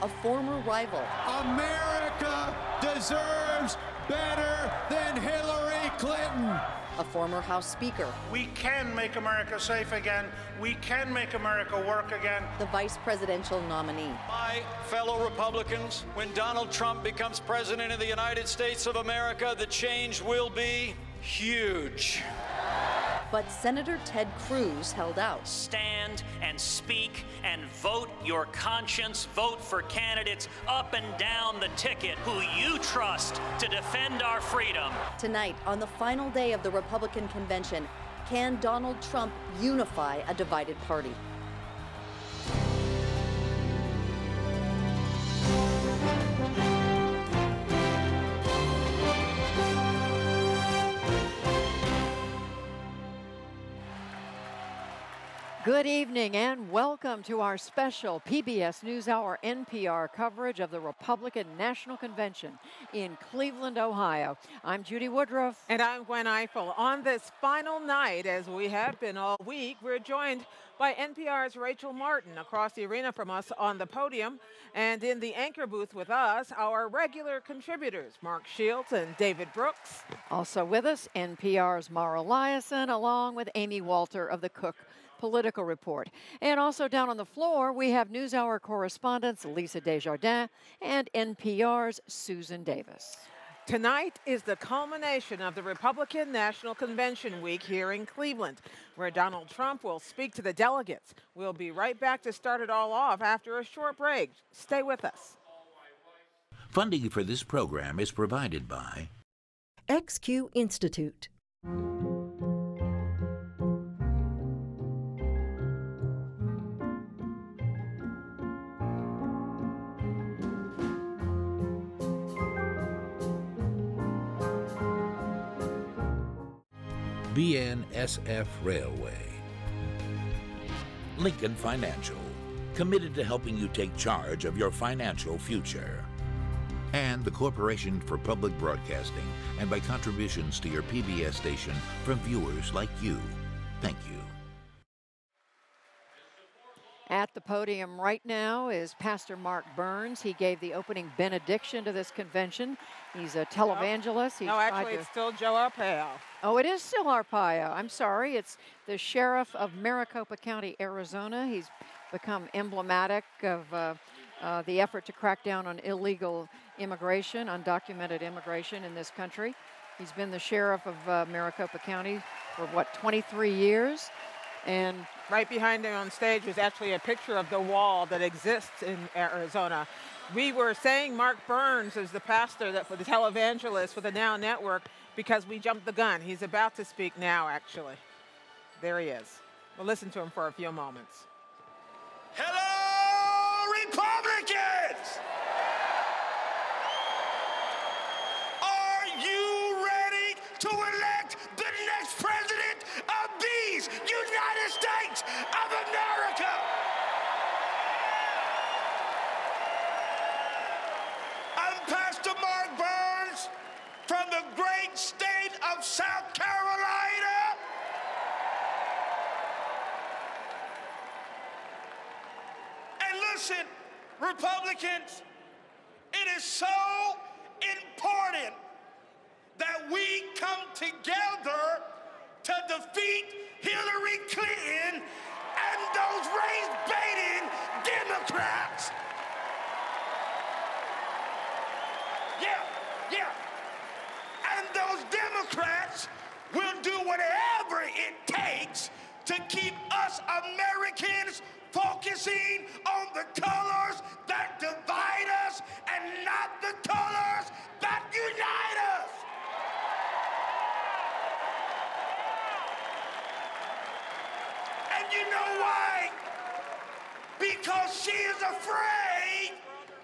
a former rival. America deserves better than Hillary Clinton. A former House Speaker. We can make America safe again. We can make America work again. The vice presidential nominee. My fellow Republicans, when Donald Trump becomes president of the United States of America, the change will be huge. But Senator Ted Cruz held out. Stand and speak and vote your conscience. Vote for candidates up and down the ticket who you trust to defend our freedom. Tonight, on the final day of the Republican convention, can Donald Trump unify a divided party? Good evening and welcome to our special PBS NewsHour NPR coverage of the Republican National Convention in Cleveland, Ohio. I'm Judy Woodruff. And I'm Gwen Eiffel. On this final night, as we have been all week, we're joined by NPR's Rachel Martin across the arena from us on the podium. And in the anchor booth with us, our regular contributors, Mark Shields and David Brooks. Also with us, NPR's Mara Liasson, along with Amy Walter of the Cook Political Report. And also down on the floor, we have NewsHour correspondents Lisa Desjardins and NPR's Susan Davis. Tonight is the culmination of the Republican National Convention week here in Cleveland, where Donald Trump will speak to the delegates. We'll be right back to start it all off after a short break. Stay with us. Funding for this program is provided by XQ Institute. BNSF Railway. Lincoln Financial, committed to helping you take charge of your financial future. And the Corporation for Public Broadcasting, and by contributions to your PBS station from viewers like you. Thank you. At the podium right now is Pastor Mark Burns. He gave the opening benediction to this convention. He's a televangelist. No, actually, it's still Joe Arpaio. Oh, it is still Arpaio. I'm sorry. It's the sheriff of Maricopa County, Arizona. He's become emblematic of the effort to crack down on illegal immigration, undocumented immigration in this country. He's been the sheriff of Maricopa County for, 23 years? And right behind him on stage was actually a picture of the wall that exists in Arizona. We were saying Mark Burns is the pastor for the televangelist for the Now Network because we jumped the gun. He's about to speak now, actually. There he is. We'll listen to him for a few moments. Hello, Republicans! Are you ready to elect the next president of these United States of America? I'm Pastor Mark Burns from the great state of South Carolina. And listen, Republicans, it is so important that we come together to defeat Hillary Clinton and those race-baiting Democrats. Yeah. And those Democrats will do whatever it takes to keep us Americans focusing on the colors that divide us and not the colors that unite us. And you know why? Because she is afraid.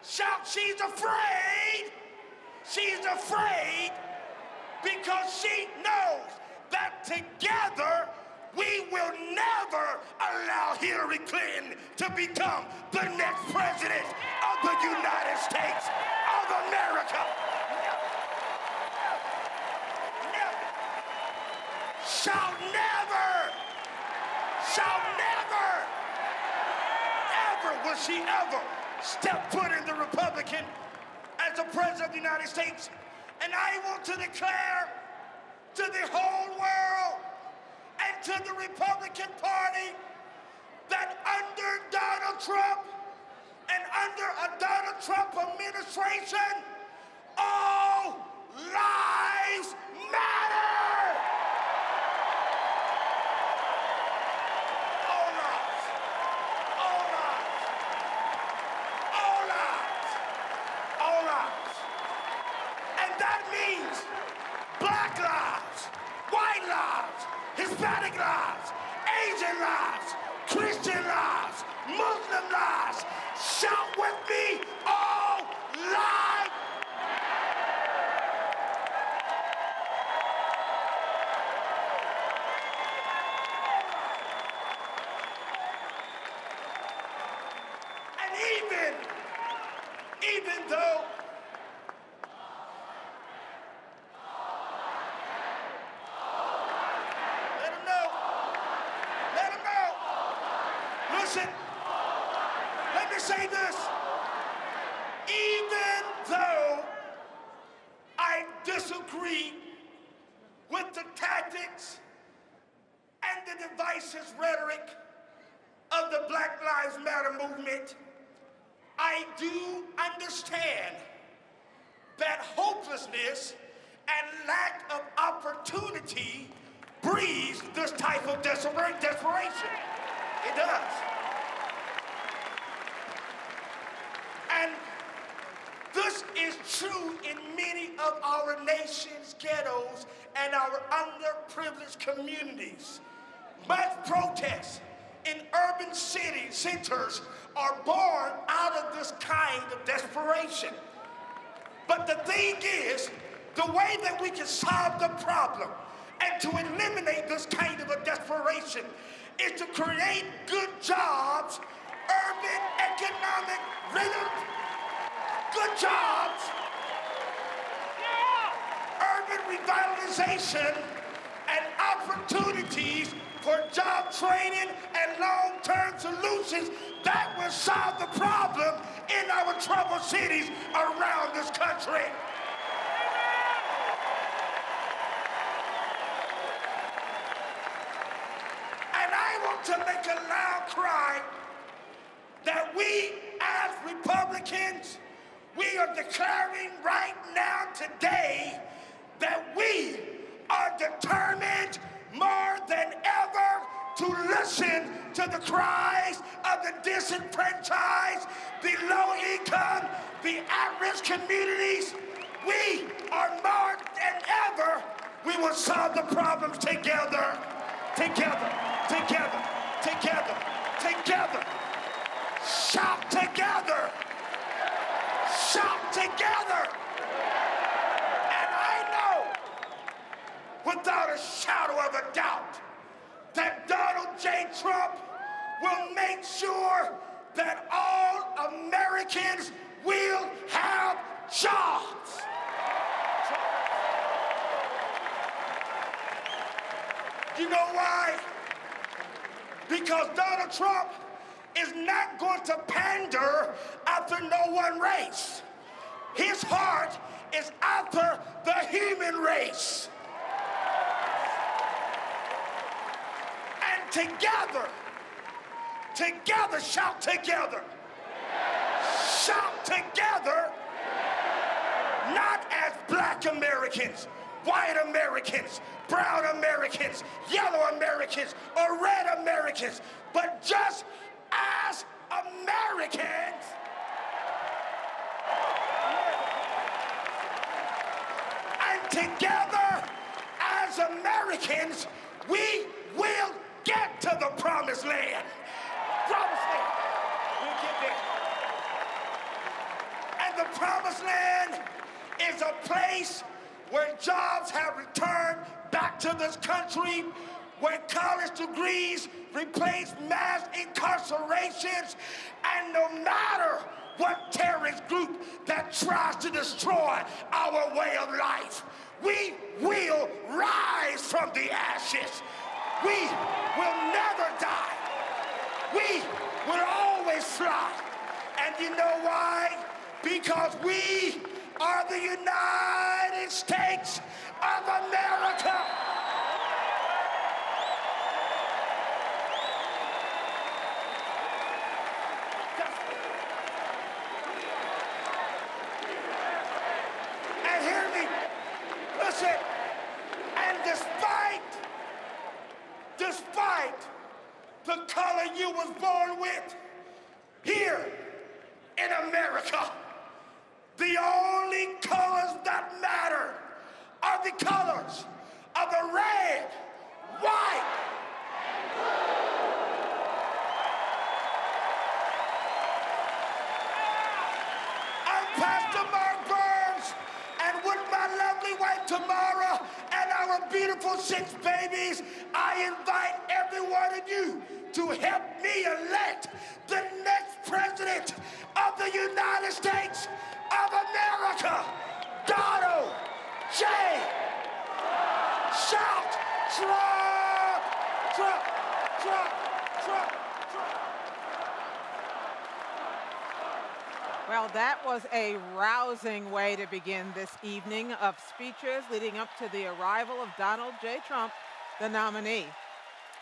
Shout, she's afraid. She's afraid because she knows that together we will never allow Hillary Clinton to become the next president of the United States of America. Never. Shall never. Shall never. Ever will she ever step foot in the Republican as the President of the United States. And I want to declare to the whole world and to the Republican Party that under Donald Trump and under a Donald Trump administration, all lives matter. All lives. All lives. All lives. All lives. And that means black lives, white lives, Hispanic lives, Asian lives, Christian lives, Muslim lives. Shout with me, all lives. And even though listen, let me say this. Even though I disagree with the tactics and the divisive rhetoric of the Black Lives Matter movement, I do understand that hopelessness and lack of opportunity breeds this type of desperation. It does. And this is true in many of our nation's ghettos and our underprivileged communities. Mass protests in urban city centers are born out of this kind of desperation. But the thing is, the way that we can solve the problem and to eliminate this kind of a desperation is to create good jobs, urban economic rhythm, good jobs, urban revitalization, and opportunities for job training and long-term solutions that will solve the problem in our troubled cities around this country. To make a loud cry that we as Republicans, we are declaring right now today that we are determined more than ever to listen to the cries of the disenfranchised, the low income, the at-risk communities. We are more than ever, we will solve the problems together, together. Together, together, together. Shout together. Shout together. And I know, without a shadow of a doubt, that Donald J. Trump will make sure that all Americans will have jobs. You know why? Because Donald Trump is not going to pander after no one race. His heart is after the human race. And together, shout together. Shout together, not as black Americans, white Americans, brown Americans, yellow Americans, or red Americans, but just as Americans. And together, as Americans, we will get to the promised land. Promised land. We'll get there. And the promised land is a place where jobs have returned back to this country, where college degrees replace mass incarcerations, and no matter what terrorist group that tries to destroy our way of life, we will rise from the ashes. We will never die. We will always fly. And you know why? Because we are the United States of America. And hear me, listen, and despite the color you was born with, here in America, the only colors that matter are the colors of the red, white, I'm Pastor Mark Burns, and with my lovely wife Tamara and our beautiful 6 babies, I invite every one of you to help me elect the next president of the United States of America, Donald J. Shout, Trump, Trump, Trump, Trump, Trump. Well, that was a rousing way to begin this evening of speeches leading up to the arrival of Donald J. Trump, the nominee.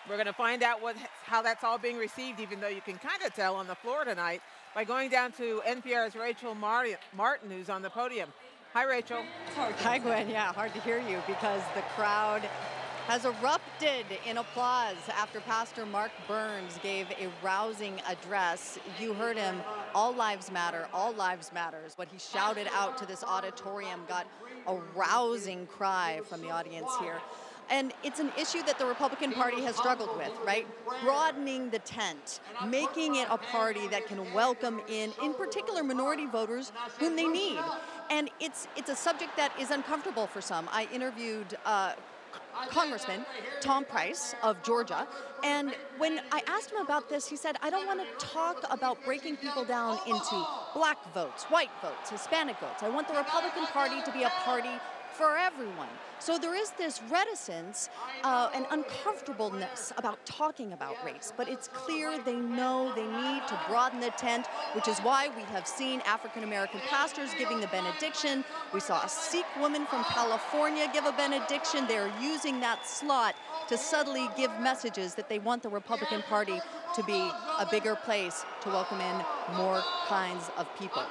We're going to find out how that's all being received, even though you can kind of tell on the floor tonight, by going down to NPR's Rachel Martin, who's on the podium. Hi, Rachel. Hi, Gwen. Yeah, hard to hear you because the crowd has erupted in applause after Pastor Mark Burns gave a rousing address. You heard him, all lives matter, all lives matter is what he shouted out to this auditorium, got a rousing cry from the audience here. And it's an issue that the Republican Party has struggled with, right? Broadening the tent, making it a party that can welcome in particular, minority voters whom they need. And it's a subject that is uncomfortable for some. I interviewed Congressman Tom Price of Georgia, and when I asked him about this, he said, I don't want to talk about breaking people down into black votes, white votes, Hispanic votes. I want the Republican Party to be a party for everyone. So there is this reticence and uncomfortableness about talking about race, but it's clear they know they need to broaden the tent, which is why we have seen African-American pastors giving the benediction. We saw a Sikh woman from California give a benediction. They're using that slot to subtly give messages that they want the Republican Party to be a bigger place to welcome in more kinds of people.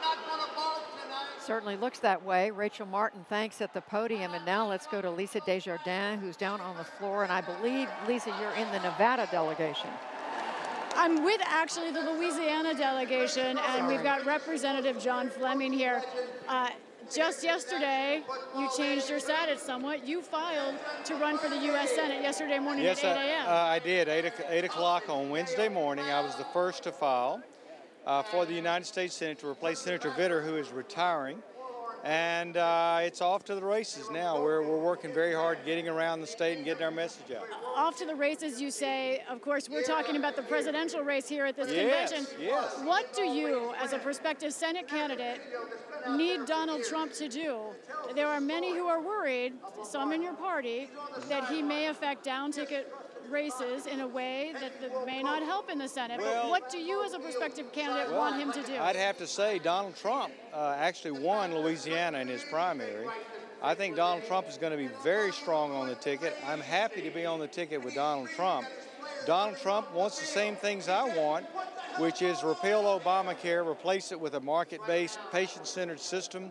Certainly looks that way. Rachel Martin, thanks, at the podium. And now let's go to Lisa Desjardins, who's down on the floor. And I believe, Lisa, you're in the Nevada delegation. I'm with, actually, the Louisiana delegation, and we've got Representative John Fleming here. Just yesterday, you changed your status somewhat. You filed to run for the U.S. Senate yesterday morning at 8 a.m. I did. 8 o'clock on Wednesday morning. I was the first to file for the United States Senate to replace Senator Vitter, who is retiring. And it's off to the races now. We're working very hard getting around the state and getting our message out. Off to the races, you say. Of course, we're talking about the presidential race here at this convention. Yes. What do you, as a prospective Senate candidate, need Donald Trump to do? There are many who are worried, some in your party, that he may affect down-ticket races in a way that may not help in the Senate. Well, but what do you, as a prospective candidate, want him to do? I'd have to say Donald Trump actually won Louisiana in his primary. I think Donald Trump is going to be very strong on the ticket. I'm happy to be on the ticket with Donald Trump. Donald Trump wants the same things I want, which is repeal Obamacare, replace it with a market-based, patient-centered system,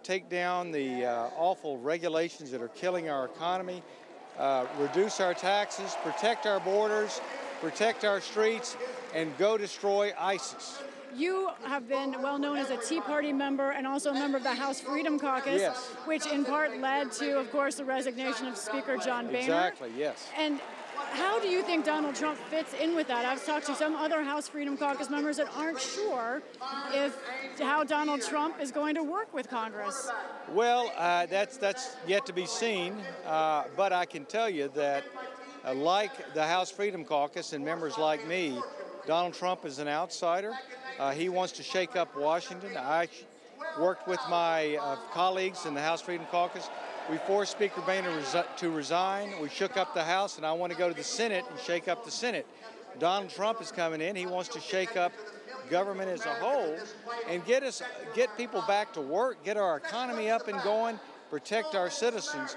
take down the awful regulations that are killing our economy, reduce our taxes, protect our borders, protect our streets, and go destroy ISIS. You have been well known as a Tea Party member and also a member of the House Freedom Caucus, yes, which in part led to, of course, the resignation of Speaker John Boehner. Exactly, yes. And how do you think Donald Trump fits in with that? I've talked to some other House Freedom Caucus members that aren't sure how Donald Trump is going to work with Congress. Well, that's yet to be seen, but I can tell you that like the House Freedom Caucus and members like me, Donald Trump is an outsider. He wants to shake up Washington. I worked with my colleagues in the House Freedom Caucus. We forced Speaker Boehner to resign. We shook up the House, and I want to go to the Senate and shake up the Senate. Donald Trump is coming in. He wants to shake up government as a whole, and get people back to work, get our economy up and going, protect our citizens.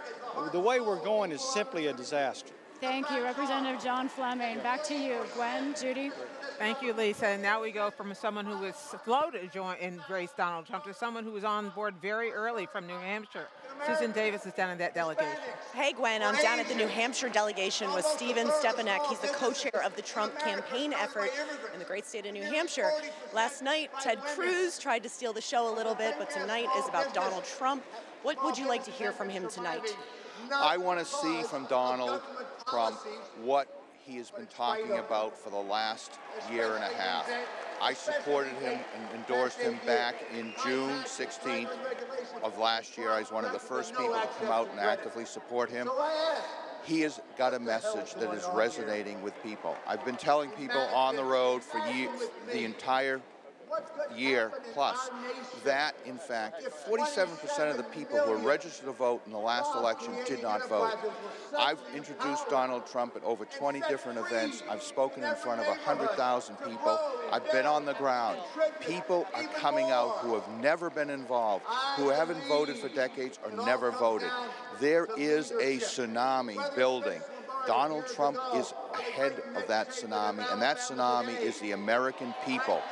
The way we're going is simply a disaster. Thank you, Representative John Fleming. Back to you, Gwen, Judy. Thank you, Lisa. And now we go from someone who was slow to join and embrace Donald Trump to someone who was on board very early from New Hampshire. Susan Davis is down in that delegation. Hey, Gwen, I'm down at the New Hampshire delegation with Stephen Stepanek. He's the co-chair of the Trump campaign effort in the great state of New Hampshire. Last night, Ted Cruz tried to steal the show a little bit, but tonight is about Donald Trump. What would you like to hear from him tonight? I want to see from Donald Trump what he has been talking about for the last year and a half. I supported him and endorsed him back in June 16th of last year. I was one of the first people to come out and actively support him. He has got a message that is resonating with people. I've been telling people on the road for the entire year plus that, in fact, 47% of the people who were registered to vote in the last election did not vote. I've introduced Donald Trump at over 20 different events. I've spoken in front of 100,000 people. I've been on the ground. People are coming out who have never been involved, who haven't voted for decades or never voted. There is a tsunami building. Donald Trump is ahead of that tsunami, and that tsunami is the American people.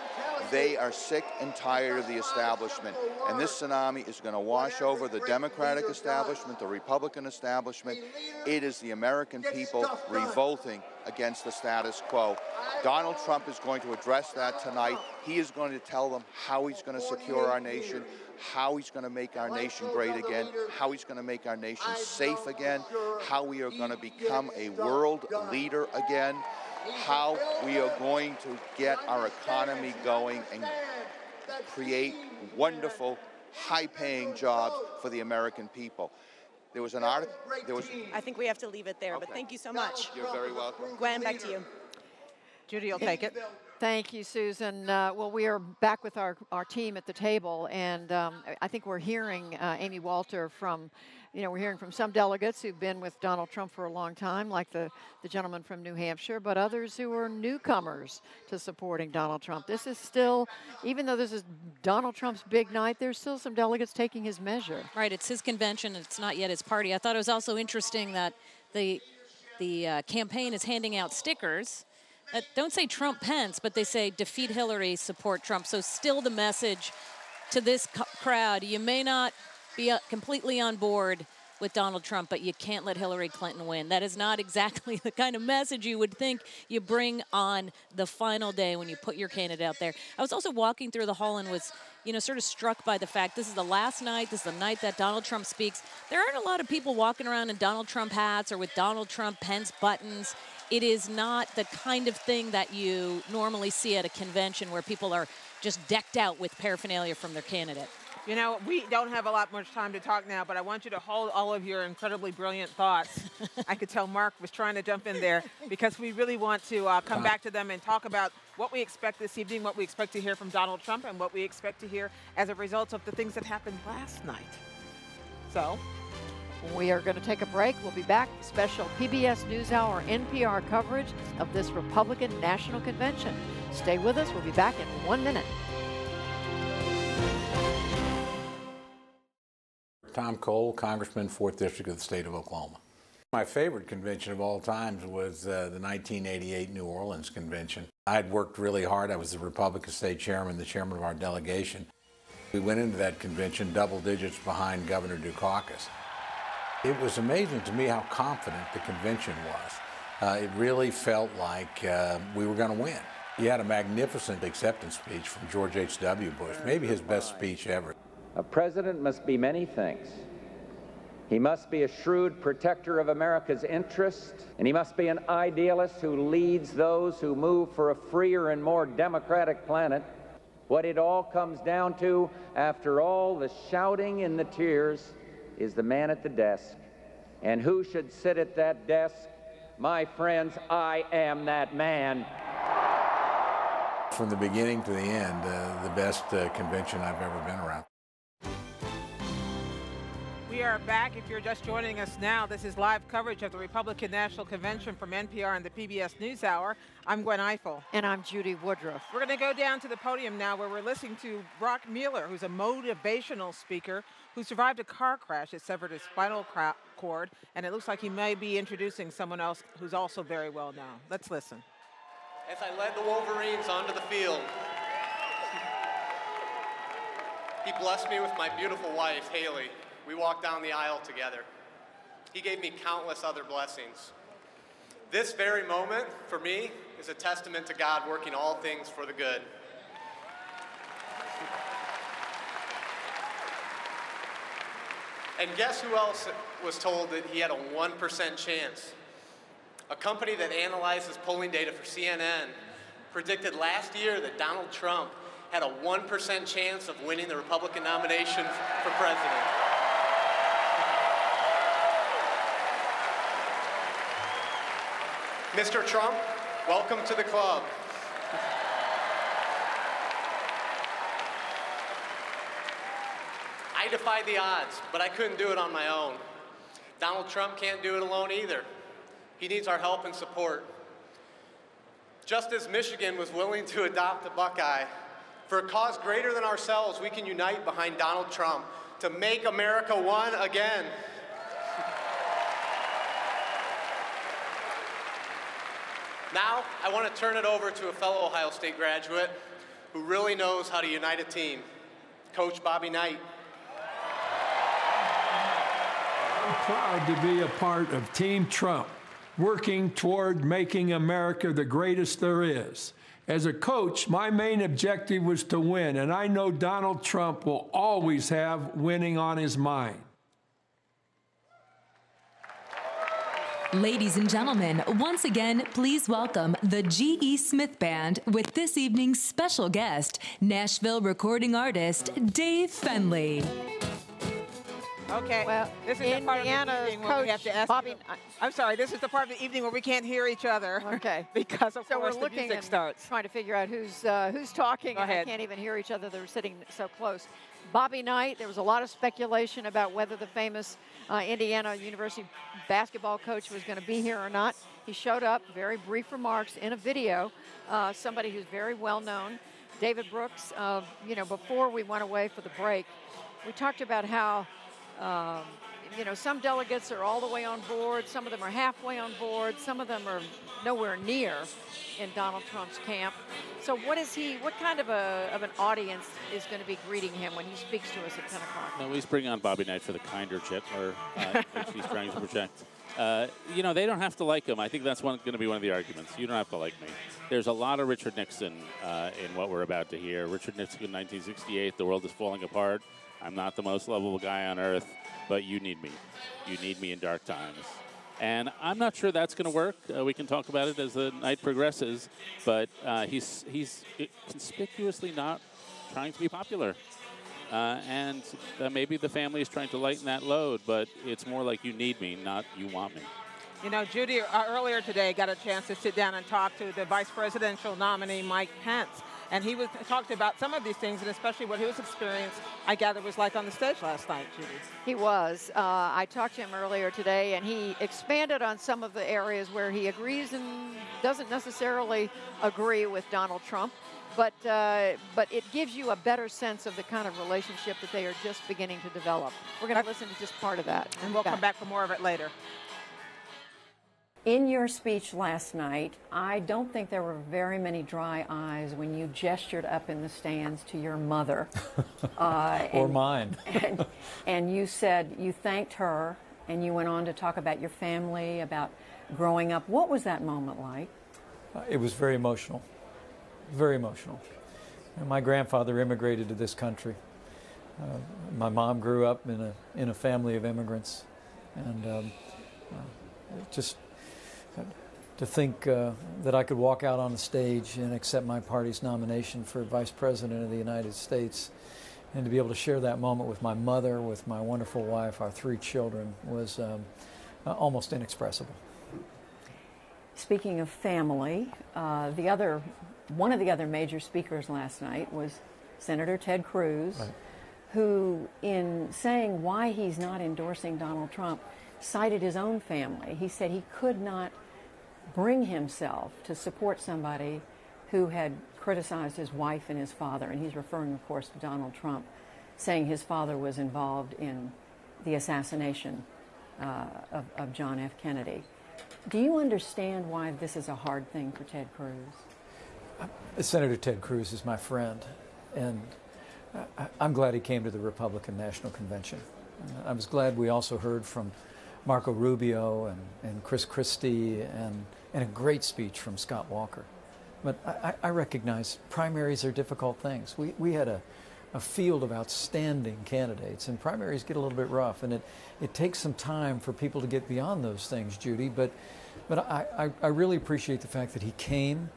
They are sick and tired of the establishment, and this tsunami is going to wash over the Democratic establishment, the Republican establishment. It is the American people revolting against the status quo. Donald Trump is going to address that tonight. He is going to tell them how he's going to secure our nation, how he's going to make our nation great again, how he's going to make our nation safe again, how we are going to become a world leader again, how we are going to get our economy going and create wonderful, high-paying jobs for the American people. There was an article. I think we have to leave it there, but thank you so much. You're very welcome. Gwen, back to you. Judy will take it. Thank you, Susan. Well, we are back with our team at the table, and I think we're hearing Amy Walter from, we're hearing from some delegates who've been with Donald Trump for a long time, like the gentleman from New Hampshire, but others who are newcomers to supporting Donald Trump. This is still, even though this is Donald Trump's big night, there's still some delegates taking his measure. Right, it's his convention, it's not yet his party. I thought it was also interesting that the campaign is handing out stickers that don't say Trump Pence, but they say defeat Hillary, support Trump. So still the message to this crowd, you may not be completely on board with Donald Trump, but you can't let Hillary Clinton win. That is not exactly the kind of message you would think you bring on the final day when you put your candidate out there. I was also walking through the hall and was, sort of struck by the fact this is the last night, this is the night that Donald Trump speaks. There aren't a lot of people walking around in Donald Trump hats or with Donald Trump Pence buttons. It is not the kind of thing that you normally see at a convention where people are just decked out with paraphernalia from their candidate. We don't have a lot much time to talk now, but I want you to hold all of your incredibly brilliant thoughts. I could tell Mark was trying to jump in there because we really want to come back to them and talk about what we expect this evening, what we expect to hear from Donald Trump, and what we expect to hear as a result of the things that happened last night. So we are going to take a break. We'll be back. Special PBS NewsHour NPR coverage of this Republican National Convention. Stay with us. We'll be back in 1 minute. Tom Cole, Congressman, 4th District of the state of Oklahoma. My favorite convention of all times was the 1988 New Orleans convention. I'd worked really hard. I was the Republican state chairman, the chairman of our delegation. We went into that convention double digits behind Governor Dukakis. It was amazing to me how confident the convention was. It really felt like we were going to win. He had a magnificent acceptance speech from George H.W. Bush, maybe his best speech ever. A president must be many things. He must be a shrewd protector of America's interests, and he must be an idealist who leads those who move for a freer and more democratic planet. What it all comes down to, after all the shouting and the tears, is the man at the desk. And who should sit at that desk? My friends, I am that man. From the beginning to the end, the best convention I've ever been around. We We are back. If you're just joining us now, this is live coverage of the Republican National Convention from NPR and the PBS NewsHour. I'm Gwen Eiffel. And I'm Judy Woodruff. We're going to go down to the podium now where we're listening to Brock Mueller, who's a motivational speaker who survived a car crash that severed his spinal cord, and it looks like he may be introducing someone else who's also very well known. Let's listen. As I led the Wolverines onto the field, he blessed me with my beautiful wife, Haley. We walked down the aisle together. He gave me countless other blessings. This very moment, for me, is a testament to God working all things for the good. And guess who else was told that he had a 1% chance? A company that analyzes polling data for CNN predicted last year that Donald Trump had a 1% chance of winning the Republican nomination for president. Mr. Trump, welcome to the club. I defied the odds, but I couldn't do it on my own. Donald Trump can't do it alone either. He needs our help and support. Just as Michigan was willing to adopt a Buckeye, for a cause greater than ourselves, we can unite behind Donald Trump to make America one again. Now, I want to turn it over to a fellow Ohio State graduate who really knows how to unite a team, Coach Bobby Knight. I'm proud to be a part of Team Trump, working toward making America the greatest there is. As a coach, my main objective was to win, and I know Donald Trump will always have winning on his mind. Ladies and gentlemen, once again, please welcome the G.E. Smith Band with this evening's special guest, Nashville recording artist Dave Fenley. Okay, well, this is the part of the evening where we have to ask Bobby. I'm sorry, this is the part of the evening where we can't hear each other. Okay. Because of so course we're the looking music starts. Trying to figure out who's talking. Go ahead. I can't even hear each other. They're sitting so close. Bobby Knight. There was a lot of speculation about whether the famous Indiana University basketball coach was going to be here or not. He showed up. Very brief remarks in a video. Somebody who's very well known. David Brooks. Before we went away for the break, we talked about how. Some delegates are all the way on board. Some of them are halfway on board. Some of them are nowhere near in Donald Trump's camp. So what kind of an audience is going to be greeting him when he speaks to us at 10 o'clock? No, he's bringing on Bobby Knight for the kinder chip, which he's trying to project. They don't have to like him. I think that's going to be one of the arguments. You don't have to like me. There's a lot of Richard Nixon in what we're about to hear. Richard Nixon, 1968, the world is falling apart. I'm not the most lovable guy on earth, but you need me. You need me in dark times. And I'm not sure that's going to work. We can talk about it as the night progresses, but he's conspicuously not trying to be popular. And maybe the family is trying to lighten that load, but it's more like you need me, not you want me. Judy, earlier today got a chance to sit down and talk to the vice presidential nominee, Mike Pence. And he talked about some of these things, and especially what his experience, I gather, was like on the stage last night, Judy. He was. I talked to him earlier today, and he expanded on some of the areas where he agrees and doesn't necessarily agree with Donald Trump. But it gives you a better sense of the kind of relationship that they are just beginning to develop. We're going to listen to just part of that. And we'll come back for more of it later. In your speech last night, I don't think there were very many dry eyes when you gestured up in the stands to your mother. Or mine. and you said you thanked her, and you went on to talk about your family, about growing up. What was that moment like? It was very emotional. Very emotional. And my grandfather immigrated to this country. My mom grew up in a family of immigrants. And just to think that I could walk out on the stage and accept my party's nomination for Vice President of the United States, and to be able to share that moment with my mother, with my wonderful wife, our 3 children, was almost inexpressible. Speaking of family, one of the other major speakers last night was Senator Ted Cruz, right, who, in saying why he's not endorsing Donald Trump, cited his own family. He said he could not bring himself to support somebody who had criticized his wife and his father, and he's referring, of course, to Donald Trump, saying his father was involved in the assassination of John F. Kennedy. Do you understand why this is a hard thing for Ted Cruz? Senator Ted Cruz is my friend, and I'm glad he came to the Republican National Convention. I was glad we also heard from Marco Rubio and Chris Christie and a great speech from Scott Walker. But I recognize primaries are difficult things. We had a field of outstanding candidates, and primaries get a little bit rough, and it takes some time for people to get beyond those things, Judy. But I really appreciate the fact that he came,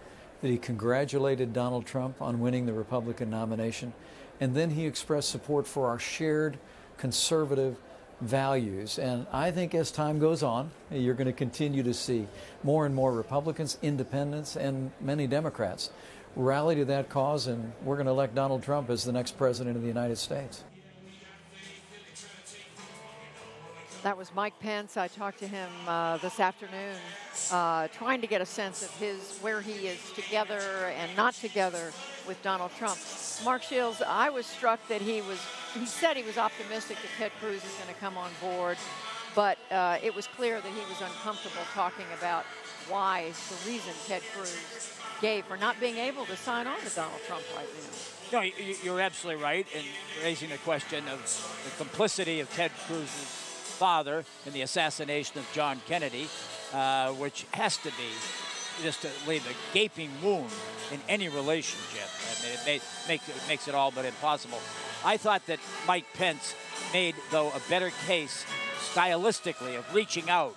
that he congratulated Donald Trump on winning the Republican nomination, and then he expressed support for our shared conservative values. And I think as time goes on, you're going to continue to see more and more Republicans, independents, and many Democrats rally to that cause, and we're going to elect Donald Trump as the next president of the United States. That was Mike Pence. I talked to him this afternoon, trying to get a sense of where he is together and not together with Donald Trump. Mark Shields, I was struck that he said he was optimistic that Ted Cruz is going to come on board, but it was clear that he was uncomfortable talking about why, the reason Ted Cruz gave for not being able to sign on to Donald Trump right now. No, you're absolutely right in raising the question of the complicity of Ted Cruz's father in the assassination of John Kennedy, which has to be just to leave a gaping wound in any relationship. I mean, it makes it all but impossible. I thought that Mike Pence made, though, a better case stylistically of reaching out,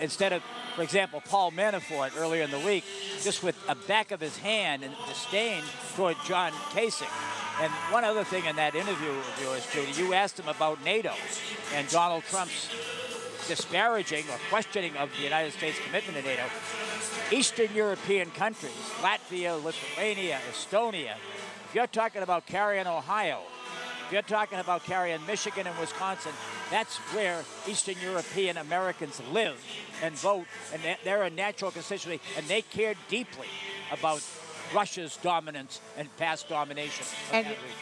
instead of, for example, Paul Manafort earlier in the week, just with a back of his hand and disdain toward John Kasich. And one other thing in that interview of yours, Judy, you asked him about NATO and Donald Trump's disparaging or questioning of the United States commitment to NATO. Eastern European countries, Latvia, Lithuania, Estonia, if you're talking about carrying Ohio, if you're talking about carrying Michigan and Wisconsin, that's where Eastern European Americans live and vote, and they're a natural constituency, and they care deeply about Russia's dominance and past domination.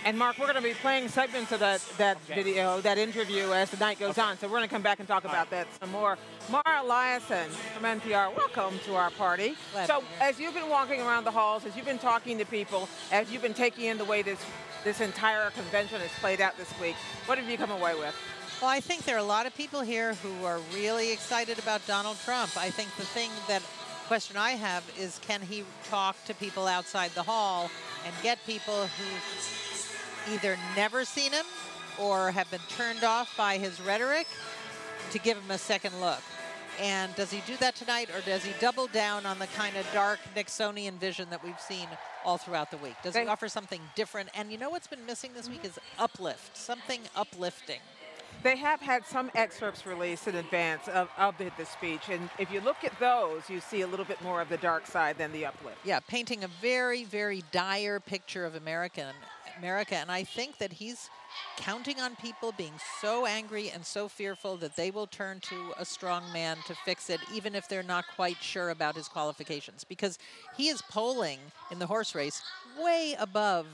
And Mark, we're going to be playing segments of that video, that interview as the night goes on. So we're going to come back and talk about that some more. Mara Liasson from NPR, welcome to our party. So as you've been walking around the halls, as you've been talking to people, as you've been taking in the way this entire convention has played out this week, what have you come away with? Well, I think there are a lot of people here who are really excited about Donald Trump. I think the question I have is, can he talk to people outside the hall and get people who've either never seen him or have been turned off by his rhetoric to give him a second look? And does he do that tonight, or does he double down on the kind of dark Nixonian vision that we've seen all throughout the week? Does he offer something different? And you know what's been missing this week is uplift, something uplifting. They have had some excerpts released in advance of the speech, and if you look at those, you see a little bit more of the dark side than the uplift. Yeah, painting a very, very dire picture of America, and I think that he's counting on people being so angry and so fearful that they will turn to a strong man to fix it, even if they're not quite sure about his qualifications, because he is polling in the horse race way above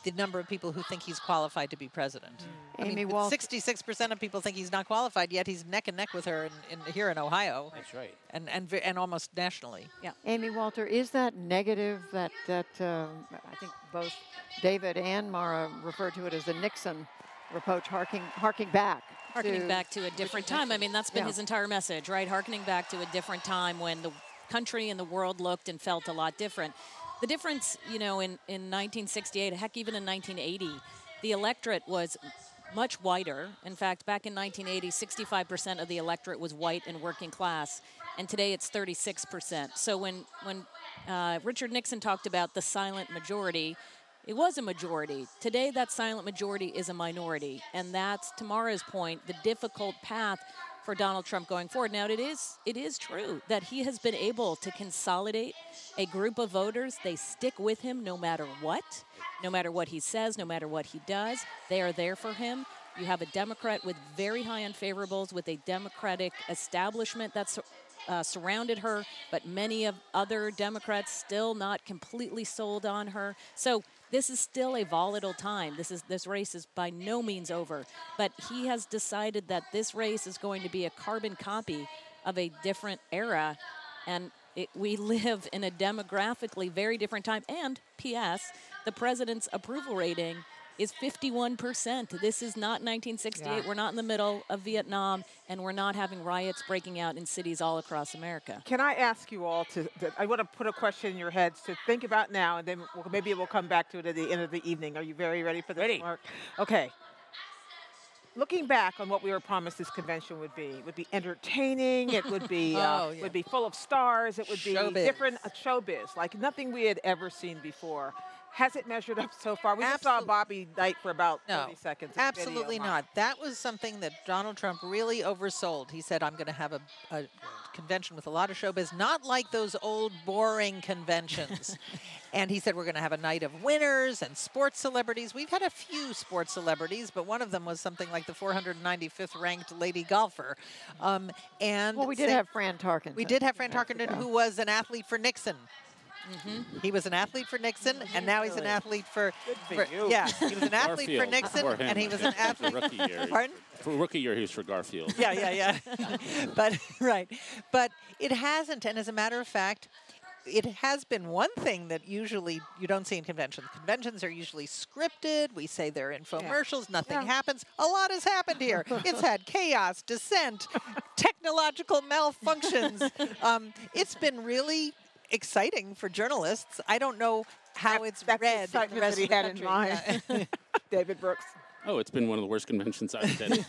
the number of people who think he's qualified to be president. I mean, 66% of people think he's not qualified, yet he's neck and neck with her here in Ohio. That's right. And almost nationally. Yeah. Amy Walter, is that negative that I think both David and Mara referred to it as the Nixon reproach, harking back? Harkening back to a different time. I mean, that's been his entire message, right? Harkening back to a different time when the country and the world looked and felt a lot different. The difference, you know, in 1968, heck, even in 1980, the electorate was much whiter. In fact, back in 1980, 65% of the electorate was white and working class, and today it's 36%. So when Richard Nixon talked about the silent majority, it was a majority. Today, that silent majority is a minority, and that's, to Mara's point, the difficult path for Donald Trump going forward. Now, it is true that he has been able to consolidate a group of voters. They stick with him no matter what. no matter what he says, no matter what he does, they are there for him. You have a Democrat with very high unfavorables, with a Democratic establishment that's surrounded her, but many of other Democrats still not completely sold on her. So this is still a volatile time. This race is by no means over, but he has decided that this race is going to be a carbon copy of a different era, and we live in a demographically very different time. And P.S., the president's approval rating is 51%. This is not 1968. Yeah. We're not in the middle of Vietnam, and we're not having riots breaking out in cities all across America. Can I ask you all I want to put a question in your heads to think about now, and then maybe we'll come back to it at the end of the evening. Are you very ready for this, Ready. Mark? Okay. Looking back on what we were promised this convention would be entertaining. It would be would be full of stars. It would be Showbiz. different showbiz, like nothing we had ever seen before. Has it measured up so far? We just saw Bobby Knight for about 30 seconds. of Absolutely video. not. That was something that Donald Trump really oversold. He said, I'm going to have a convention with a lot of showbiz, not like those old boring conventions. And he said, we're going to have a night of winners and sports celebrities. We've had a few sports celebrities, but one of them was something like the 495th ranked lady golfer. And Well, we did have Fran Tarkenton. We did have Fran Tarkenton, who was an athlete for Nixon. He was an athlete for Nixon, and now he's an athlete for yeah. He was an athlete for Garfield Nixon, for him. and he was an athlete. For rookie year. Pardon? For rookie year, he was for Garfield. Yeah. But right, but it hasn't. And as a matter of fact, it has been one thing that usually you don't see in conventions. Conventions are usually scripted. We say they're infomercials. Nothing happens. A lot has happened here. It's had chaos, dissent, technological malfunctions. It's been really exciting for journalists. I don't know how it's read in the rest of the had country. in mind. David Brooks. Oh, it's been one of the worst conventions I've attended.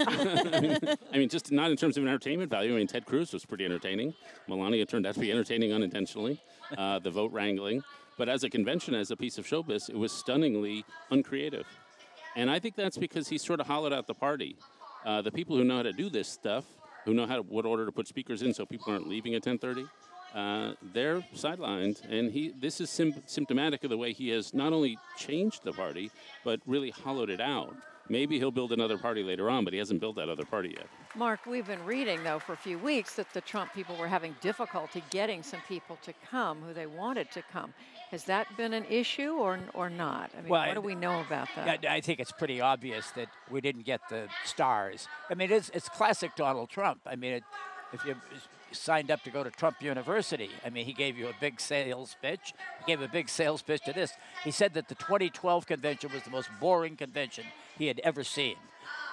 I mean, just not in terms of entertainment value. I mean, Ted Cruz was pretty entertaining. Melania turned out to be entertaining unintentionally. The vote wrangling. But as a convention, as a piece of showbiz, it was stunningly uncreative. And I think that's because he sort of hollowed out the party. The people who know how to do this stuff, who know what order to put speakers in so people aren't leaving at 10:30, they're sidelined, and this is symptomatic of the way he has not only changed the party, but really hollowed it out. Maybe he'll build another party later on, but he hasn't built that other party yet. Mark, we've been reading, though, for a few weeks that the Trump people were having difficulty getting some people to come who they wanted to come. Has that been an issue or not? I mean, Well, what do we know about that? I think it's pretty obvious that we didn't get the stars. I mean, it's classic Donald Trump. I mean, if you signed up to go to Trump University, I mean, he gave you a big sales pitch. He gave a big sales pitch to this. He said that the 2012 convention was the most boring convention he had ever seen.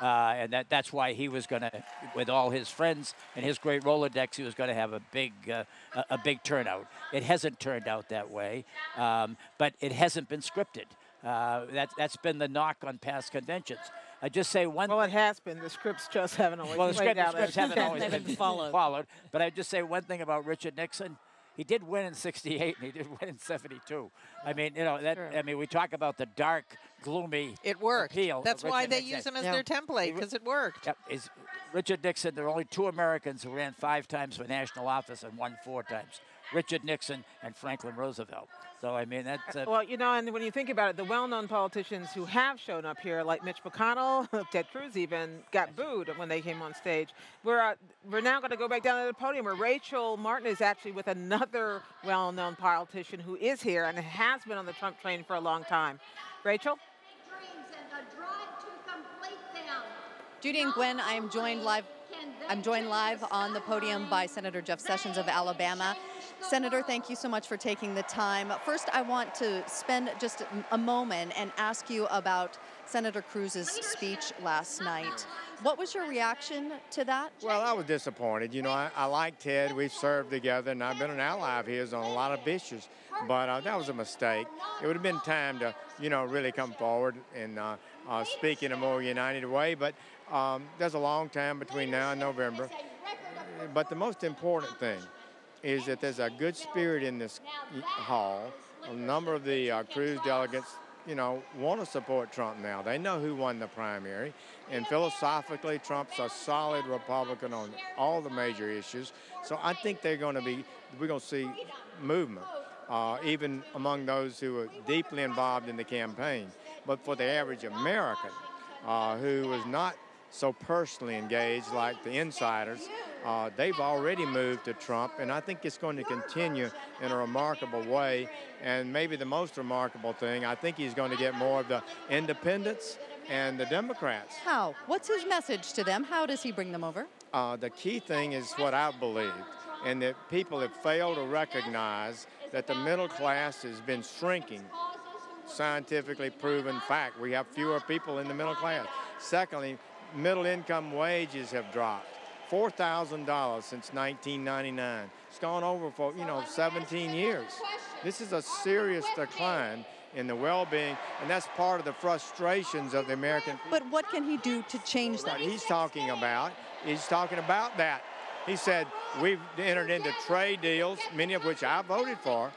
And that's why he was going to, with all his friends and his great Rolodex, he was going to have a big turnout. It hasn't turned out that way, but it hasn't been scripted. That's been the knock on past conventions. I just say one. Well, it has been. The scripts just haven't always the played out. scripts haven't always been followed. But I just say one thing about Richard Nixon. He did win in '68 and he did win in '72. I mean, I mean, we talk about the dark, gloomy. It worked. Appeal That's of why Richard they Nixon. use him as their template, because it worked. Yep. Richard Nixon, there are only two Americans who ran 5 times for national office and won 4 times. Richard Nixon and Franklin Roosevelt. So, I mean, that's... Well, and when you think about it, the well-known politicians who have shown up here, like Mitch McConnell, Ted Cruz even, got booed when they came on stage. We're now going to go back down to the podium where Rachel Martin is actually with another well-known politician who is here and has been on the Trump train for a long time. Rachel? Judy and Gwen, I'm joined live on the podium by Senator Jeff Sessions of Alabama. Senator, thank you so much for taking the time. First, I want to spend just a moment and ask you about Senator Cruz's speech last night. What was your reaction to that? Well, I was disappointed. I like Ted. We've served together, and I've been an ally of his on a lot of issues. But that was a mistake. It would have been time to, really come forward and speak in a more united way. But there's a long time between now and November. But the most important thing is that there's a good spirit in this hall. A number of the Cruz delegates, want to support Trump now. They know who won the primary. And philosophically, Trump's a solid Republican on all the major issues. So I think we're going to see movement. even among those who are deeply involved in the campaign. But for the average American who was not so personally engaged like the insiders, they've already moved to Trump, and I think it's going to continue in a remarkable way. And maybe the most remarkable thing, I think he's going to get more of the independents and the Democrats. How? What's his message to them? How does he bring them over? The key thing is what I believe, and that people have failed to recognize that the middle class has been shrinking. Scientifically proven fact. We have fewer people in the middle class. Secondly, middle income wages have dropped $4,000 since 1999. It's gone over for 17 years. This is a serious decline in the well-being, and that's part of the frustrations of the American people. But what can he do to change that? What he's talking about that. He said we've entered into trade deals, many of which I voted for,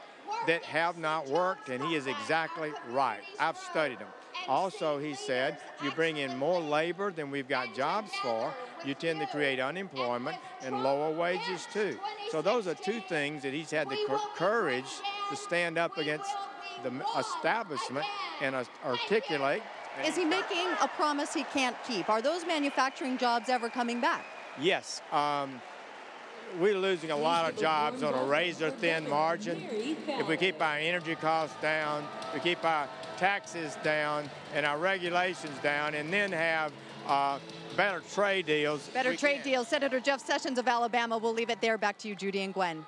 that have not worked, and he is exactly right. I've studied them. Also, he said, you bring in more labor than we've got jobs for, you tend to create unemployment and lower wages too. So those are two things that he's had the courage to stand up against the establishment and articulate. Is he making a promise he can't keep? Are those manufacturing jobs ever coming back? Yes. We're losing a lot of jobs on a razor-thin margin. If we keep our energy costs down, we keep our taxes down and our regulations down, and then have better trade deals. Better trade deals. Senator Jeff Sessions of Alabama. We'll leave it there. Back to you, Judy and Gwen.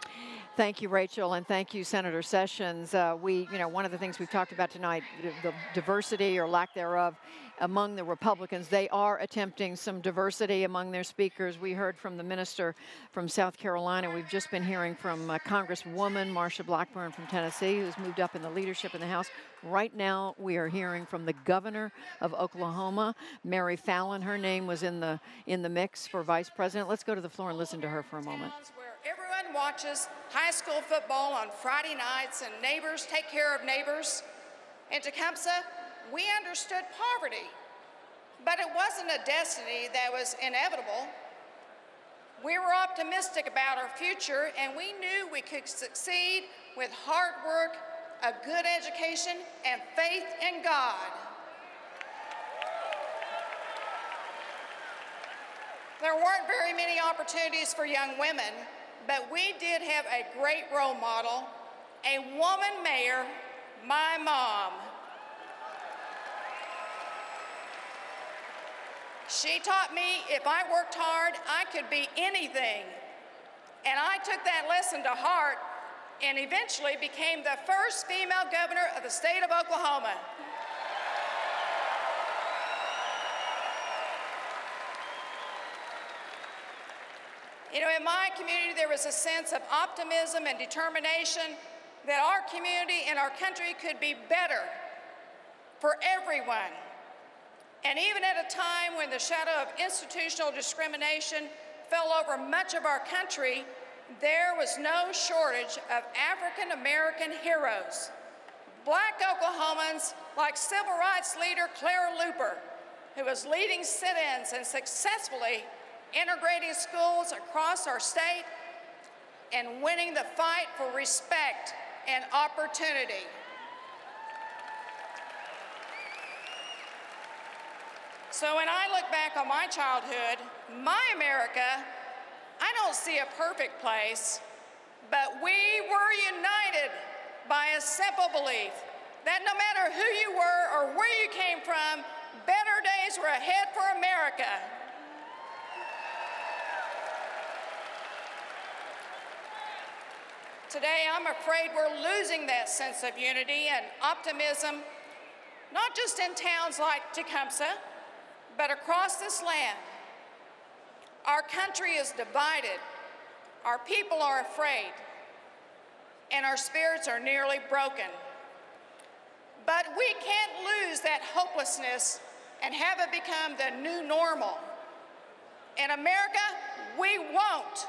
Thank you, Rachel, and thank you, Senator Sessions. One of the things we've talked about tonight, the diversity or lack thereof among the Republicans. They are attempting some diversity among their speakers. We heard from the minister from South Carolina. We've just been hearing from Congresswoman Marsha Blackburn from Tennessee, who's moved up in the leadership in the House. Right now, we are hearing from the governor of Oklahoma, Mary Fallin. Her name was in the mix for vice president. Let's go to the floor and listen to her for a moment. Everyone watches high school football on Friday nights, and neighbors take care of neighbors. In Tecumseh, we understood poverty, but it wasn't a destiny that was inevitable. We were optimistic about our future, and we knew we could succeed with hard work, a good education, and faith in God. There weren't very many opportunities for young women, but we did have a great role model, a woman mayor, my mom. She taught me if I worked hard, I could be anything. And I took that lesson to heart and eventually became the first female governor of the state of Oklahoma. You know, in my community, there was a sense of optimism and determination that our community and our country could be better for everyone. And even at a time when the shadow of institutional discrimination fell over much of our country, there was no shortage of African-American heroes. Black Oklahomans like civil rights leader Clara Luper, who was leading sit-ins and successfully integrating schools across our state and winning the fight for respect and opportunity. So when I look back on my childhood, my America, I don't see a perfect place, but we were united by a simple belief that no matter who you were or where you came from, better days were ahead for America. Today, I'm afraid we're losing that sense of unity and optimism, not just in towns like Tecumseh, but across this land. Our country is divided, our people are afraid, and our spirits are nearly broken. But we can't lose that hopelessness and have it become the new normal. In America, we won't.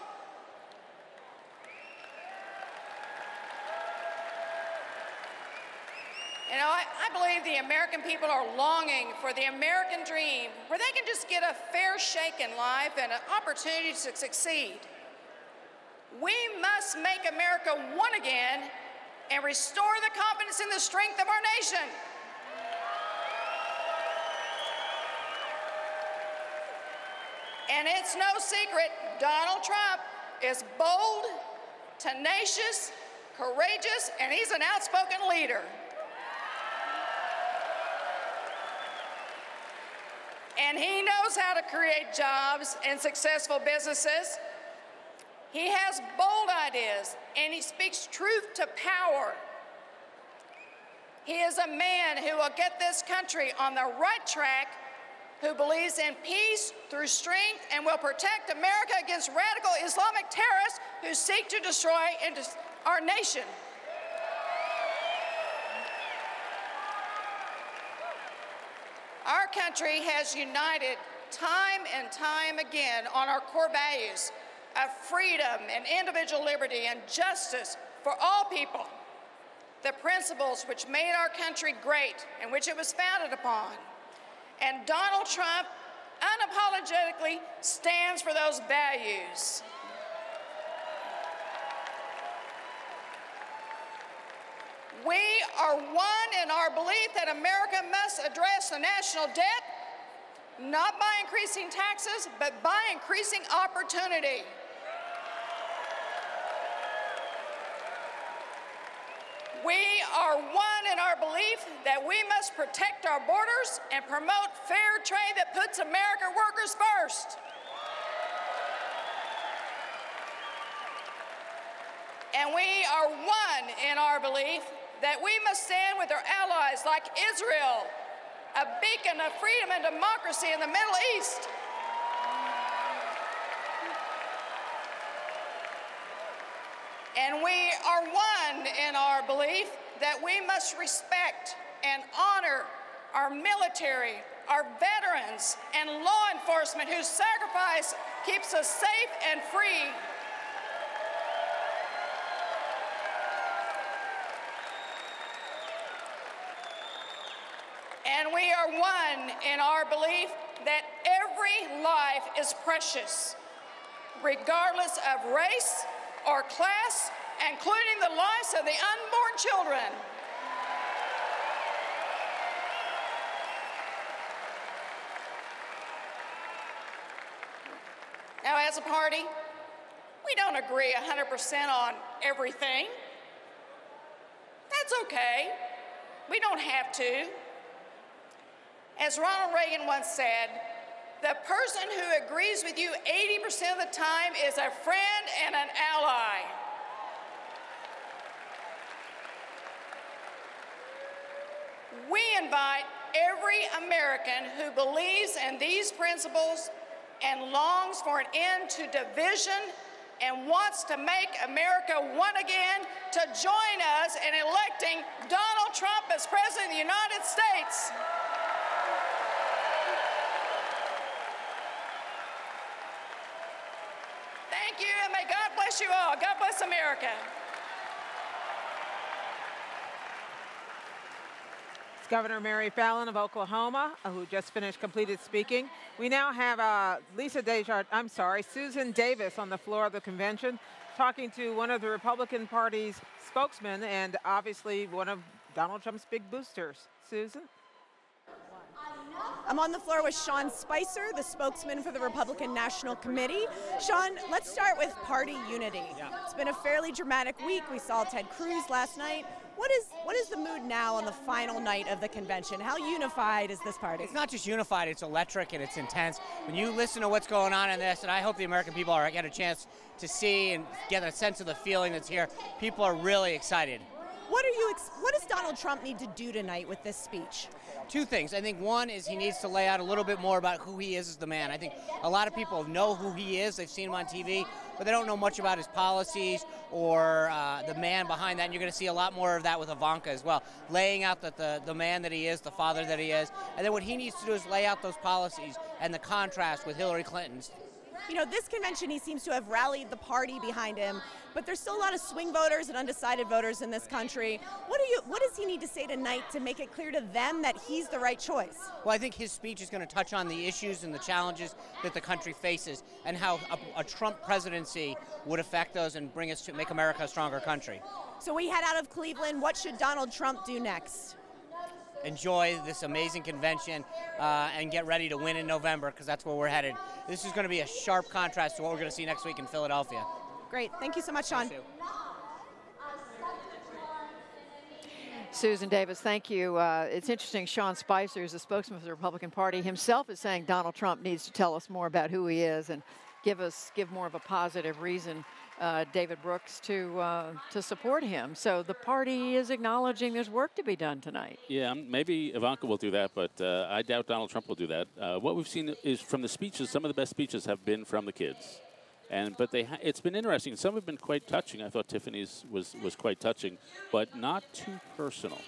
You know, I believe the American people are longing for the American dream where they can just get a fair shake in life and an opportunity to succeed. We must make America one again and restore the confidence in the strength of our nation. And it's no secret, Donald Trump is bold, tenacious, courageous, and he's an outspoken leader. And he knows how to create jobs and successful businesses. He has bold ideas, and he speaks truth to power. He is a man who will get this country on the right track, who believes in peace through strength and will protect America against radical Islamic terrorists who seek to destroy our nation. Our country has united time and time again on our core values of freedom and individual liberty and justice for all people, the principles which made our country great and which it was founded upon. And Donald Trump unapologetically stands for those values. We are one in our belief that America must address the national debt, not by increasing taxes, but by increasing opportunity. We are one in our belief that we must protect our borders and promote fair trade that puts American workers first. And we are one in our belief that we must stand with our allies like Israel, a beacon of freedom and democracy in the Middle East. And we are one in our belief that we must respect and honor our military, our veterans, and law enforcement whose sacrifice keeps us safe and free. And we are one in our belief that every life is precious, regardless of race or class, including the lives of the unborn children. Now, as a party, we don't agree 100% on everything. That's okay. We don't have to. As Ronald Reagan once said, the person who agrees with you 80% of the time is a friend and an ally. We invite every American who believes in these principles and longs for an end to division and wants to make America one again to join us in electing Donald Trump as President of the United States. Thank you, and may God bless you all. God bless America. It's Governor Mary Fallin of Oklahoma, who just completed speaking. We now have Susan Davis on the floor of the convention, talking to one of the Republican Party's spokesmen and obviously one of Donald Trump's big boosters. Susan? I'm on the floor with Sean Spicer, the spokesman for the Republican National Committee. Sean, let's start with party unity. It's been a fairly dramatic week. We saw Ted Cruz last night. What is the mood now on the final night of the convention? How unified is this party? It's not just unified, it's electric and it's intense. When you listen to what's going on in this, and I hope the American people get a chance to see and get a sense of the feeling that's here, people are really excited. What does Donald Trump need to do tonight with this speech? Two things. I think one is he needs to lay out a little bit more about who he is as the man. I think a lot of people know who he is. They've seen him on TV, but they don't know much about his policies or the man behind that. And you're going to see a lot more of that with Ivanka as well, laying out that the man that he is, the father that he is. And then what he needs to do is lay out those policies and the contrast with Hillary Clinton's You know, this convention, he seems to have rallied the party behind him, but there's still a lot of swing voters and undecided voters in this country. What does he need to say tonight to make it clear to them that he's the right choice? Well, I think his speech is going to touch on the issues and the challenges that the country faces and how a Trump presidency would affect those and bring us to make America a stronger country. So we head out of Cleveland. What should Donald Trump do next? Enjoy this amazing convention and get ready to win in November, because that's where we're headed. This is going to be a sharp contrast to what we're going to see next week in Philadelphia. Great. Thank you so much, Sean. Susan Davis, thank you. It's interesting, Sean Spicer is the spokesman for the Republican Party. Himself is saying Donald Trump needs to tell us more about who he is and give more of a positive reason, David Brooks, to support him. So the party is acknowledging there's work to be done tonight. Yeah, maybe Ivanka will do that, but I doubt Donald Trump will do that. What we've seen is from the speeches, some of the best speeches have been from the kids. But it's been interesting. Some have been quite touching. I thought Tiffany's was quite touching, but not too personal.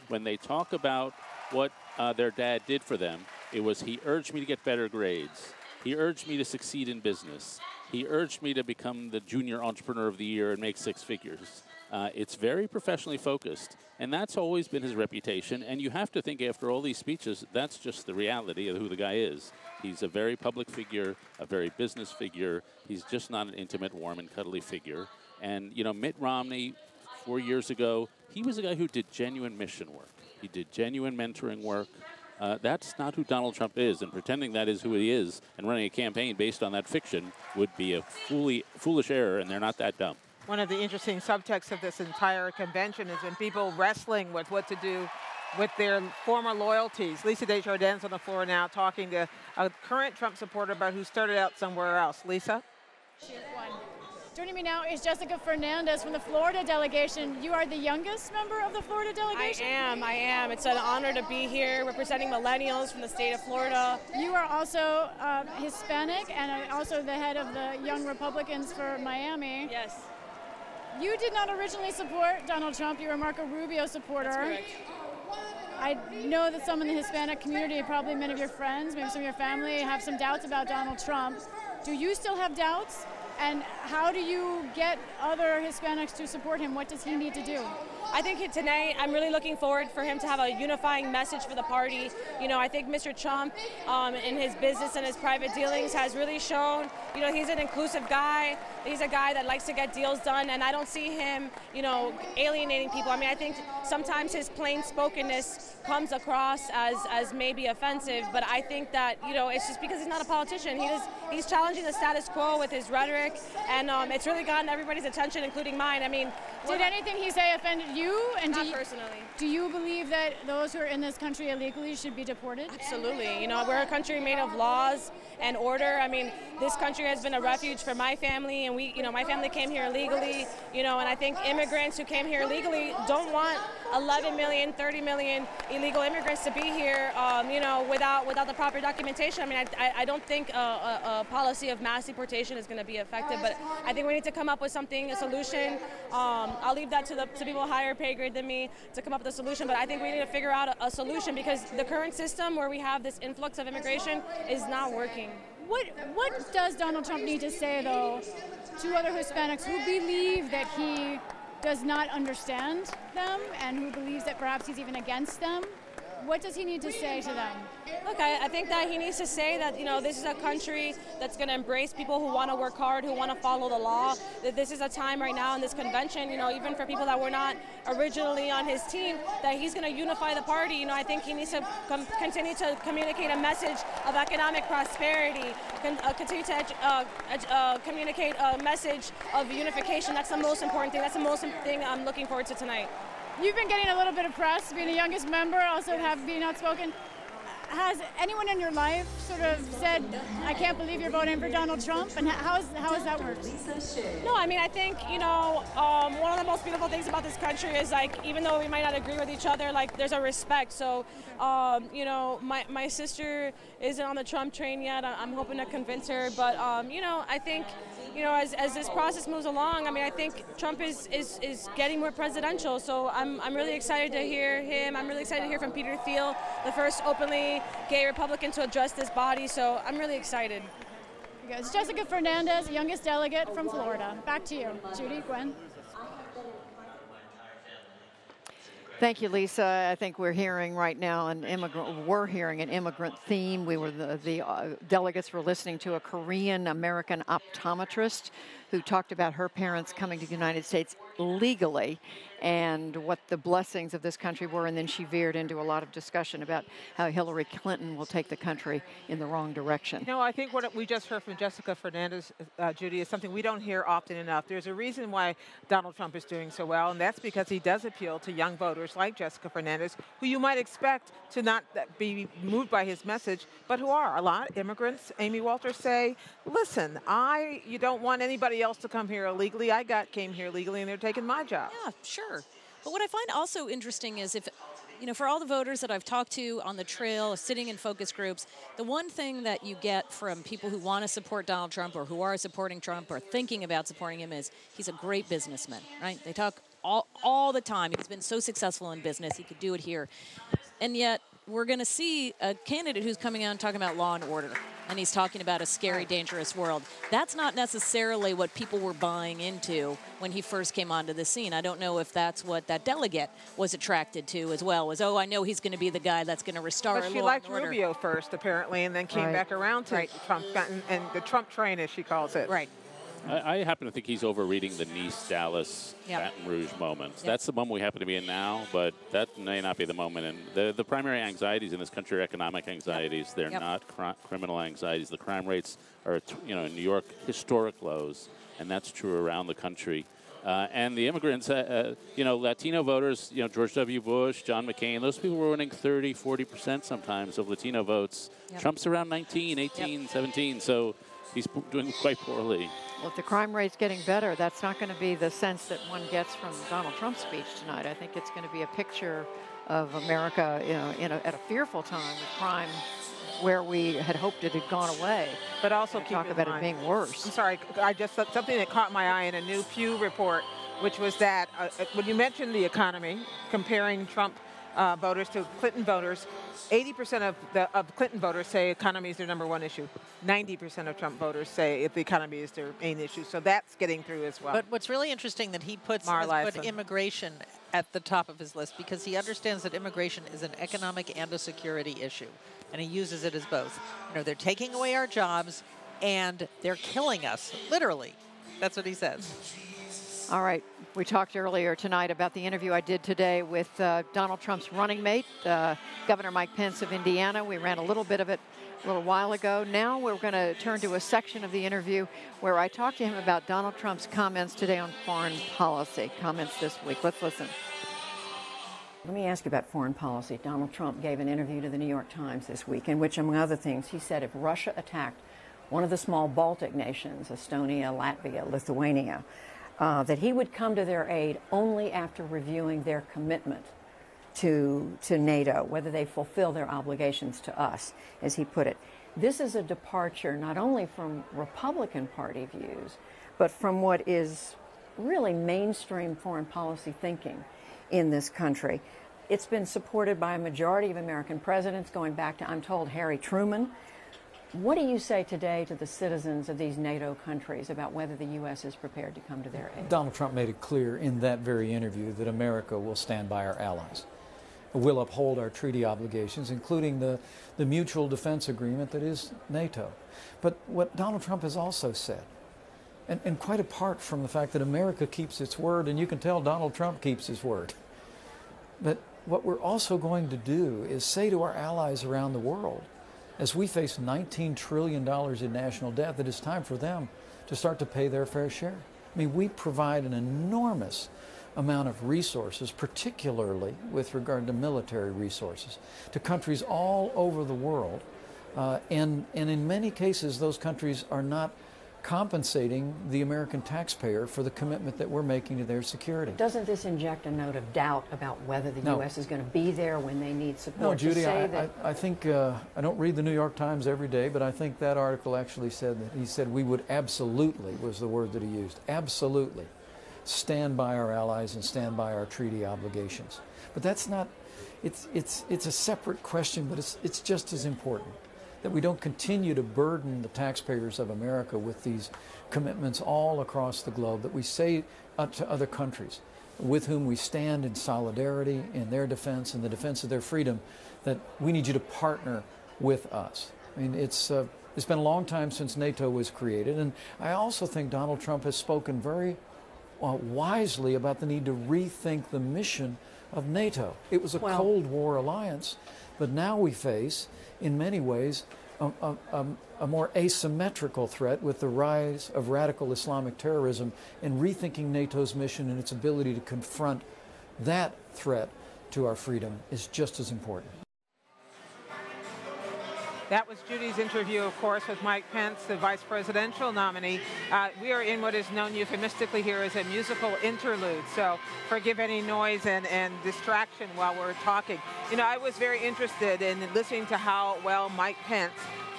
When they talk about what their dad did for them, it was, he urged me to get better grades. He urged me to succeed in business. He urged me to become the junior entrepreneur of the year and make 6 figures. It's very professionally focused, and that's always been his reputation. And you have to think, after all these speeches, that's just the reality of who the guy is. He's a very public figure, a very business figure. He's just not an intimate, warm, and cuddly figure. And, you know, Mitt Romney, 4 years ago, he was a guy who did genuine mission work. He did genuine mentoring work. That's not who Donald Trump is, and pretending that is who he is and running a campaign based on that fiction would be a foolish error, and they're not that dumb. One of the interesting subtexts of this entire convention is when people wrestling with what to do with their former loyalties. Lisa Desjardins on the floor now talking to a current Trump supporter about who started out somewhere else. Lisa? Joining me now is Jessica Fernandez from the Florida delegation. You are the youngest member of the Florida delegation? I am. It's an honor to be here representing millennials from the state of Florida. You are also Hispanic and also the head of the Young Republicans for Miami. Yes. You did not originally support Donald Trump. You were a Marco Rubio supporter. That's correct. I know that some in the Hispanic community, probably many of your friends, maybe some of your family, have some doubts about Donald Trump. Do you still have doubts? And how do you get other Hispanics to support him? What does he need to do? I think tonight, I'm really looking forward for him to have a unifying message for the party. You know, I think Mr. Trump, in his business and his private dealings, has really shown, you know, he's an inclusive guy. He's a guy that likes to get deals done, and I don't see him, you know, alienating people. I mean, I think sometimes his plain spokenness comes across as maybe offensive, but I think that, you know, it's just because he's not a politician. He's challenging the status quo with his rhetoric, and it's really gotten everybody's attention, including mine. I mean, did anything he say offend you? And not personally. Do you believe that those who are in this country illegally should be deported? Absolutely. You know, we're a country made of laws and order. I mean, this country has been a refuge for my family, and we, you know, my family came here illegally, you know, and I think immigrants who came here illegally don't want 11 million, 30 million illegal immigrants to be here, you know, without the proper documentation. I mean, I don't think a policy of mass deportation is going to be effective, but I think we need to come up with something, a solution. I'll leave that to people higher pay grade than me to come up with a solution, but I think we need to figure out a solution, because the current system where we have this influx of immigration is not working. What does Donald Trump need to say, though, to other Hispanics who believe that he does not understand them and who believes that perhaps he's even against them? What does he need to say to them? Look, I think that he needs to say that, you know, this is a country that's going to embrace people who want to work hard, who want to follow the law. That this is a time right now in this convention, you know, even for people that were not originally on his team, that he's going to unify the party. You know, I think he needs to continue to communicate a message of economic prosperity, continue to communicate a message of unification. That's the most important thing. That's the most thing I'm looking forward to tonight. You've been getting a little bit of press, being the youngest member, also being outspoken. Has anyone in your life sort of said, I can't believe you're voting for Donald Trump? And how has that worked? No, I mean, I think, you know, one of the most beautiful things about this country is, like, even though we might not agree with each other, like, there's a respect. So, you know, my sister isn't on the Trump train yet. I'm hoping to convince her. But, you know, I think, you know, as this process moves along, I mean, I think Trump is getting more presidential. So I'm really excited to hear him. I'm really excited to hear from Peter Thiel, the first openly gay Republican to address this body. So I'm really excited. go. It's Jessica Fernandez, youngest delegate from Florida. Back to you, Judy, Gwen. Thank you, Lisa. I think we're hearing right now an immigrant theme. The delegates were listening to a Korean-American optometrist who talked about her parents coming to the United States legally and what the blessings of this country were, and then she veered into a lot of discussion about how Hillary Clinton will take the country in the wrong direction. You know, I think what we just heard from Jessica Fernandez, Judy, is something we don't hear often enough. There's a reason why Donald Trump is doing so well, and that's because he does appeal to young voters like Jessica Fernandez, who you might expect to not be moved by his message, but who are. A lot of immigrants, Amy Walters, say, listen, you don't want anybody else to come here illegally. Came here legally, and they're taking my job. Yeah, sure. But what I find also interesting is for all the voters that I've talked to on the trail, sitting in focus groups, the one thing that you get from people who want to support Donald Trump or who are supporting Trump or thinking about supporting him is he's a great businessman, right? They talk all the time. He's been so successful in business. He could do it here. And yet we're going to see a candidate who's coming out and talking about law and order. And he's talking about a scary, dangerous world. That's not necessarily what people were buying into when he first came onto the scene. I don't know if that's what that delegate was attracted to as well, was, I know he's going to be the guy that's going to restore law and order. But she liked Rubio first, apparently, and then came back around to Trump, and the Trump train, as she calls it. Right. I happen to think he's overreading the Nice, Dallas, Baton Rouge moments. That's the moment we happen to be in now, but that may not be the moment. And the primary anxieties in this country are economic anxieties. They're not criminal anxieties. The crime rates are, in New York, historic lows, and that's true around the country. And the immigrants, Latino voters, George W. Bush, John McCain, those people were winning 30, 40% sometimes of Latino votes. Trump's around 19, 18, 17, so he's doing quite poorly. Well, if the crime rate's getting better, that's not going to be the sense that one gets from Donald Trump's speech tonight. I think it's going to be a picture of America, at a fearful time with crime where we had hoped it had gone away. But also talk about it being worse. I'm sorry, something that caught my eye in a new Pew report, which was that when you mentioned the economy, comparing Trump voters to Clinton voters, 80% of Clinton voters say economy is their number one issue. 90% of Trump voters say the economy is their main issue. So that's getting through as well. But what's really interesting that he has put immigration at the top of his list because he understands that immigration is an economic and a security issue. And he uses it as both. They're taking away our jobs and they're killing us, literally. That's what he says. All right. We talked earlier tonight about the interview I did today with Donald Trump's running mate, Governor Mike Pence of Indiana. We ran a little bit of it a little while ago. Now we're going to turn to a section of the interview where I talked to him about Donald Trump's comments today on foreign policy, comments this week. Let's listen. Let me ask you about foreign policy. Donald Trump gave an interview to the New York Times this week in which, among other things, he said if Russia attacked one of the small Baltic nations, Estonia, Latvia, Lithuania, that he would come to their aid only after reviewing their commitment to NATO, whether they fulfill their obligations to us, as he put it. This is a departure not only from Republican Party views, but from what is really mainstream foreign policy thinking in this country. It's been supported by a majority of American presidents, going back to, I'm told, Harry Truman. What do you say today to the citizens of these NATO countries about whether the U.S. is prepared to come to their aid? Donald Trump made it clear in that very interview that America will stand by our allies. We'll uphold our treaty obligations, including the mutual defense agreement that is NATO. But what Donald Trump has also said, and quite apart from the fact that America keeps its word, and you can tell Donald Trump keeps his word, but what we're also going to do is say to our allies around the world, as we face $19 trillion in national debt, that it's time for them to start to pay their fair share. I mean, we provide an enormous amount of resources, particularly with regard to military resources, to countries all over the world. And in many cases, those countries are not compensating the American taxpayer for the commitment that we're making to their security. Doesn't this inject a note of doubt about whether the U.S. is going to be there when they need support? No, Judy, I think, I don't read the New York Times every day, but I think that article actually said that he said we would absolutely, was the word that he used, absolutely stand by our allies and stand by our treaty obligations. But that's not, it's a separate question, but it's just as important. that we don't continue to burden the taxpayers of America with these commitments all across the globe, that we say to other countries with whom we stand in solidarity in their defense, in the defense of their freedom, that we need you to partner with us. I mean, it's been a long time since NATO was created, and I also think Donald Trump has spoken very wisely about the need to rethink the mission of NATO. It was a Cold War alliance, but now we face, in many ways, a more asymmetrical threat with the rise of radical Islamic terrorism, and rethinking NATO's mission and its ability to confront that threat to our freedom is just as important. That was Judy's interview, of course, with Mike Pence, the vice presidential nominee. We are in what is known euphemistically here as a musical interlude, so forgive any noise and distraction while we're talking. You know, I was very interested in listening to how well Mike Pence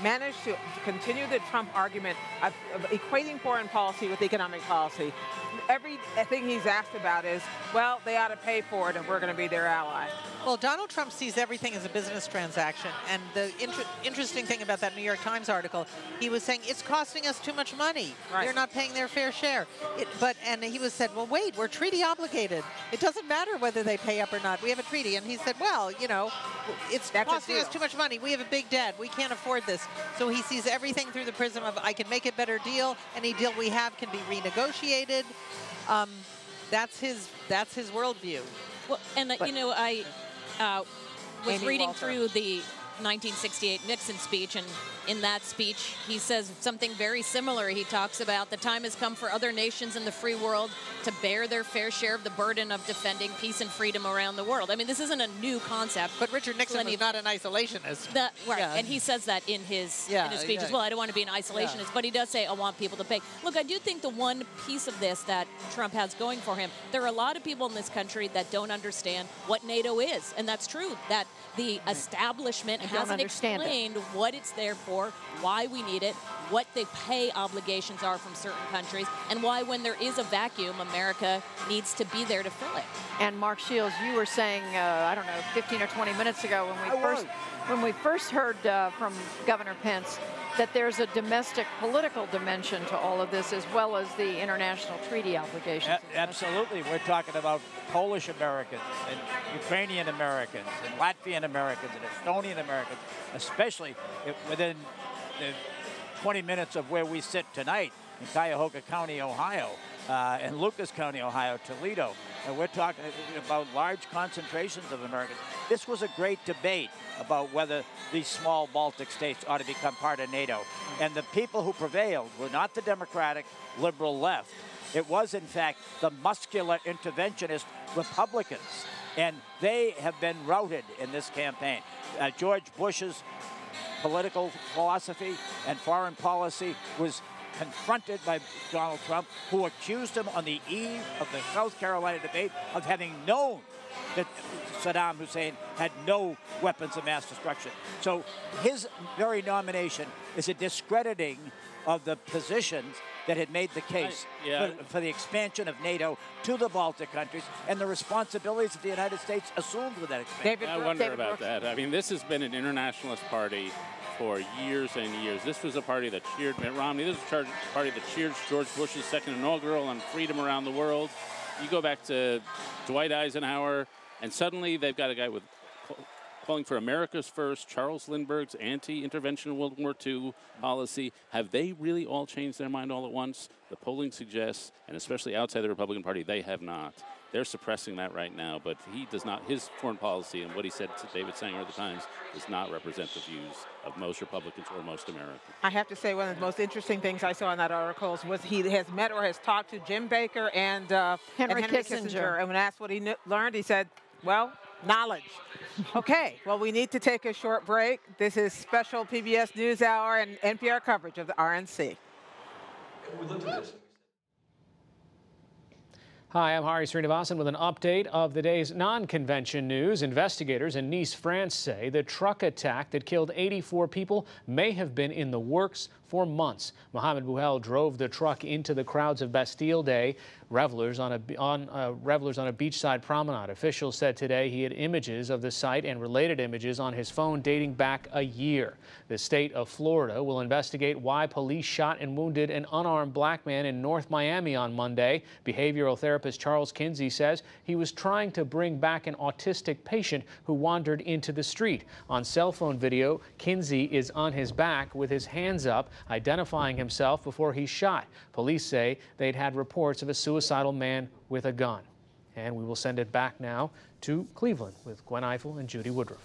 managed to continue the Trump argument of equating foreign policy with economic policy. Everything he's asked about is, well, they ought to pay for it and we're going to be their ally. Well, Donald Trump sees everything as a business transaction. And the interesting thing about that New York Times article, he was saying it's costing us too much money. Right. They're not paying their fair share. And he was said, well, wait, we're treaty obligated. It doesn't matter whether they pay up or not. We have a treaty. And he said, well, you know, it's costing us too much money. We have a big debt. We can't afford this. So he sees everything through the prism of, I can make a better deal. Any deal we have can be renegotiated. That's his worldview. Well, and you know, I was Amy reading Walter. through the 1968 Nixon speech, and in that speech, he says something very similar. He talks about the time has come for other nations in the free world to bear their fair share of the burden of defending peace and freedom around the world. I mean, this isn't a new concept. But Richard Nixon was not an isolationist. Right, Yeah. and he says that in his speech as well. I don't want to be an isolationist, but he does say, I want people to pay. Look, I do think the one piece of this that Trump has going for him, there are a lot of people in this country that don't understand what NATO is, and that's true, that the establishment hasn't explained what it's there for, why we need it, what the pay obligations are from certain countries, and why when there is a vacuum, America needs to be there to fill it. And Mark Shields, you were saying, I don't know, 15 or 20 minutes ago when we first heard from Governor Pence that there's a domestic political dimension to all of this as well as the international treaty obligations. Absolutely. We're talking about Polish Americans and Ukrainian Americans and Latvian Americans and Estonian Americans, especially within the 20 minutes of where we sit tonight in Cuyahoga County, Ohio, and Lucas County, Ohio, Toledo. And we're talking about large concentrations of Americans. This was a great debate about whether these small Baltic states ought to become part of NATO. And the people who prevailed were not the Democratic liberal left. It was, in fact, the muscular interventionist Republicans. And they have been routed in this campaign. George Bush's political philosophy and foreign policy was confronted by Donald Trump, who accused him on the eve of the South Carolina debate of having known that Saddam Hussein had no weapons of mass destruction. So his very nomination is a discrediting of the positions that had made the case for the expansion of NATO to the Baltic countries and the responsibilities that the United States assumed with that expansion. I wonder about that. I mean, this has been an internationalist party for years and years. This was a party that cheered Mitt Romney. This was a party that cheered George Bush's second inaugural on freedom around the world. You go back to Dwight Eisenhower, and suddenly they've got a guy with calling for America's first, Charles Lindbergh's anti-intervention World War II policy. Have they really all changed their mind all at once? The polling suggests, and especially outside the Republican Party, they have not. They're suppressing that right now, but he does not. His foreign policy and what he said to David Sanger at the Times does not represent the views of most Republicans or most Americans. I have to say one of the most interesting things I saw in that article was he has met or has talked to Jim Baker and Henry Kissinger. And when asked what he learned, he said, well, knowledge. Okay, well, we need to take a short break. This is special PBS NewsHour and NPR coverage of the RNC. Hi, I'm Hari Srinivasan with an update of the day's non-convention news. Investigators in Nice, France say the truck attack that killed 84 people may have been in the works for months. Mohamed Bouhel drove the truck into the crowds of Bastille Day revelers on a beachside promenade. Officials said today he had images of the site and related images on his phone dating back a year. The state of Florida will investigate why police shot and wounded an unarmed black man in North Miami on Monday. Behavioral therapist Charles Kinsey says he was trying to bring back an autistic patient who wandered into the street. On cell phone video, Kinsey is on his back with his hands up, identifying himself before he's shot. Police say they'd had reports of a suicidal man with a gun. And we will send it back now to Cleveland with Gwen Ifill and Judy Woodruff.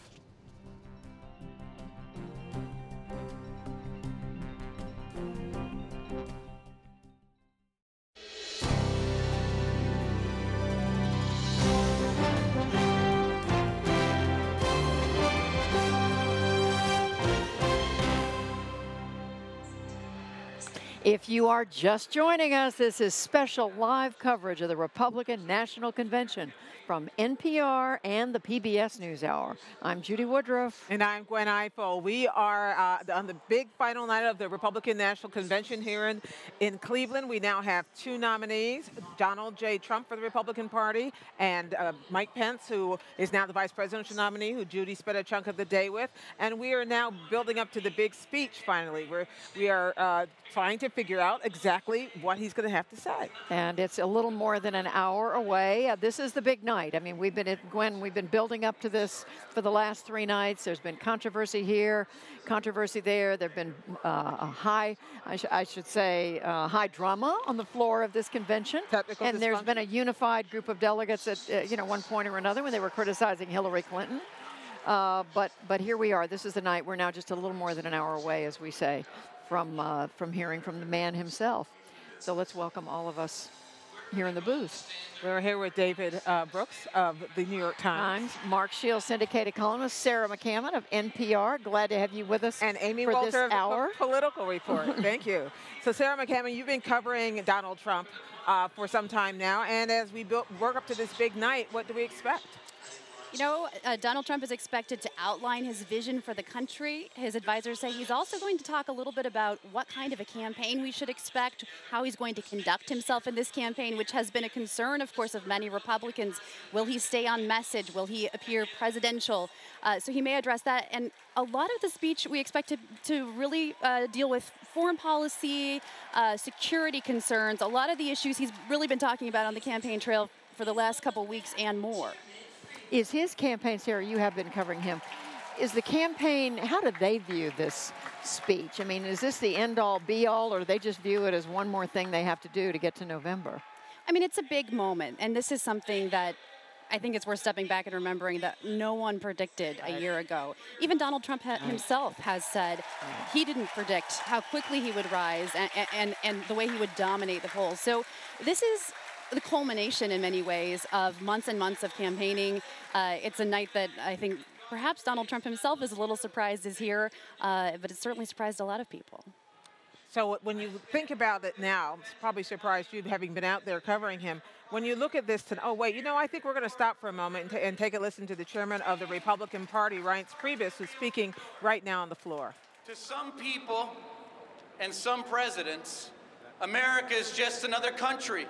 If you are just joining us, this is special live coverage of the Republican National Convention from NPR and the PBS NewsHour. I'm Judy Woodruff. And I'm Gwen Ifill. We are on the big final night of the Republican National Convention here in Cleveland. We now have two nominees, Donald J. Trump for the Republican Party and Mike Pence, who is now the vice presidential nominee, who Judy spent a chunk of the day with. And we are now building up to the big speech finally. We are trying to figure out exactly what he's going to have to say. And it's a little more than an hour away. This is the big night. I mean, we've been building up to this for the last 3 nights. There's been controversy here, controversy there. There've been high drama on the floor of this convention. And there's been a unified group of delegates at one point or another when they were criticizing Hillary Clinton. But here we are. This is the night. We're now just a little more than an hour away, as we say, from hearing from the man himself. So let's welcome all of us here in the booth. We're here with David Brooks of the New York Times. Mark Shields, syndicated columnist, Sarah McCammon of NPR. Glad to have you with us and Amy for Walter this hour. Political Report. Thank you. So Sarah McCammon, you've been covering Donald Trump for some time now, and as we work up to this big night, what do we expect? You know, Donald Trump is expected to outline his vision for the country. His advisors say he's also going to talk a little bit about what kind of a campaign we should expect, how he's going to conduct himself in this campaign, which has been a concern, of course, of many Republicans. Will he stay on message? Will he appear presidential? So he may address that. And a lot of the speech we expect to really deal with foreign policy, security concerns, a lot of the issues he's really been talking about on the campaign trail for the last couple weeks and more. Is his campaign, Sarah, you have been covering him, is the campaign, how do they view this speech? I mean, is this the end-all, be-all, or do they just view it as one more thing they have to do to get to November? I mean, it's a big moment, and this is something that I think it's worth stepping back and remembering that no one predicted a year ago. Even Donald Trump himself has said he didn't predict how quickly he would rise and the way he would dominate the polls. So this is the culmination in many ways of months and months of campaigning. It's a night that I think perhaps Donald Trump himself is a little surprised is here, but it certainly surprised a lot of people. So when you think about it now, it's probably surprised you having been out there covering him. When you look at this, I think we're going to stop for a moment and take a listen to the chairman of the Republican Party, Reince Priebus, who's speaking right now on the floor. To some people and some presidents, America is just another country.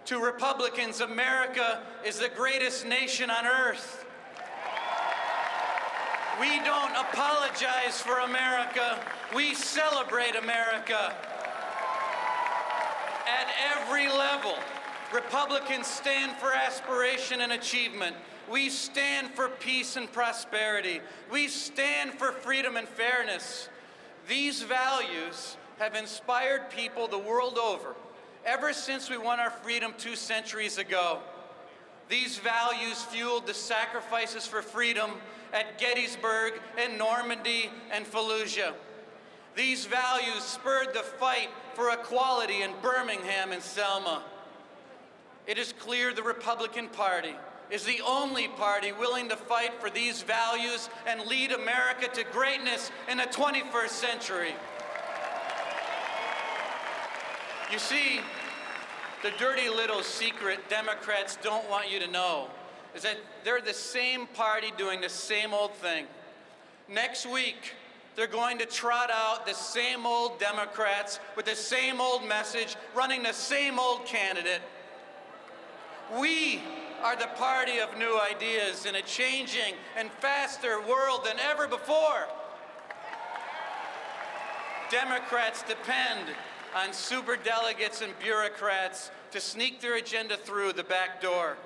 To Republicans, America is the greatest nation on earth. We don't apologize for America. We celebrate America. At every level, Republicans stand for aspiration and achievement. We stand for peace and prosperity. We stand for freedom and fairness. These values have inspired people the world over ever since we won our freedom 2 centuries ago. These values fueled the sacrifices for freedom at Gettysburg and Normandy and Fallujah. These values spurred the fight for equality in Birmingham and Selma. It is clear the Republican Party is the only party willing to fight for these values and lead America to greatness in the 21st century. You see, the dirty little secret Democrats don't want you to know is that they're the same party doing the same old thing. Next week, they're going to trot out the same old Democrats with the same old message, running the same old candidate. We are the party of new ideas in a changing and faster world than ever before. Democrats depend on superdelegates and bureaucrats to sneak their agenda through the back door.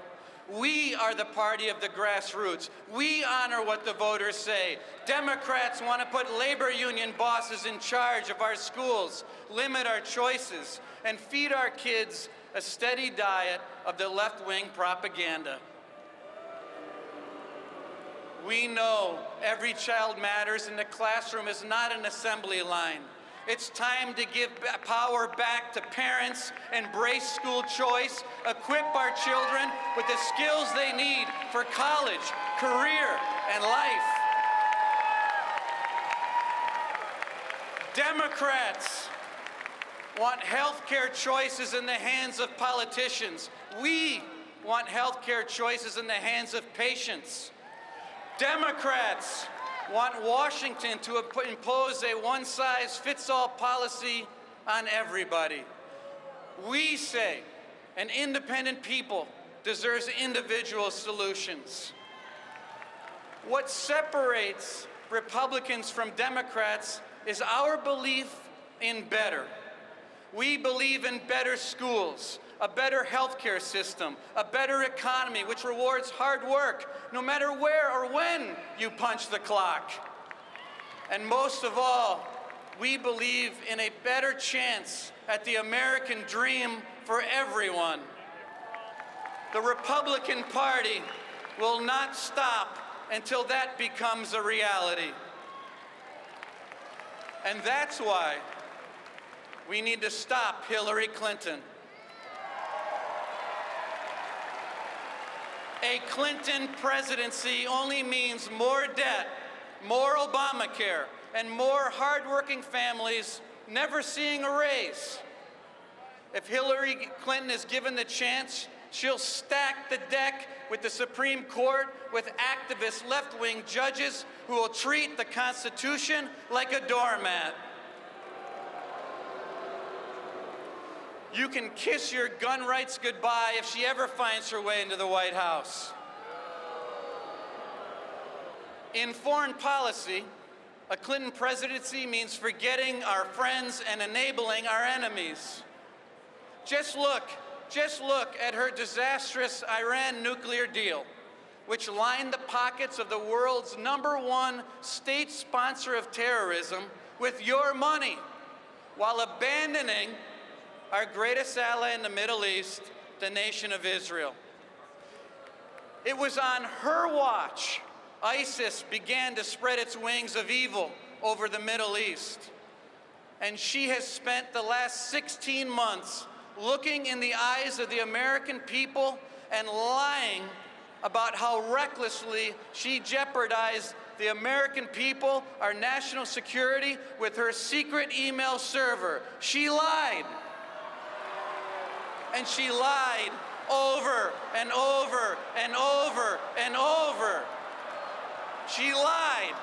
We are the party of the grassroots. We honor what the voters say. Democrats want to put labor union bosses in charge of our schools, limit our choices, and feed our kids a steady diet of the left-wing propaganda. We know every child matters and the classroom is not an assembly line. It's time to give power back to parents, embrace school choice, equip our children with the skills they need for college, career, and life. Democrats want health care choices in the hands of politicians. We want health care choices in the hands of patients. Democrats want Washington to impose a one-size-fits-all policy on everybody. We say an independent people deserves individual solutions. What separates Republicans from Democrats is our belief in better. We believe in better schools, a better healthcare system, a better economy which rewards hard work, no matter where or when you punch the clock. And most of all, we believe in a better chance at the American dream for everyone. The Republican Party will not stop until that becomes a reality. And that's why we need to stop Hillary Clinton. A Clinton presidency only means more debt, more Obamacare, and more hardworking families never seeing a raise. If Hillary Clinton is given the chance, she'll stack the deck with the Supreme Court with activist left-wing judges who will treat the Constitution like a doormat. You can kiss your gun rights goodbye if she ever finds her way into the White House. In foreign policy, a Clinton presidency means forgetting our friends and enabling our enemies. Just look at her disastrous Iran nuclear deal, which lined the pockets of the world's #1 state sponsor of terrorism with your money, while abandoning our greatest ally in the Middle East, the nation of Israel. It was on her watch ISIS began to spread its wings of evil over the Middle East. And she has spent the last 16 months looking in the eyes of the American people and lying about how recklessly she jeopardized the American people, our national security, with her secret email server. She lied. And she lied over and over and over and over. She lied.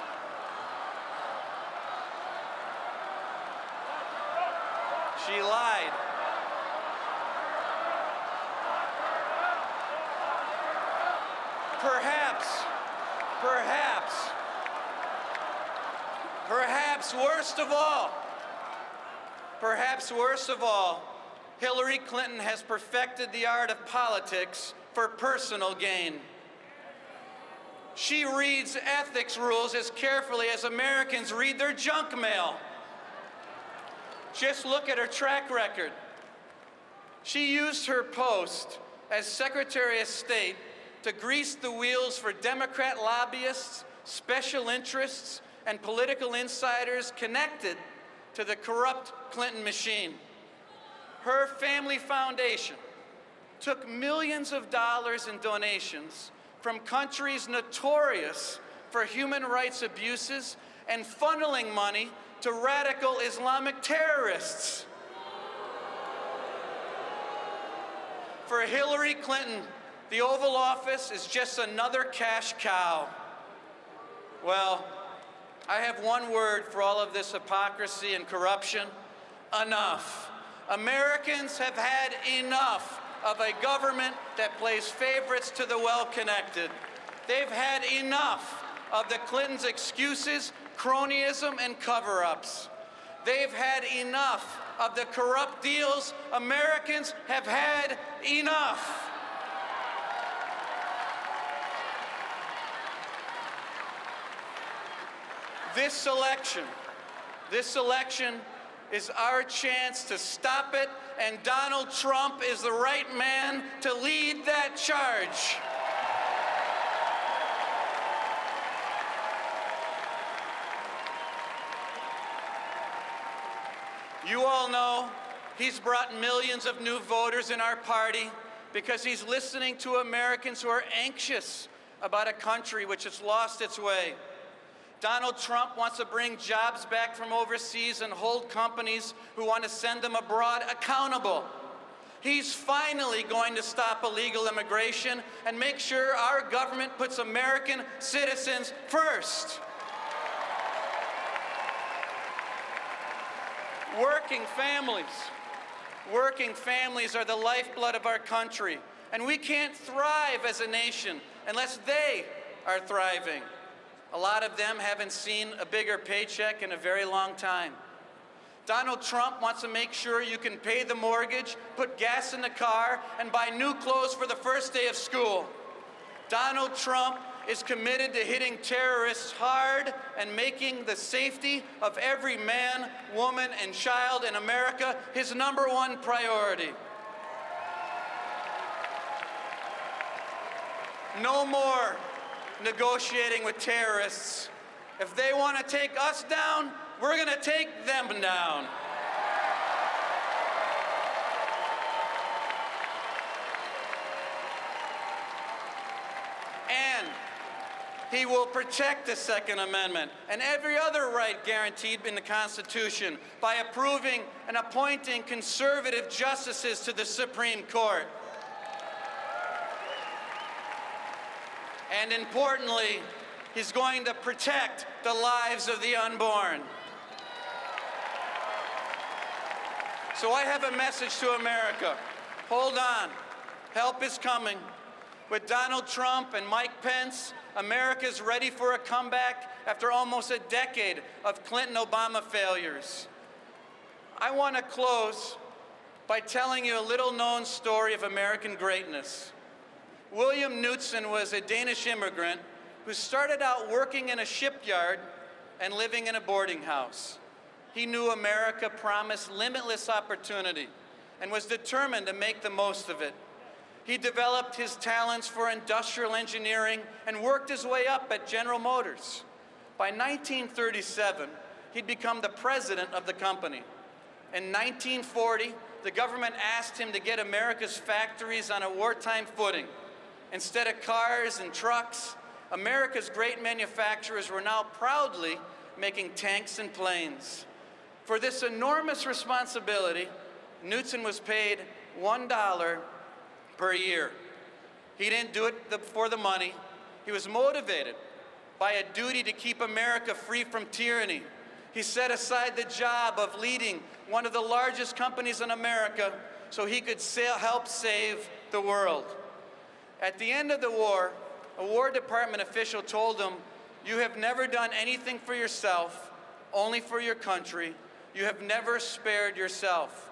She lied. Perhaps worst of all, Hillary Clinton has perfected the art of politics for personal gain. She reads ethics rules as carefully as Americans read their junk mail. Just look at her track record. She used her post as Secretary of State to grease the wheels for Democrat lobbyists, special interests, and political insiders connected to the corrupt Clinton machine. Her family foundation took millions of dollars in donations from countries notorious for human rights abuses and funneling money to radical Islamic terrorists. For Hillary Clinton, the Oval Office is just another cash cow. Well, I have one word for all of this hypocrisy and corruption: enough. Americans have had enough of a government that plays favorites to the well-connected. They've had enough of the Clintons' excuses, cronyism, and cover-ups. They've had enough of the corrupt deals. Americans have had enough. This election is our chance to stop it, and Donald Trump is the right man to lead that charge. You all know he's brought millions of new voters in our party because he's listening to Americans who are anxious about a country which has lost its way. Donald Trump wants to bring jobs back from overseas and hold companies who want to send them abroad accountable. He's finally going to stop illegal immigration and make sure our government puts American citizens first. Working families are the lifeblood of our country, and we can't thrive as a nation unless they are thriving. A lot of them haven't seen a bigger paycheck in a very long time. Donald Trump wants to make sure you can pay the mortgage, put gas in the car, and buy new clothes for the first day of school. Donald Trump is committed to hitting terrorists hard and making the safety of every man, woman, and child in America his #1 priority. No more negotiating with terrorists. If they want to take us down, we're going to take them down. And he will protect the Second Amendment and every other right guaranteed in the Constitution by approving and appointing conservative justices to the Supreme Court. And importantly, he's going to protect the lives of the unborn. So I have a message to America. Hold on. Help is coming. With Donald Trump and Mike Pence, America's ready for a comeback after almost a decade of Clinton-Obama failures. I want to close by telling you a little-known story of American greatness. William Knutson was a Danish immigrant who started out working in a shipyard and living in a boarding house. He knew America promised limitless opportunity and was determined to make the most of it. He developed his talents for industrial engineering and worked his way up at General Motors. By 1937, he'd become the president of the company. In 1940, the government asked him to get America's factories on a wartime footing. Instead of cars and trucks, America's great manufacturers were now proudly making tanks and planes. For this enormous responsibility, Knutson was paid $1 per year. He didn't do it for the money. He was motivated by a duty to keep America free from tyranny. He set aside the job of leading one of the largest companies in America so he could help save the world. At the end of the war, a War Department official told him, "You have never done anything for yourself, only for your country. You have never spared yourself."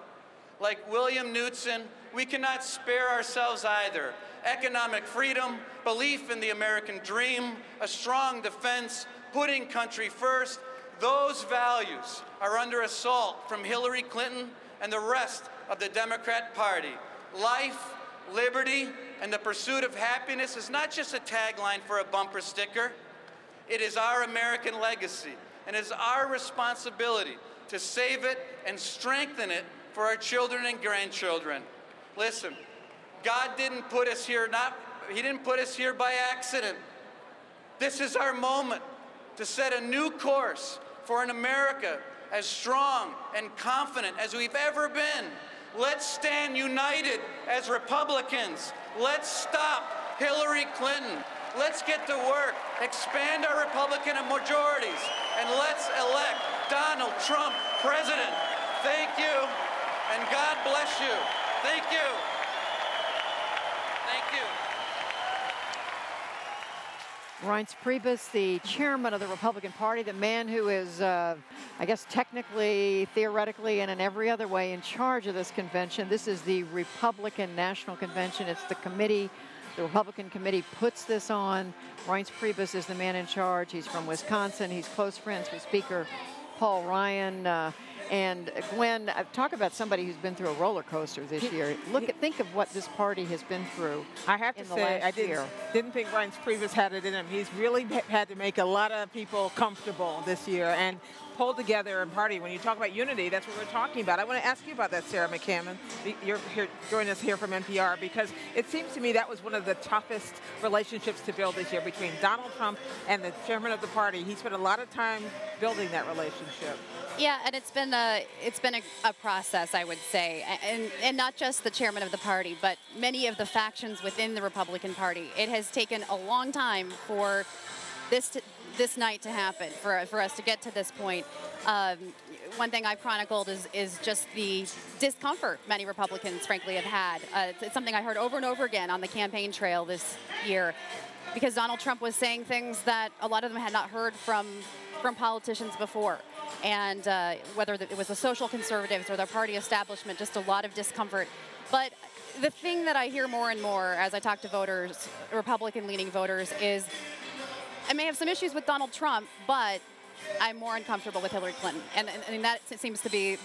Like William Knutson, we cannot spare ourselves either. Economic freedom, belief in the American dream, a strong defense, putting country first, those values are under assault from Hillary Clinton and the rest of the Democrat Party. Life, liberty, and the pursuit of happiness is not just a tagline for a bumper sticker. It is our American legacy, and it is our responsibility to save it and strengthen it for our children and grandchildren. Listen, God didn't put us here, He didn't put us here by accident. This is our moment to set a new course for an America as strong and confident as we've ever been. Let's stand united as Republicans. Let's stop Hillary Clinton. Let's get to work, expand our Republican majorities, and let's elect Donald Trump president. Thank you, and God bless you. Thank you. Thank you. Reince Priebus, the chairman of the Republican Party, the man who is, I guess, technically, theoretically, and in every other way in charge of this convention. This is the Republican National Convention. It's the committee. The Republican committee puts this on. Reince Priebus is the man in charge. He's from Wisconsin. He's close friends with Speaker Paul Ryan. And Gwen, talk about somebody who's been through a roller coaster this year. Think of what this party has been through. I have to say, I didn't think Reince Priebus had it in him. He's really had to make a lot of people comfortable this year and pull together a party. When you talk about unity, that's what we're talking about. I want to ask you about that, Sarah McCammon. You're here, joining us here from NPR, because it seems to me that was one of the toughest relationships to build this year between Donald Trump and the chairman of the party. He spent a lot of time building that relationship. Yeah, and it's been a process, I would say, and not just the chairman of the party, but many of the factions within the Republican Party. It has taken a long time for this night to happen, for us to get to this point. One thing I've chronicled is just the discomfort many Republicans, frankly, have had. It's something I heard over and over again on the campaign trail this year, because Donald Trump was saying things that a lot of them had not heard from politicians before. And whether it was the social conservatives or the party establishment, just a lot of discomfort. But the thing that I hear more and more as I talk to voters, Republican-leaning voters, is I may have some issues with Donald Trump, but I'm more uncomfortable with Hillary Clinton. And that seems to be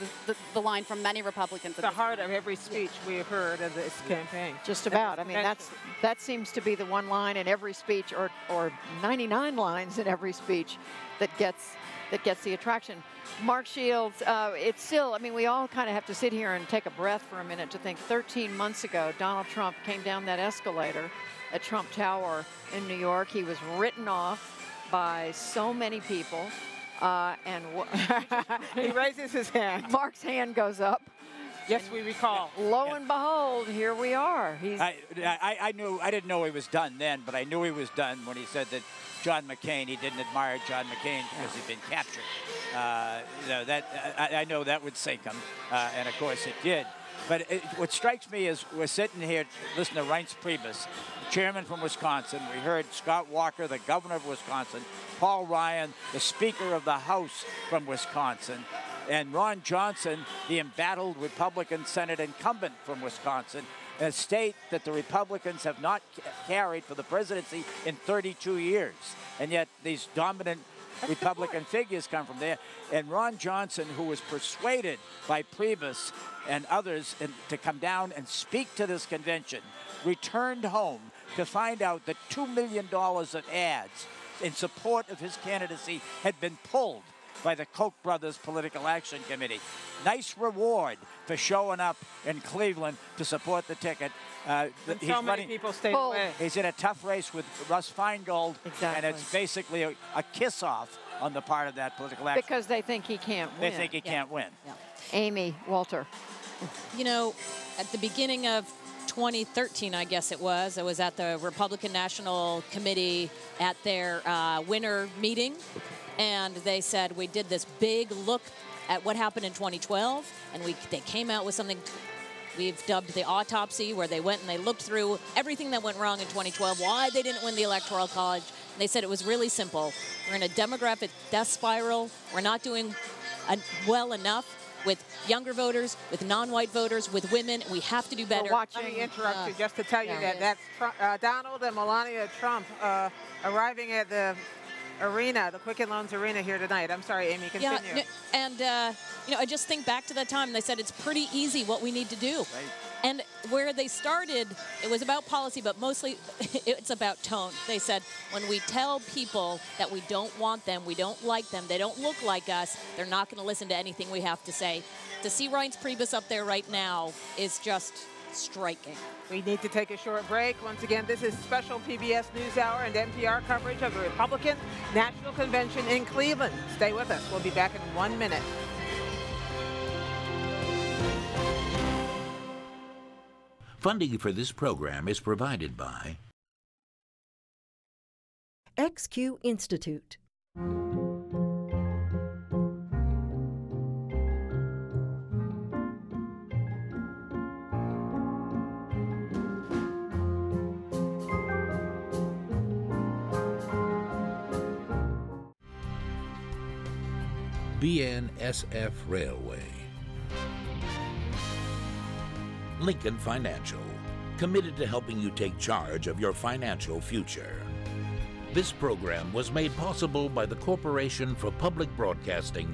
the line from many Republicans. The heart of every speech we have heard of this campaign. Just about. I mean, that seems to be the one line in every speech, or 99 lines in every speech that gets the attraction. Mark Shields, it's still, I mean, we all kind of have to sit here and take a breath for a minute to think 13 months ago, Donald Trump came down that escalator at Trump Tower in New York. He was written off by so many people. And he raises his hand. Mark's hand goes up. Yes, we recall. Lo and behold, here we are. I didn't know he was done then, but I knew he was done when he said that John McCain, he didn't admire John McCain because he'd been captured. I know that would sink him, and of course it did. But what strikes me is we're sitting here listening to Reince Priebus, the chairman from Wisconsin. We heard Scott Walker, the governor of Wisconsin, Paul Ryan, the Speaker of the House from Wisconsin, and Ron Johnson, the embattled Republican Senate incumbent from Wisconsin, a state that the Republicans have not carried for the presidency in 32 years. And yet these dominant Republican figures come from there. And Ron Johnson, who was persuaded by Priebus and others to come down and speak to this convention, returned home to find out that $2 million of ads in support of his candidacy had been pulled by the Koch brothers Political Action Committee. Nice reward for showing up in Cleveland to support the ticket. So many people stayed away. He's in a tough race with Russ Feingold, and it's basically a kiss-off on the part of that political action. Because they think he can't win. They think he can't win. Yeah. Amy Walter. You know, at the beginning of 2013, I guess it was at the Republican National Committee at their winter meeting, and they said we did this big look at what happened in 2012, and they came out with something we've dubbed the autopsy, where they went and they looked through everything that went wrong in 2012, why they didn't win the Electoral College. And they said it was really simple. We're in a demographic death spiral. We're not doing well enough with younger voters, with non-white voters, with women. We have to do better. Let me interrupt you just to tell you that's Donald and Melania Trump arriving at the arena, the Quicken Loans Arena here tonight. I'm sorry, Amy, continue. Yeah, and I just think back to that time, and they said it's pretty easy what we need to do. Right. And where they started, it was about policy, but mostly it's about tone. They said, when we tell people that we don't want them, we don't like them, they don't look like us, they're not going to listen to anything we have to say. To see Reince Priebus up there right now is just striking. We need to take a short break. Once again, this is special PBS NewsHour and NPR coverage of the Republican National Convention in Cleveland. Stay with us. We'll be back in 1 minute. Funding for this program is provided by XQ Institute. BNSF Railway. Lincoln Financial, committed to helping you take charge of your financial future. This program was made possible by the Corporation for Public Broadcasting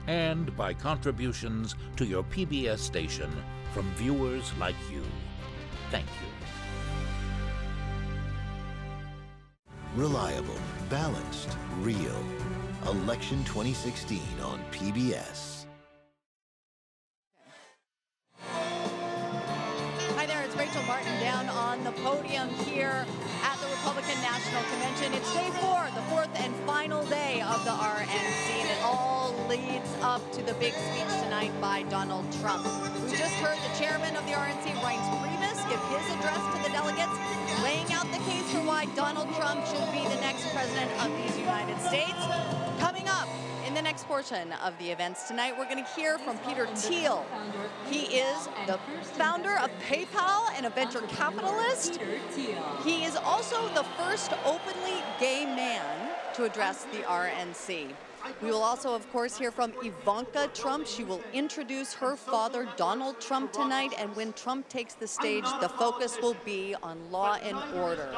and by contributions to your PBS station from viewers like you. Thank you. Reliable, balanced, real. Election 2016 on PBS. Hi there, it's Rachel Martin down on the podium here at the Republican National Convention. It's day 4, the 4th and final day of the RNC, and it all leads up to the big speech tonight by Donald Trump. We just heard the chairman of the RNC, Reince Priebus, give his address to the delegates, laying out the case for why Donald Trump should be the next president of these United States. Coming up in the next portion of the events tonight, we're going to hear from Peter Thiel. He is the founder of PayPal and a venture capitalist. He is also the first openly gay man to address the RNC. We will also, of course, hear from Ivanka Trump. She will introduce her father, Donald Trump, tonight. And when Trump takes the stage, the focus will be on law and order,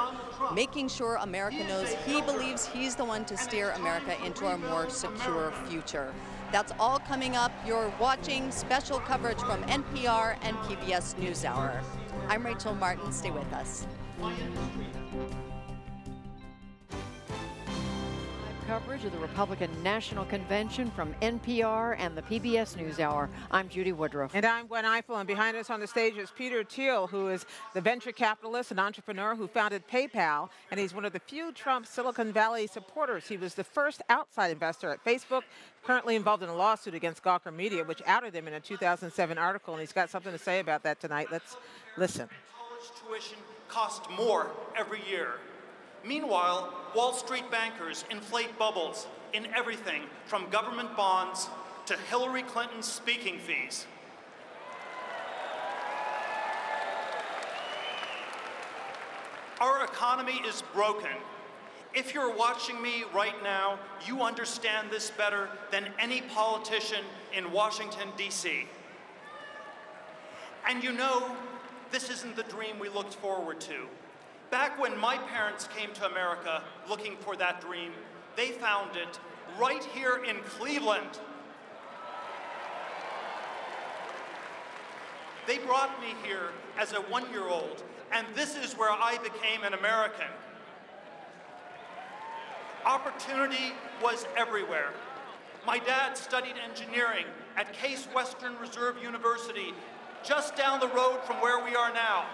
making sure America knows he believes he's the one to steer America into a more secure future. That's all coming up. You're watching special coverage from NPR and PBS NewsHour. I'm Rachel Martin. Stay with us. Coverage of the Republican National Convention from NPR and the PBS NewsHour. I'm Judy Woodruff. And I'm Gwen Eiffel, and behind us on the stage is Peter Thiel, who is the venture capitalist and entrepreneur who founded PayPal, and he's one of the few Trump Silicon Valley supporters. He was the first outside investor at Facebook, currently involved in a lawsuit against Gawker Media, which outed him in a 2007 article, and he's got something to say about that tonight. Let's listen. College tuition costs more every year. Meanwhile, Wall Street bankers inflate bubbles in everything from government bonds to Hillary Clinton's speaking fees. Our economy is broken. If you're watching me right now, you understand this better than any politician in Washington, D.C. And you know, this isn't the dream we looked forward to. Back when my parents came to America looking for that dream, they found it right here in Cleveland. They brought me here as a 1-year-old, and this is where I became an American. Opportunity was everywhere. My dad studied engineering at Case Western Reserve University, just down the road from where we are now.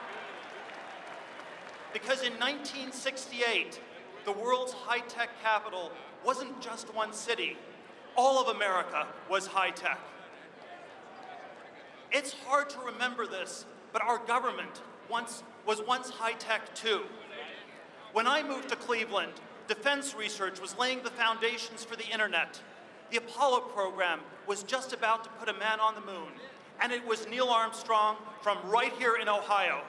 Because in 1968, the world's high-tech capital wasn't just one city. All of America was high-tech. It's hard to remember this, but our government was once high-tech too. When I moved to Cleveland, defense research was laying the foundations for the internet. The Apollo program was just about to put a man on the moon, and it was Neil Armstrong from right here in Ohio.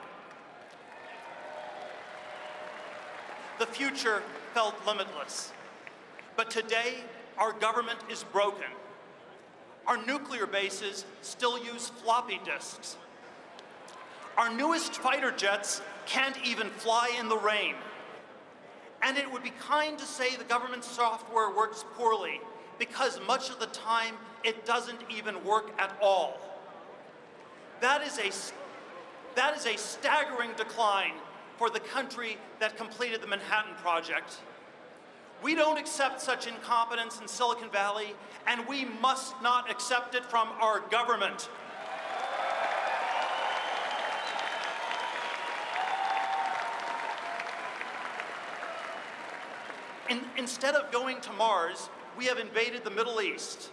The future felt limitless. But today, our government is broken. Our nuclear bases still use floppy disks. Our newest fighter jets can't even fly in the rain. And it would be kind to say the government software works poorly, because much of the time, it doesn't even work at all. That is a staggering decline for the country that completed the Manhattan Project. We don't accept such incompetence in Silicon Valley, and we must not accept it from our government. Instead of going to Mars, we have invaded the Middle East.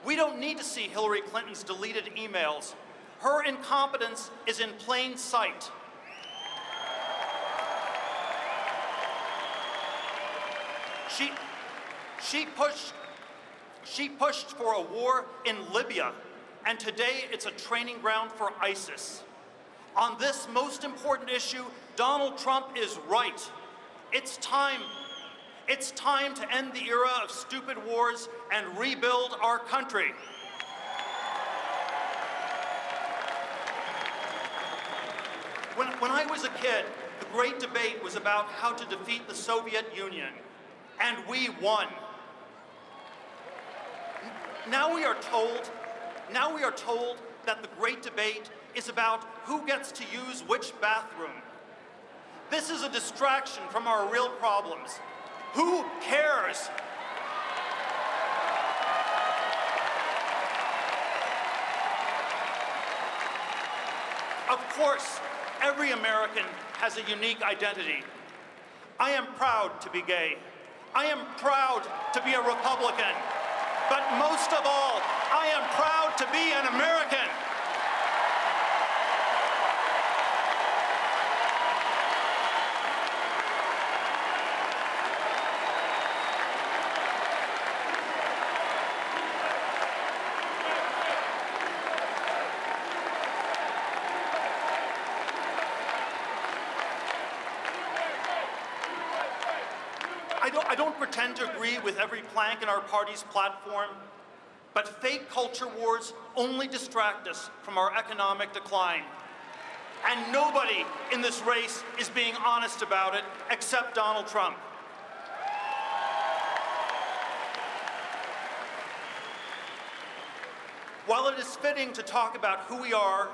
We don't need to see Hillary Clinton's deleted emails. Her incompetence is in plain sight. She pushed for a war in Libya, and today it's a training ground for ISIS. On this most important issue, Donald Trump is right. It's time to end the era of stupid wars and rebuild our country. When I was a kid, the great debate was about how to defeat the Soviet Union, and we won. Now we are told that the great debate is about who gets to use which bathroom. This is a distraction from our real problems. Who cares? Of course, every American has a unique identity. I am proud to be gay. I am proud to be a Republican. But most of all, I am proud to be an American. I don't pretend to agree with every plank in our party's platform, but fake culture wars only distract us from our economic decline. And nobody in this race is being honest about it except Donald Trump. While it is fitting to talk about who we are,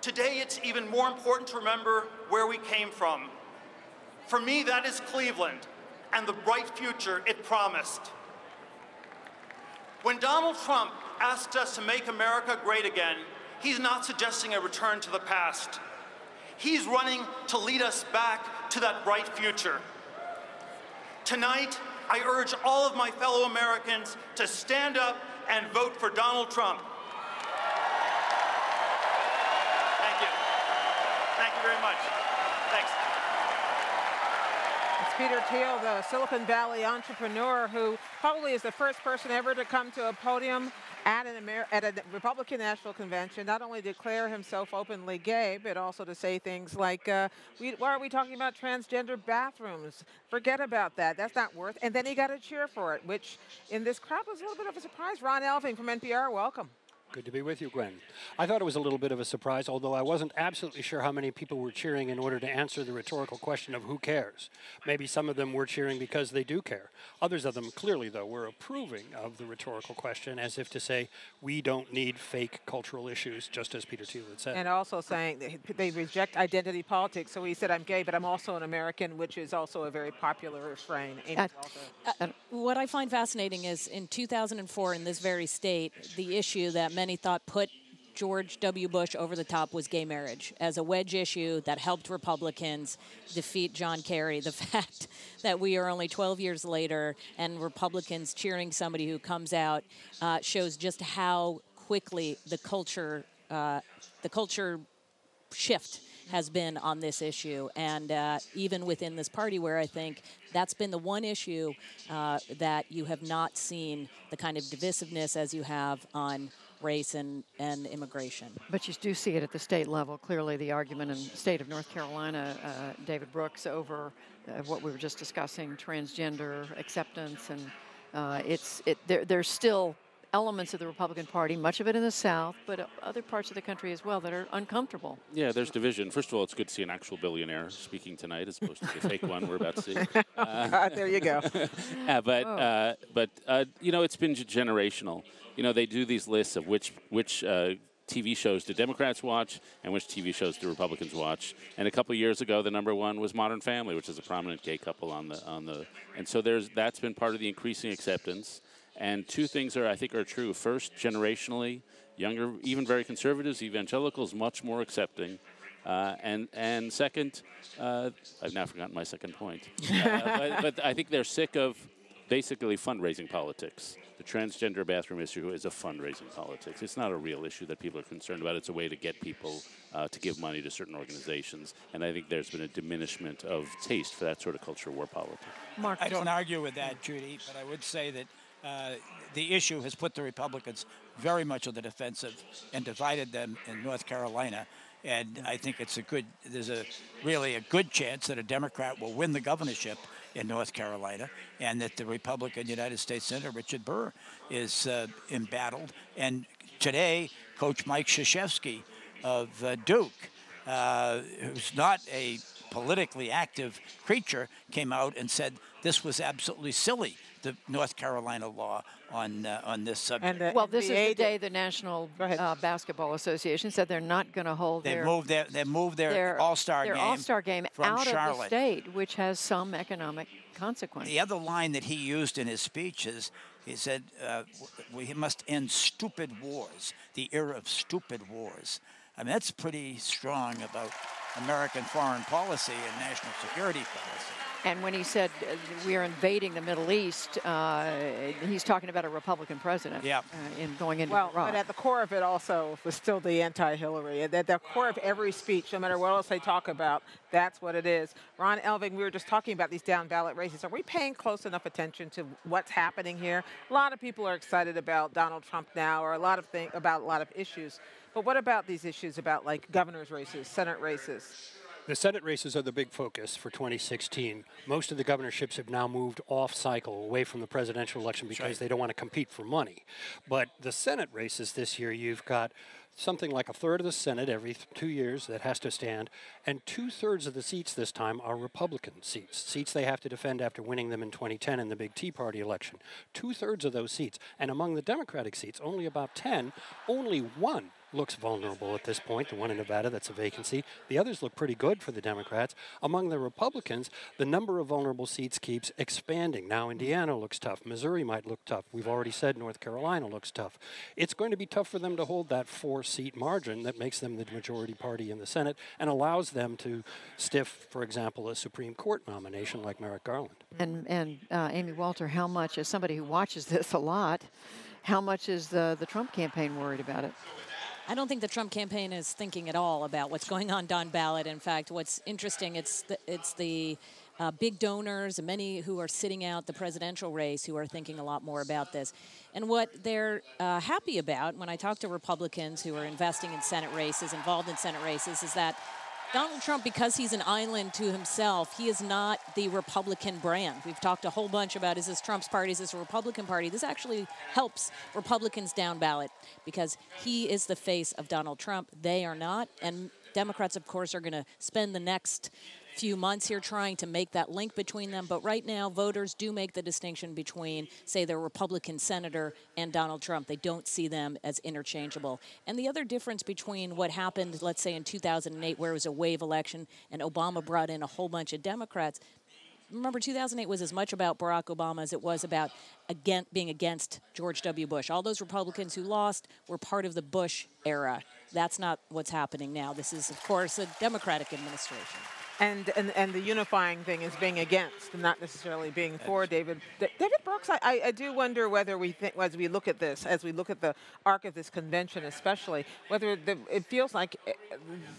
today it's even more important to remember where we came from. For me, that is Cleveland and the bright future it promised. When Donald Trump asked us to make America great again, he's not suggesting a return to the past. He's running to lead us back to that bright future. Tonight, I urge all of my fellow Americans to stand up and vote for Donald Trump. Thank you. Thank you very much. Thanks. It's Peter Thiel, the Silicon Valley entrepreneur who probably is the first person ever to come to a podium at a Republican National Convention, not only declare himself openly gay, but also to say things like, why are we talking about transgender bathrooms? Forget about that. That's not worth. And then he got a cheer for it, which in this crowd was a little bit of a surprise. Ron Elving from NPR, welcome. Good to be with you, Gwen. I thought it was a little bit of a surprise, although I wasn't absolutely sure how many people were cheering in order to answer the rhetorical question of who cares. Maybe some of them were cheering because they do care. Others of them clearly, though, were approving of the rhetorical question, as if to say, we don't need fake cultural issues, just as Peter Thiel had said. And also saying that they reject identity politics. So he said, I'm gay, but I'm also an American, which is also a very popular refrain. What I find fascinating is in 2004, in this very state, the issue that many thought put George W. Bush over the top was gay marriage as a wedge issue that helped Republicans defeat John Kerry. The fact that we are only 12 years later and Republicans cheering somebody who comes out shows just how quickly the culture shift has been on this issue. And even within this party where I think that's been the one issue that you have not seen the kind of divisiveness as you have on race and immigration. But you do see it at the state level. Clearly the argument in the state of North Carolina, David Brooks, over what we were just discussing, transgender acceptance. And there's still elements of the Republican Party, much of it in the South, but other parts of the country as well that are uncomfortable. Yeah, there's division. First of all, it's good to see an actual billionaire speaking tonight as opposed to the fake one we're about to see. There you go. But you know, it's been generational. You know, they do these lists of which TV shows do Democrats watch and which TV shows do Republicans watch. And a couple of years ago, the number one was Modern Family, which is a prominent gay couple on the. And so that's been part of the increasing acceptance. And two things I think are true. First, generationally, younger, even very conservatives, evangelicals, much more accepting. And second, I've now forgotten my second point. But I think they're sick of basically fundraising politics. The transgender bathroom issue is a fundraising politics. It's not a real issue that people are concerned about. It's a way to get people to give money to certain organizations. And I think there's been a diminishment of taste for that sort of culture war politics. Mark, I don't argue with that, Judy, but I would say that the issue has put the Republicans very much on the defensive and divided them in North Carolina. And I think there's really a good chance that a Democrat will win the governorship in North Carolina, and that the Republican United States Senator Richard Burr is embattled. And today, Coach Mike Krzyzewski of Duke, who's not a politically active creature, came out and said this was absolutely silly, the North Carolina law on this subject. And well, this is the day the National Basketball Association said they're not going to hold they moved their All-Star game from out Charlotte. of the state, which has some economic consequences. The other line that he used in his speech is, he said, we must end stupid wars, the era of stupid wars. I mean, that's pretty strong about American foreign policy and national security policy. And when he said we are invading the Middle East, he's talking about a Republican president in going into Iraq. But at the core of it also was still the anti-Hillary. At the core of every speech, no matter what else they talk about, that's what it is. Ron Elving, we were just talking about these down-ballot races. Are we paying close enough attention to what's happening here? A lot of people are excited about Donald Trump now, or about a lot of issues. But what about these issues about, like, governor's races, Senate races? The Senate races are the big focus for 2016. Most of the governorships have now moved off cycle, away from the presidential election, because they don't want to compete for money. But the Senate races this year, you've got something like a third of the Senate every 2 years that has to stand, and 2/3 of the seats this time are Republican seats they have to defend after winning them in 2010 in the big Tea Party election. 2/3 of those seats. And among the Democratic seats, only about 10, only one looks vulnerable at this point, the one in Nevada that's a vacancy. The others look pretty good for the Democrats. Among the Republicans, the number of vulnerable seats keeps expanding. Now Indiana looks tough. Missouri might look tough. We've already said North Carolina looks tough. It's going to be tough for them to hold that 4-seat margin that makes them the majority party in the Senate and allows them to stiff, for example, a Supreme Court nomination like Merrick Garland. And Amy Walter, how much, as somebody who watches this a lot, how much is the Trump campaign worried about it? I don't think the Trump campaign is thinking at all about what's going on ballot. In fact, what's interesting, it's the big donors and many who are sitting out the presidential race who are thinking a lot more about this. And what they're happy about, when I talk to Republicans who are investing in Senate races, involved in Senate races, is that Donald Trump, because he's an island to himself, he is not the Republican brand. We've talked a whole bunch about, is this Trump's party, is this a Republican party? This actually helps Republicans down ballot because he is the face of Donald Trump. They are not. And Democrats, of course, are going to spend the next few months here trying to make that link between them. But right now, voters do make the distinction between, say, the Republican senator and Donald Trump. They don't see them as interchangeable. And the other difference between what happened, let's say, in 2008, where it was a wave election and Obama brought in a whole bunch of Democrats, remember, 2008 was as much about Barack Obama as it was about being against George W. Bush. All those Republicans who lost were part of the Bush era. That's not what's happening now. This is, of course, a Democratic administration. And the unifying thing is being against and not necessarily being for David Brooks. I do wonder whether we think, as we look at this, as we look at the arc of this convention especially, whether it feels like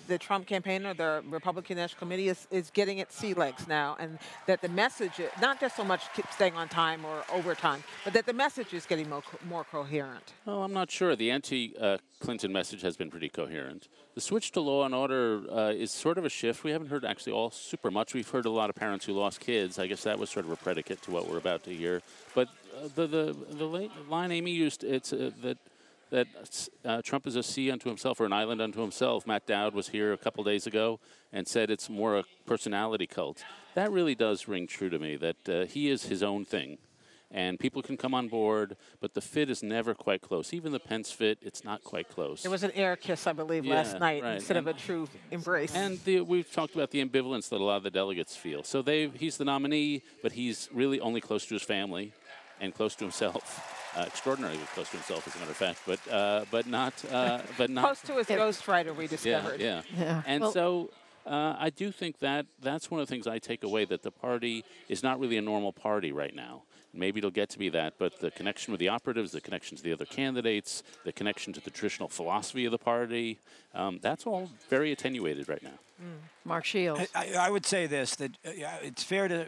the Trump campaign or the Republican National Committee is getting its sea legs now, and that the message, not just so much keep staying on time or overtime, but that the message is getting more coherent. Well, I'm not sure. The anti-Clinton message has been pretty coherent. The switch to law and order is sort of a shift. We haven't heard actually all super much. We've heard a lot of parents who lost kids. I guess that was sort of a predicate to what we're about to hear. But the line Amy used, it's that Trump is a sea unto himself or an island unto himself. Matt Dowd was here a couple days ago and said it's more a personality cult. That really does ring true to me, that he is his own thing. And people can come on board, but the fit is never quite close. Even the Pence fit, it's not quite close. It was an air kiss, I believe, last night instead of a true embrace. And we've talked about the ambivalence that a lot of the delegates feel. So he's the nominee, but he's really only close to his family and close to himself. Extraordinarily close to himself, as a matter of fact, but not close to his ghostwriter. We discovered. Yeah. And I do think that that's one of the things I take away, that the party is not really a normal party right now. maybe it'll get to be that, but the connection with the operatives, the connection to the other candidates, the connection to the traditional philosophy of the party, that's all very attenuated right now. Mark Shields. I would say this, that it's fair to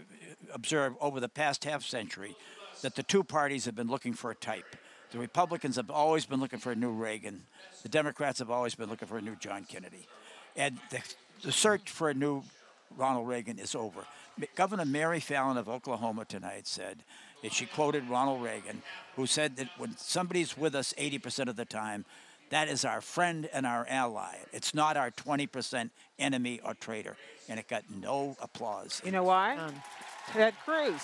observe over the past half century that the two parties have been looking for a type. The Republicans have always been looking for a new Reagan. The Democrats have always been looking for a new John Kennedy. And the search for a new Ronald Reagan is over. Governor Mary Fallin of Oklahoma tonight said that she quoted Ronald Reagan, who said that when somebody's with us 80% of the time, that is our friend and our ally. It's not our 20% enemy or traitor. And it got no applause. You know why? Ted Cruz.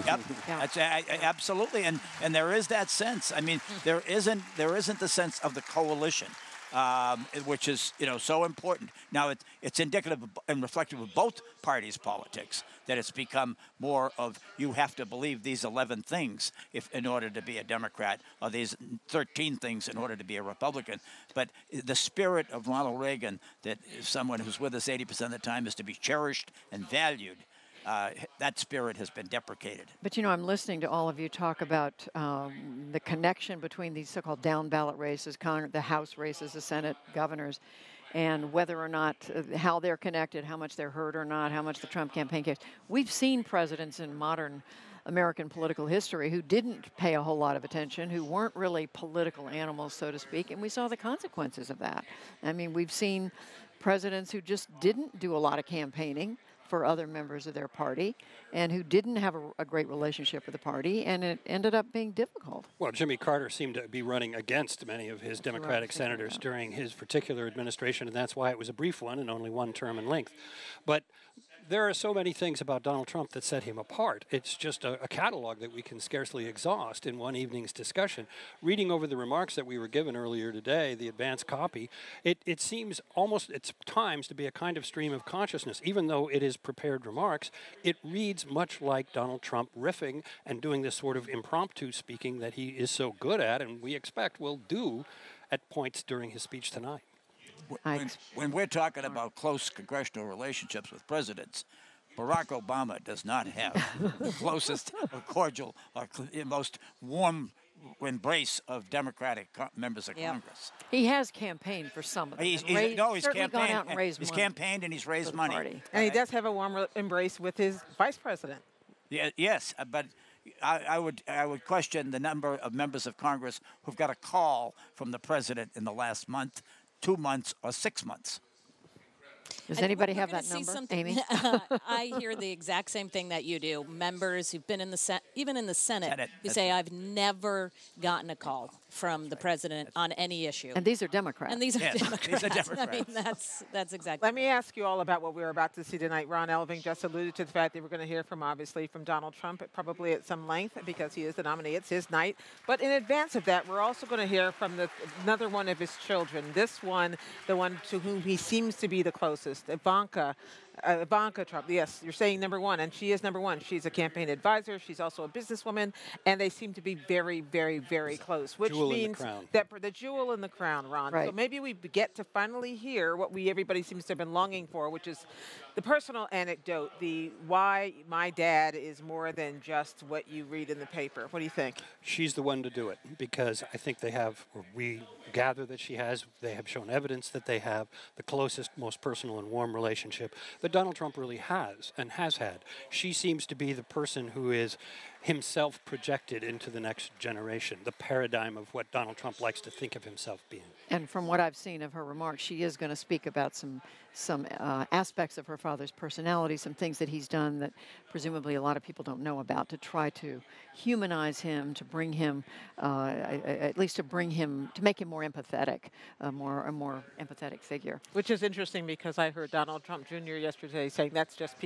Yep, that's absolutely, and there is that sense. I mean, there isn't the sense of the coalition, which is so important. Now it's indicative and reflective of both parties' politics that it's become more of you have to believe these 11 things in order to be a Democrat, or these 13 things in order to be a Republican. But the spirit of Ronald Reagan, that someone who's with us 80% of the time is to be cherished and valued. That spirit has been deprecated. But, I'm listening to all of you talk about the connection between these so-called down-ballot races, the House races, the Senate governors, and whether or not, how they're connected, how much they're heard or not, how much the Trump campaign cares. We've seen presidents in modern American political history who didn't pay a whole lot of attention, who weren't really political animals, so to speak, and we saw the consequences of that. I mean, we've seen presidents who just didn't do a lot of campaigning for other members of their party, and who didn't have a great relationship with the party, and it ended up being difficult. Well, Jimmy Carter seemed to be running against many of his Democratic senators during his particular administration, and that's why it was a brief one and only one term in length. But there are so many things about Donald Trump that set him apart. It's just a catalog that we can scarcely exhaust in one evening's discussion. Reading over the remarks that we were given earlier today, the advanced copy, it seems almost at times to be a kind of stream of consciousness. Even though it is prepared remarks, it reads much like Donald Trump riffing and doing this sort of impromptu speaking that he is so good at, and we expect will do at points during his speech tonight. When we're talking about close congressional relationships with presidents, Barack Obama does not have the closest or cordial or most warm embrace of Democratic members of Congress. He has campaigned for some of them. He's campaigned, gone out and raised he's money. Campaigned and he's raised money. And he does have a warm embrace with his vice president. Yeah, yes, but I would question the number of members of Congress who've got a call from the president in the last month, 2 months, or 6 months. Does anybody have that number, Amy? I hear the exact same thing that you do. Members who've been in the even in the Senate who say, "I've never gotten a call from the president on any issue." And these are Democrats. And these are Democrats. These are Democrats. I mean, that's exactly. Let me ask you all about what we're about to see tonight. Ron Elving just alluded to the fact that we're going to hear obviously from Donald Trump, probably at some length because he is the nominee. It's his night. But in advance of that, we're also going to hear from another one of his children. This one, the one to whom he seems to be the closest. Ivanka Trump. Yes, you're saying number one, and she is number one. She's a campaign advisor. She's also a businesswoman, and they seem to be very, very, very close, which means that the jewel in the crown, Ron. Right. So maybe we get to finally hear what everybody seems to have been longing for, which is the personal anecdote, the why my dad is more than just what you read in the paper. What do you think? She's the one to do it because I think they have, or we gather that they have shown evidence that they have the closest, most personal and warm relationship that Donald Trump really has and has had. She seems to be the person who is himself projected into the next generation, the paradigm of what Donald Trump likes to think of himself being. And from what I've seen of her remarks, she is going to speak about some aspects of her father's personality, some things that he's done that presumably a lot of people don't know about, to try to humanize him, to bring him, at least to make him more empathetic, a more empathetic figure. Which is interesting because I heard Donald Trump Jr. yesterday saying that's just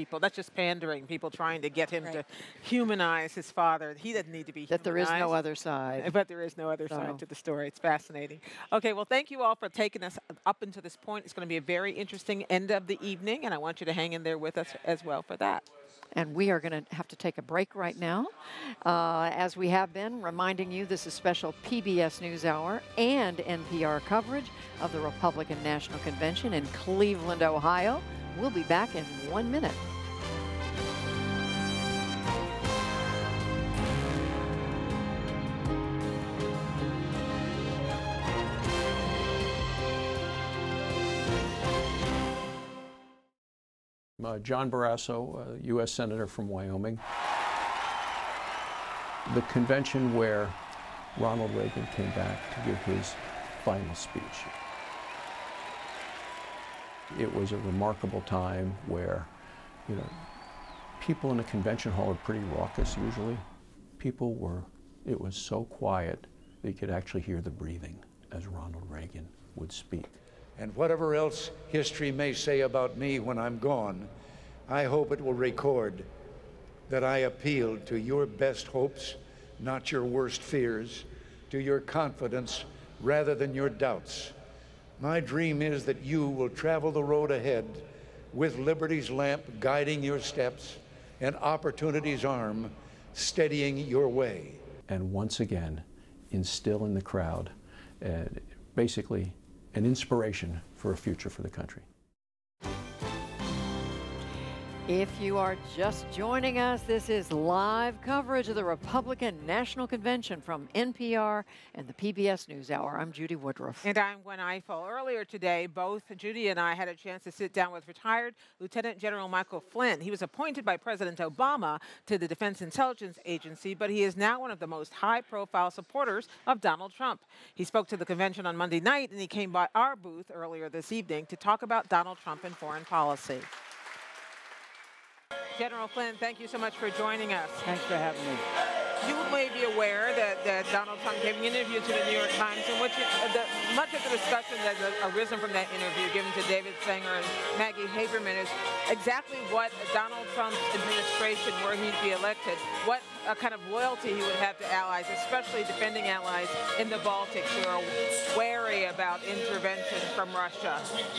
pandering, people trying to get him to humanize his father. He doesn't need to be That humanized. there is no other side. But there is no other side to the story. It's fascinating. Okay, well, thank you all for taking us up until this point. It's going to be a very interesting end of the evening, and I want you to hang in there with us as well for that. And we are going to have to take a break right now. As we have been, reminding you this is special PBS NewsHour and NPR coverage of the Republican National Convention in Cleveland, Ohio. We'll be back in 1 minute. John Barrasso, a U.S. Senator from Wyoming. The convention where Ronald Reagan came back to give his final speech. It was a remarkable time where, you know, people in a convention hall are pretty raucous usually. It was so quiet that you could actually hear the breathing as Ronald Reagan would speak. And whatever else history may say about me when I'm gone, I hope it will record that I appealed to your best hopes, not your worst fears, to your confidence rather than your doubts. My dream is that you will travel the road ahead with liberty's lamp guiding your steps and opportunity's arm steadying your way. And once again, instill in the crowd basically an inspiration for a future for the country. If you are just joining us, this is live coverage of the Republican National Convention from NPR and the PBS NewsHour. I'm Judy Woodruff. And I'm Gwen Ifill. Earlier today, both Judy and I had a chance to sit down with retired Lieutenant General Michael Flynn. He was appointed by President Obama to the Defense Intelligence Agency, but he is now one of the most high-profile supporters of Donald Trump. He spoke to the convention on Monday night, and he came by our booth earlier this evening to talk about Donald Trump and foreign policy. General Flynn, thank you so much for joining us. Thanks for having me. You may be aware that Donald Trump gave an interview to the New York Times in which much of the discussion that has arisen from that interview given to David Sanger and Maggie Haberman is exactly what Donald Trump's administration, were he to be elected, what kind of loyalty he would have to allies, especially defending allies in the Baltics who are wary about intervention from Russia.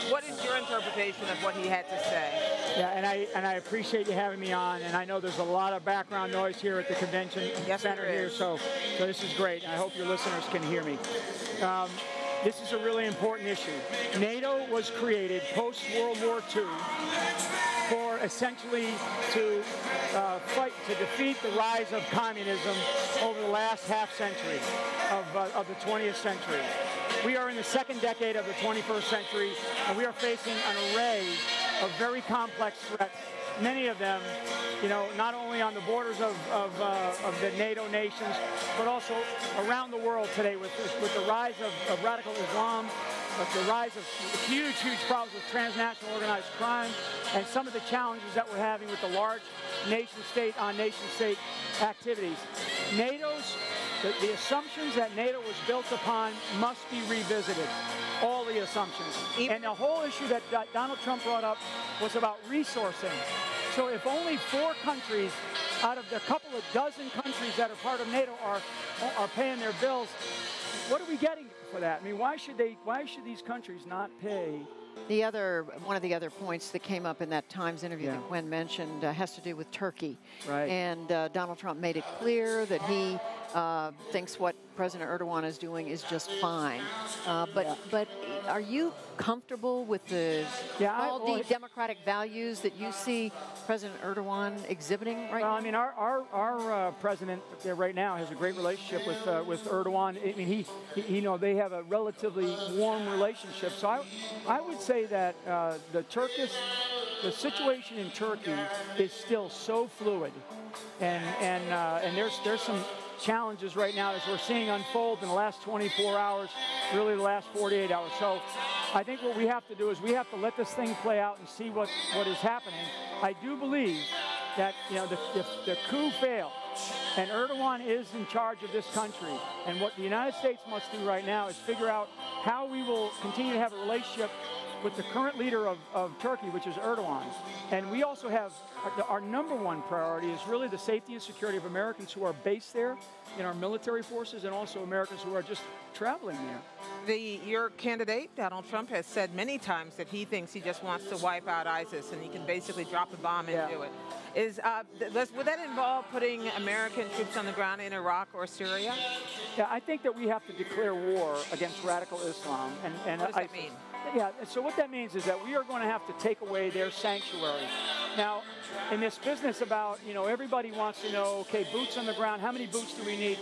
What is your interpretation of what he had to say? Yeah, and I appreciate you having me on, and I know there's a lot of background noise here at the convention center here, so this is great. I hope your listeners can hear me. This is a really important issue. NATO was created post-World War II for essentially to fight to defeat the rise of communism over the last half century of the 20th century. We are in the second decade of the 21st century, and we are facing an array of very complex threats, many of them, you know, not only on the borders of the NATO nations, but also around the world today with the rise of radical Islam, with the rise of huge problems with transnational organized crime, and some of the challenges that we're having with the large nation-state on nation-state activities. The assumptions that NATO was built upon must be revisited. All the assumptions. And the whole issue that Donald Trump brought up was about resourcing. So if only 4 countries out of the couple of dozen countries that are part of NATO are paying their bills, what are we getting for that? I mean, why should these countries not pay? One of the other points that came up in that Times interview that Gwen mentioned has to do with Turkey. Right. And Donald Trump made it clear that he thinks what President Erdogan is doing is just fine. But are you comfortable with the democratic values that you see President Erdogan exhibiting right now? I mean, our president right now has a great relationship with Erdogan. I mean, they have a relatively warm relationship. So I would say that the situation in Turkey is still so fluid, and there's some challenges right now as we're seeing unfold in the last 24 hours, really the last 48 hours. So I think what we have to do is we have to let this thing play out and see what is happening. I do believe that the coup failed, and Erdogan is in charge of this country. And what the United States must do right now is figure out how we will continue to have a relationship with the current leader of Turkey, which is Erdogan. And we also have, our number one priority is really the safety and security of Americans who are based there in our military forces, and also Americans who are just traveling there. Your candidate, Donald Trump, has said many times that he thinks he just wants to wipe out ISIS and he can basically drop a bomb and do it. Would that involve putting American troops on the ground in Iraq or Syria? Yeah, I think that we have to declare war against radical Islam. And what does that mean? Yeah, so what that means is that we are going to have to take away their sanctuary. Now, in this business about, everybody wants to know, okay, boots on the ground, how many boots do we need?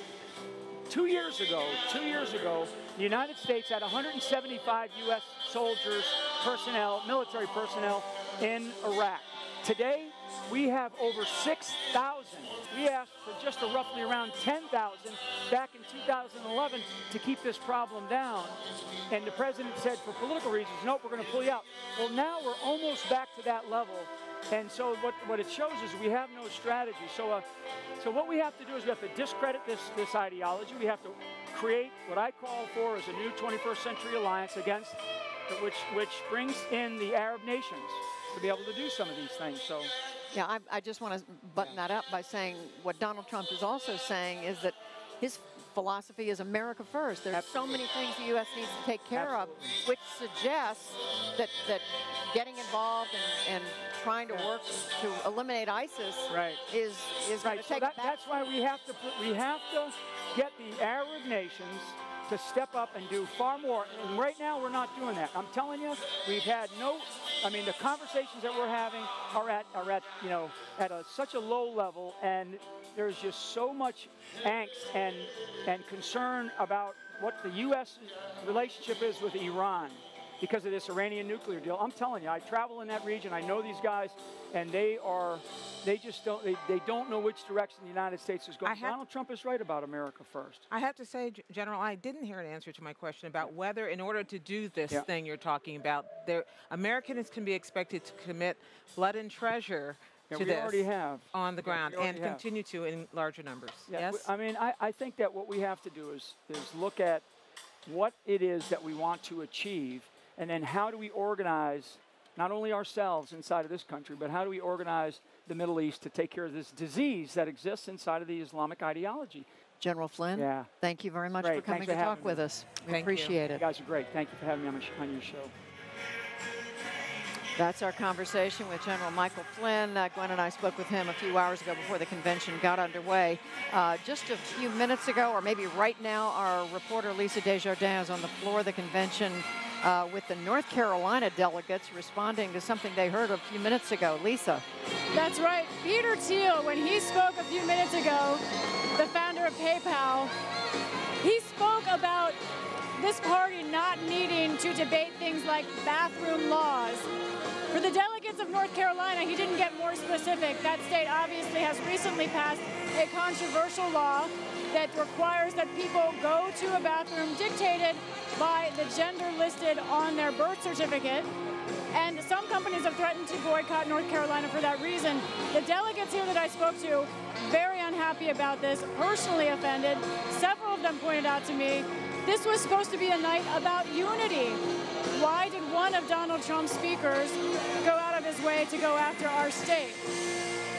2 years ago, the United States had 175 U.S. soldiers, military personnel in Iraq. Today, we have over 6,000. We asked for just roughly around 10,000 back in 2011 to keep this problem down. And the president said, for political reasons, nope, we're going to pull you out. Well, now we're almost back to that level. And so what it shows is we have no strategy. So what we have to do is we have to discredit this ideology. We have to create what I call for as a new 21st century alliance against, which brings in the Arab nations to be able to do some of these things. So, yeah, I just want to button that up by saying what Donald Trump is also saying is that his philosophy is America first. There's so many things the U.S. needs to take care of, which suggests that getting involved and trying to work to eliminate ISIS is going to take that's why we have to get the Arab nations to step up and do far more. And right now, we're not doing that. I'm telling you, we've had the conversations that we're having are at such a low level, and there's just so much angst and concern about what the U.S. relationship is with Iran because of this Iranian nuclear deal. I'm telling you, I travel in that region. I know these guys, and they don't know which direction the United States is going. Donald Trump is right about America first. I have to say, General, I didn't hear an answer to my question about whether, in order to do this thing you're talking about, Americans can be expected to commit blood and treasure to this already have on the ground and continue to in larger numbers. Yeah, yes? I mean, I think that what we have to do is look at what it is that we want to achieve, and then how do we organize not only ourselves inside of this country, but how do we organize the Middle East to take care of this disease that exists inside of the Islamic ideology. General Flynn, thank you very much for coming to talk with us. We appreciate it. You guys are great. Thank you for having me on your show. That's our conversation with General Michael Flynn. Gwen and I spoke with him a few hours ago before the convention got underway. Just a few minutes ago, or maybe right now, our reporter Lisa Desjardins is on the floor of the convention with the North Carolina delegates responding to something they heard a few minutes ago. Lisa. That's right. Peter Thiel, when he spoke a few minutes ago, the founder of PayPal, he spoke about this party not needing to debate things like bathroom laws. For the delegates of North Carolina, he didn't get more specific. That state obviously has recently passed a controversial law that requires that people go to a bathroom dictated by the gender listed on their birth certificate. And some companies have threatened to boycott North Carolina for that reason. The delegates here that I spoke to, very unhappy about this, personally offended. Several of them pointed out to me, this was supposed to be a night about unity. Why did one of Donald Trump's speakers go out of his way to go after our state?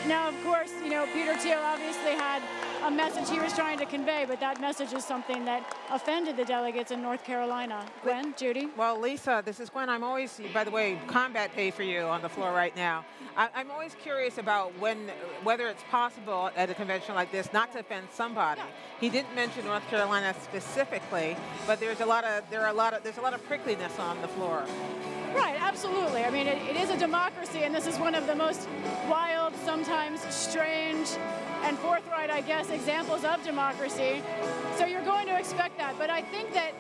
Now, of course, Peter Thiel obviously had a message he was trying to convey, but that message is something that offended the delegates in North Carolina. Gwen, Judy? Well, Lisa, this is Gwen. I'm always, by the way, combat pay for you on the floor right now. I'm always curious about whether it's possible at a convention like this not to offend somebody. He didn't mention North Carolina specifically, but there's a lot of prickliness on the floor. Right, absolutely. I mean, it is a democracy, and this is one of the most wild, sometimes strange, and forthright, I guess, examples of democracy. So you're going to expect that. But I think that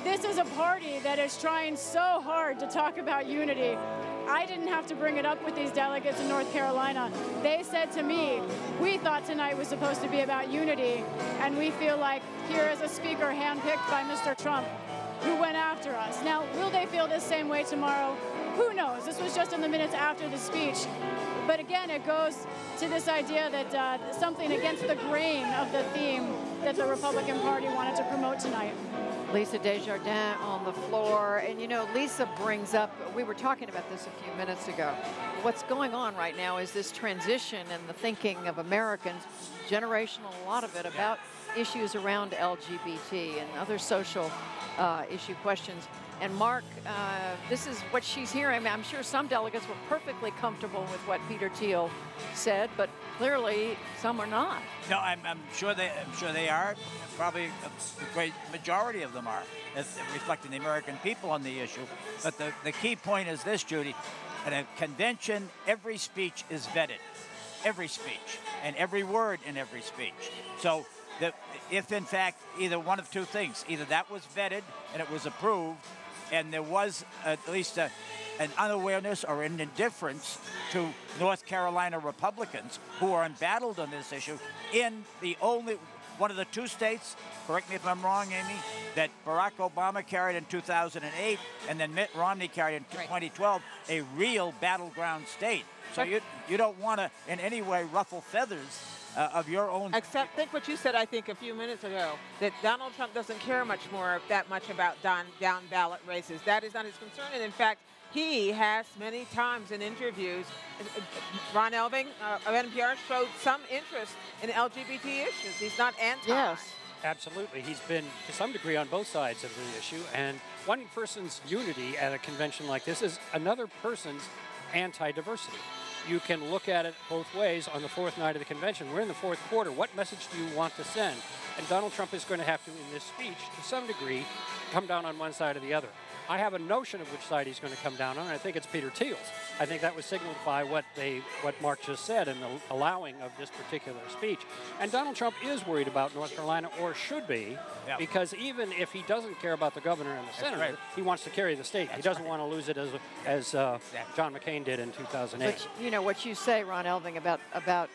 this is a party that is trying so hard to talk about unity. I didn't have to bring it up with these delegates in North Carolina. They said to me, we thought tonight was supposed to be about unity, and we feel like here is a speaker handpicked by Mr. Trump who went after us. Now, will they feel this same way tomorrow? Who knows? This was just in the minutes after the speech. But again, it goes to this idea that something against the grain of the theme that the Republican Party wanted to promote tonight. Lisa Desjardins on the floor. And Lisa brings up, we were talking about this a few minutes ago. What's going on right now is this transition in the thinking of Americans, generational, a lot of it, about issues around LGBT and other social issue questions. And Mark, this is what she's hearing. I mean, I'm sure some delegates were perfectly comfortable with what Peter Thiel said, but clearly some are not. No, I'm sure they are. Probably the great majority of them are, reflecting the American people on the issue. But the key point is this, Judy. At a convention, every speech is vetted. Every speech. And every word in every speech. So if, in fact, either one of two things, either that was vetted and it was approved, and there was at least an unawareness or an indifference to North Carolina Republicans who are embattled on this issue in the only one of the two states, correct me if I'm wrong, Amy, that Barack Obama carried in 2008 and then Mitt Romney carried in 2012, a real battleground state. So you don't want to in any way ruffle feathers of your own. Except think what you said, I think, a few minutes ago, that Donald Trump doesn't care that much about down ballot races. That is not his concern. And in fact, he has many times in interviews, Ron Elving of NPR showed some interest in LGBT issues. He's not anti. Yes. Absolutely. He's been, to some degree, on both sides of the issue. And one person's unity at a convention like this is another person's anti-diversity. You can look at it both ways on the fourth night of the convention. We're in the fourth quarter. What message do you want to send? And Donald Trump is going to have to, in this speech, to some degree, come down on one side or the other. I have a notion of which side he's going to come down on, and I think it's Peter Thiel's. I think that was signaled by what Mark just said in the allowing of this particular speech. And Donald Trump is worried about North Carolina, or should be, because even if he doesn't care about the governor and the senator, he wants to carry the state. He doesn't want to lose it as John McCain did in 2008. But you know what you say, Ron Elving, about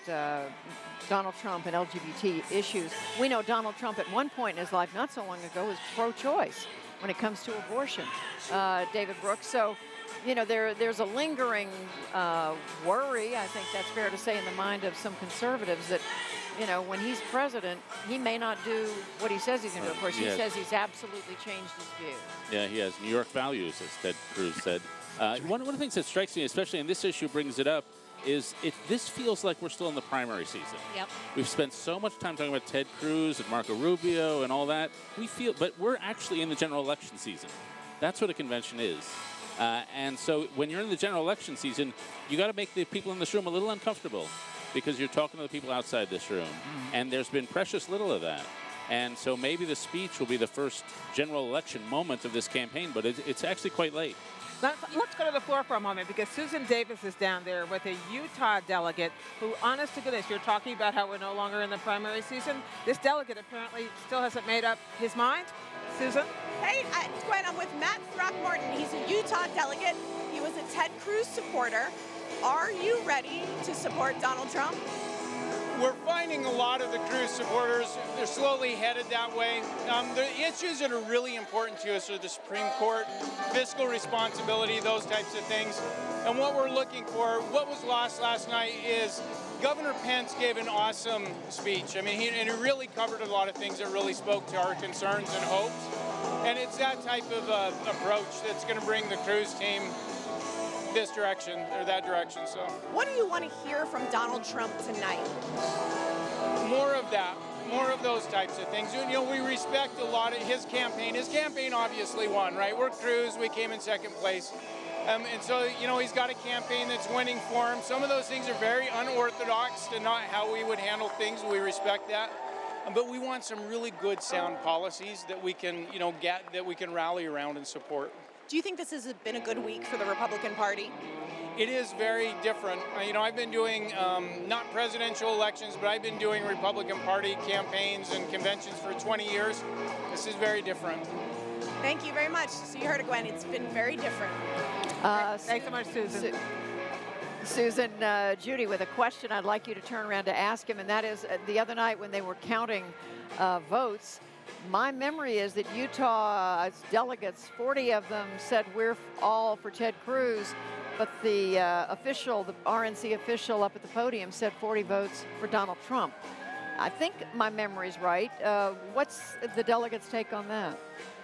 Donald Trump and LGBT issues. We know Donald Trump at one point in his life, not so long ago, was pro-choice when it comes to abortion, David Brooks. So, you know, there's a lingering worry, I think that's fair to say, in the mind of some conservatives that, you know, when he's president, he may not do what he says he's going to do. Of course, he says he's absolutely changed his view. Yeah, he has New York values, as Ted Cruz said. One of the things that strikes me, especially, and this issue brings it up, is this feels like we're still in the primary season. Yep. We've spent so much time talking about Ted Cruz and Marco Rubio and all that. But we're actually in the general election season. That's what a convention is. And so when you're in the general election season, you got to make the people in this room a little uncomfortable because you're talking to the people outside this room. And there's been precious little of that. And so maybe the speech will be the first general election moment of this campaign, but it's actually quite late. Let's go to the floor for a moment, because Susan Davis is down there with a Utah delegate who, honest to goodness, you're talking about how we're no longer in the primary season. This delegate apparently still hasn't made up his mind. Susan? Hey, Gwen, I'm with Matt Throckmorton. He's a Utah delegate. He was a Ted Cruz supporter. Are you ready to support Donald Trump? We're finding a lot of the Cruz supporters, they're slowly headed that way. The issues that are really important to us are the Supreme Court, fiscal responsibility, those types of things. And what we're looking for, what was lost last night is Governor Pence gave an awesome speech. I mean, he really covered a lot of things that really spoke to our concerns and hopes. And it's that type of approach that's going to bring the Cruz team this direction or that direction. So what do you want to hear from Donald Trump tonight? More of that, more of those types of things. You know, we respect a lot of his campaign. His campaign obviously won, right? We're Cruz, we came in second place. And so, you know, he's got a campaign that's winning for him. Some of those things are very unorthodox to not how we would handle things. We respect that. But we want some really good sound policies that we can, you know, that we can rally around and support. Do you think this has been a good week for the Republican Party? It is very different. You know, I've been doing not presidential elections, but I've been doing Republican Party campaigns and conventions for 20 years. This is very different. Thank you very much. So you heard it, Gwen. It's been very different. Thanks so much, Susan. Susan, Judy, with a question I'd like you to turn around to ask him, and that is the other night when they were counting votes, my memory is that Utah delegates, 40 of them said we're all for Ted Cruz, but the RNC official up at the podium said 40 votes for Donald Trump. I think my memory's right. What's the delegates' take on that?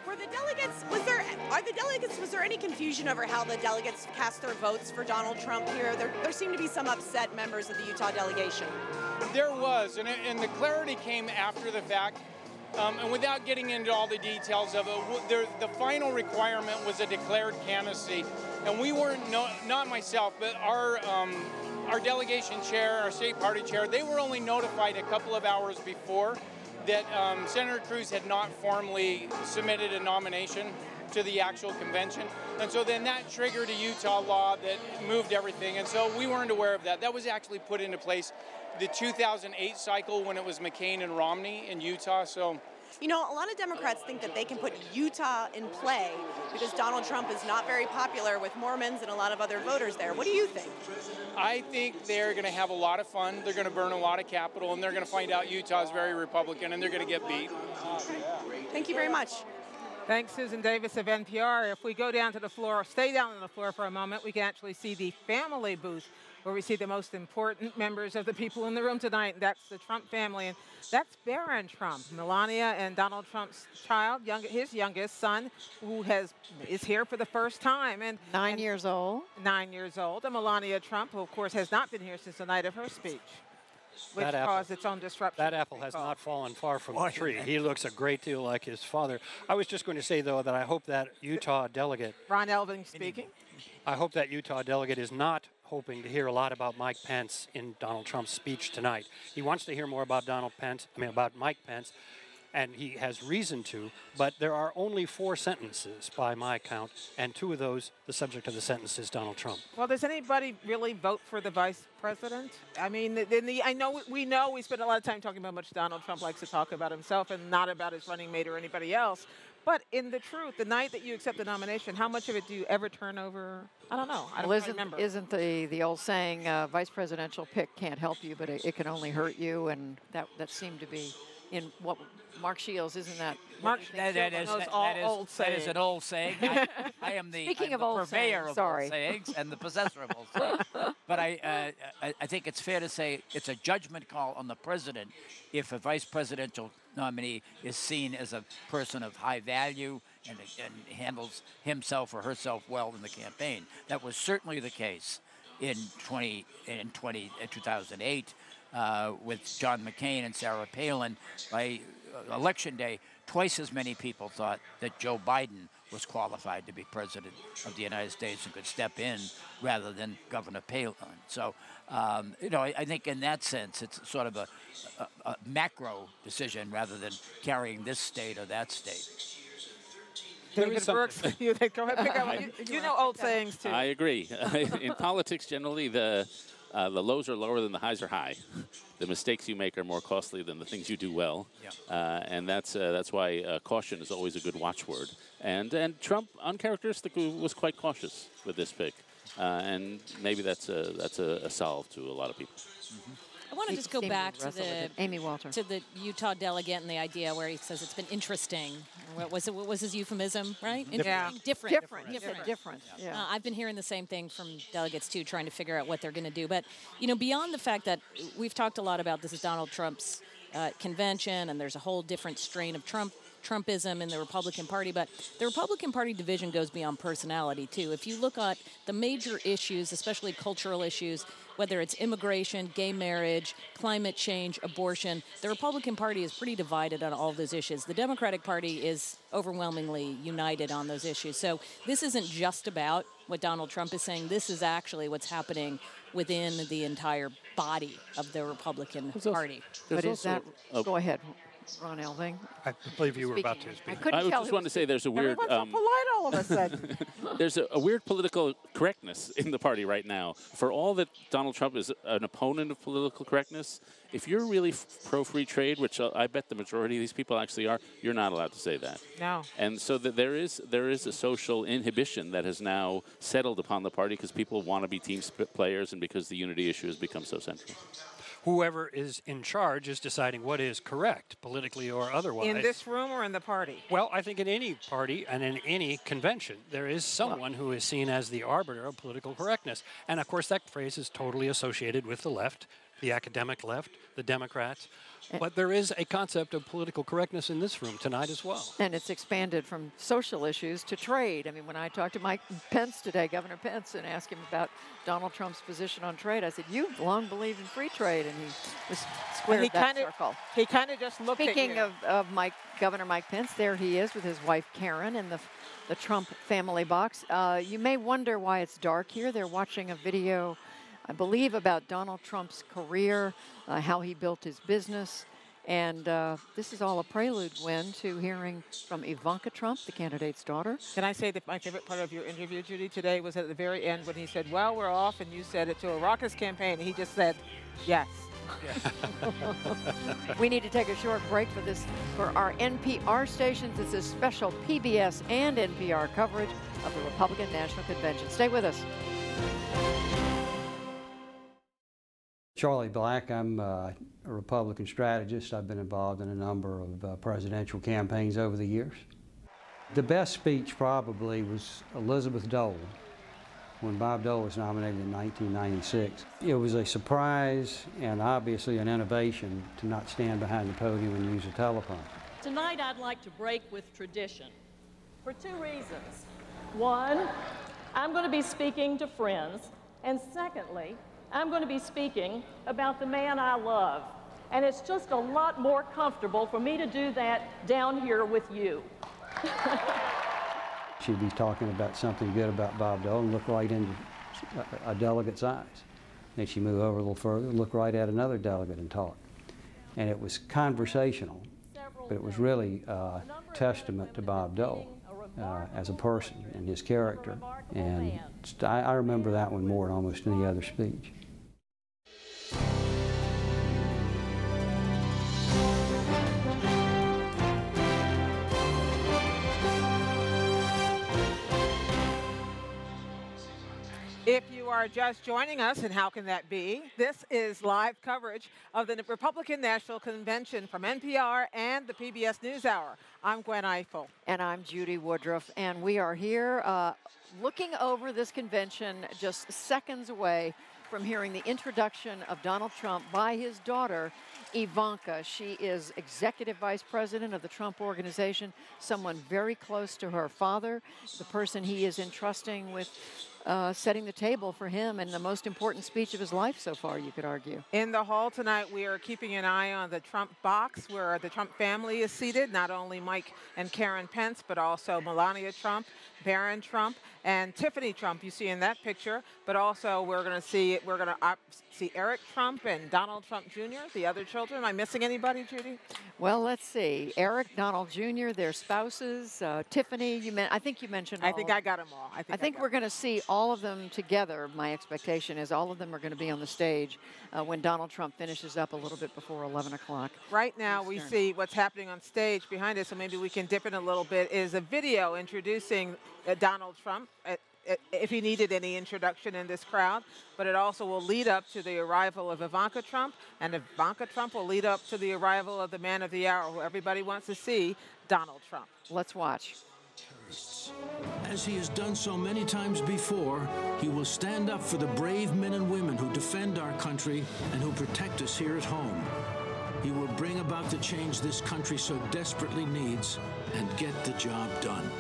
Were the delegates, was there any confusion over how the delegates cast their votes for Donald Trump here? There seemed to be some upset members of the Utah delegation. There was, and the clarity came after the fact. And without getting into all the details of it, the final requirement was a declared candidacy. And we weren't, not myself, but our delegation chair, our state party chair, they were only notified a couple of hours before that Senator Cruz had not formally submitted a nomination to the actual convention. And so then that triggered a Utah law that moved everything. And so we weren't aware of that. That was actually put into place the 2008 cycle when it was McCain and Romney in Utah. So You know, a lot of Democrats think that they can put Utah in play because Donald Trump is not very popular with Mormons and a lot of other voters there. What do you think? I think they're going to have a lot of fun. They're going to burn a lot of capital, and they're going to find out Utah is very Republican, and they're going to get beat. Thank you very much. Thanks, Susan Davis of NPR. If we go down to the floor, stay down on the floor for a moment, we can actually see the family booth where we see the most important members of the people in the room tonight. That's the Trump family, and that's Barron Trump, Melania and Donald Trump's child, his youngest son, who is here for the first time. And 9 years old. 9 years old. And Melania Trump, who, of course, has not been here since the night of her speech, which caused its own disruption. That apple has not fallen far from the tree. He looks a great deal like his father. I was just going to say, though, that I hope that Utah delegate... Ron Elving speaking. I hope that Utah delegate is not hoping to hear a lot about Mike Pence in Donald Trump's speech tonight. He wants to hear more about about Mike Pence, and he has reason to, but there are only 4 sentences by my count, and 2 of those, the subject of the sentence is Donald Trump. Well, does anybody really vote for the vice president? I mean, we know we spend a lot of time talking about how much Donald Trump likes to talk about himself and not about his running mate or anybody else. But in the truth, the night that you accept the nomination, how much of it do you ever turn over? I don't know. I don't remember. Isn't the old saying, vice presidential pick can't help you, but it can only hurt you? And that seemed to be in what Mark Shields, isn't that? Mark that is an old saying. I am the purveyor of old sayings and the possessor of old sayings. But I think it's fair to say it's a judgment call on the president if a vice presidential nominee is seen as a person of high value and handles himself or herself well in the campaign. That was certainly the case in 2008 with John McCain and Sarah Palin. By election day, twice as many people thought that Joe Biden was qualified to be president of the United States and could step in rather than Governor Palin. So, I think in that sense, it's sort of a macro decision rather than carrying this state or that state. David Brooks, go ahead, pick up. You know old sayings, too. I agree. In politics, generally, the lows are lower than the highs are high. The mistakes you make are more costly than the things you do well. Yeah. And that's why caution is always a good watchword. And Trump, uncharacteristically, was quite cautious with this pick. And maybe that's a solve to a lot of people. Mm-hmm. I want to just go back to the Utah delegate and the idea where he says it's been interesting. What was his euphemism, right? Yeah. Different. Yeah. I've been hearing the same thing from delegates, too, trying to figure out what they're going to do. But, beyond the fact that we've talked a lot about this is Donald Trump's convention, and there's a whole different strain of Trumpism in the Republican Party, but the Republican Party division goes beyond personality, too. If you look at the major issues, especially cultural issues, whether it's immigration, gay marriage, climate change, abortion, the Republican Party is pretty divided on all of those issues. The Democratic Party is overwhelmingly united on those issues. So this isn't just about what Donald Trump is saying. This is actually what's happening within the entire body of the Republican Party. But is that... Go ahead. Ron Elving. I believe you were about to speak. I just want to say there's a weird... Everyone's so polite all of a sudden. There's a weird political correctness in the party right now. For all that Donald Trump is an opponent of political correctness, if you're really pro-free trade, which I bet the majority of these people actually are, you're not allowed to say that. No. And so that there is a social inhibition that has now settled upon the party because people want to be team players and because the unity issue has become so central. Whoever is in charge is deciding what is correct, politically or otherwise. In this room or in the party? Well, I think in any party and in any convention, there is someone who is seen as the arbiter of political correctness. And, of course, that phrase is totally associated with the left, the academic left, the Democrats. But there is a concept of political correctness in this room tonight as well. And it's expanded from social issues to trade. I mean, when I talked to Mike Pence today, Governor Pence, and asked him about Donald Trump's position on trade, I said, you long believe in free trade. And he was squared that circle. He kind of just looked at you. Speaking of Governor Mike Pence, there he is with his wife Karen in the Trump family box. You may wonder why it's dark here. They're watching a video, I believe, about Donald Trump's career, how he built his business. And this is all a prelude, Gwen, to hearing from Ivanka Trump, the candidate's daughter. Can I say that my favorite part of your interview, Judy, today was at the very end when he said, well, we're off, and you said it to a raucous campaign. He just said, yes. We need to take a short break for this. For our NPR stations, this is special PBS and NPR coverage of the Republican National Convention. Stay with us. Charlie Black, I'm a Republican strategist. I've been involved in a number of presidential campaigns over the years. The best speech probably was Elizabeth Dole when Bob Dole was nominated in 1996. It was a surprise and obviously an innovation to not stand behind the podium and use a teleprompter. Tonight I'd like to break with tradition for two reasons. One, I'm going to be speaking to friends, and secondly, I'm going to be speaking about the man I love. And it's just a lot more comfortable for me to do that down here with you. She'd be talking about something good about Bob Dole and look right into a delegate's eyes. Then she'd move over a little further, look right at another delegate and talk. And it was conversational, but it was really a testament to Bob Dole as a person and his character. And I remember that one more than almost any other speech. If you are just joining us, and how can that be? This is live coverage of the Republican National Convention from NPR and the PBS NewsHour. I'm Gwen Ifill. And I'm Judy Woodruff. And we are here looking over this convention just seconds away from hearing the introduction of Donald Trump by his daughter, Ivanka. She is executive vice president of the Trump Organization, someone very close to her father, the person he is entrusting with setting the table for him and the most important speech of his life so far, you could argue. In the hall tonight, we are keeping an eye on the Trump box where the Trump family is seated, not only Mike and Karen Pence, but also Melania Trump, Barron Trump, and Tiffany Trump you see in that picture, but also we're going to see Eric Trump and Donald Trump Jr., the other children. Am I missing anybody, Judy? Well, let's see. Eric, Donald Jr., their spouses, Tiffany, I think you mentioned all. I think I got them all. I think we're going to see all of them together. My expectation is all of them are going to be on the stage when Donald Trump finishes up a little bit before 11 o'clock. Right now we see what's happening on stage behind us, so maybe we can dip in a little bit, is a video introducing Donald Trump, if he needed any introduction in this crowd, but it also will lead up to the arrival of Ivanka Trump, and Ivanka Trump will lead up to the arrival of the man of the hour, who everybody wants to see, Donald Trump. Let's watch. As he has done so many times before, he will stand up for the brave men and women who defend our country and who protect us here at home. He will bring about the change this country so desperately needs and get the job done.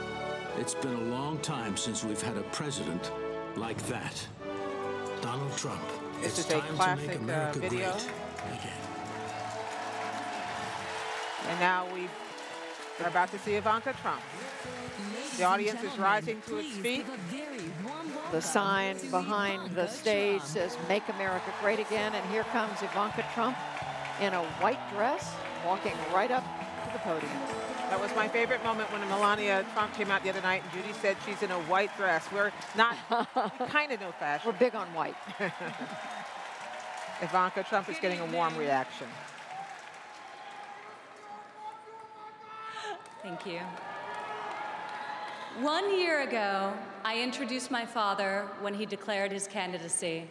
It's been a long time since we've had a president like that. Donald Trump. This It's is a time to classic make America video. great again. And now we are about to see Ivanka Trump. The audience is rising to its feet. The sign behind the stage says, "Make America Great Again," and here comes Ivanka Trump in a white dress, walking right up to the podium. That was my favorite moment when Melania Trump came out the other night and Judy said she's in a white dress. We're not, we kind of know fashion. We're big on white. Ivanka Trump is getting a warm reaction. Thank you. 1 year ago, I introduced my father when he declared his candidacy.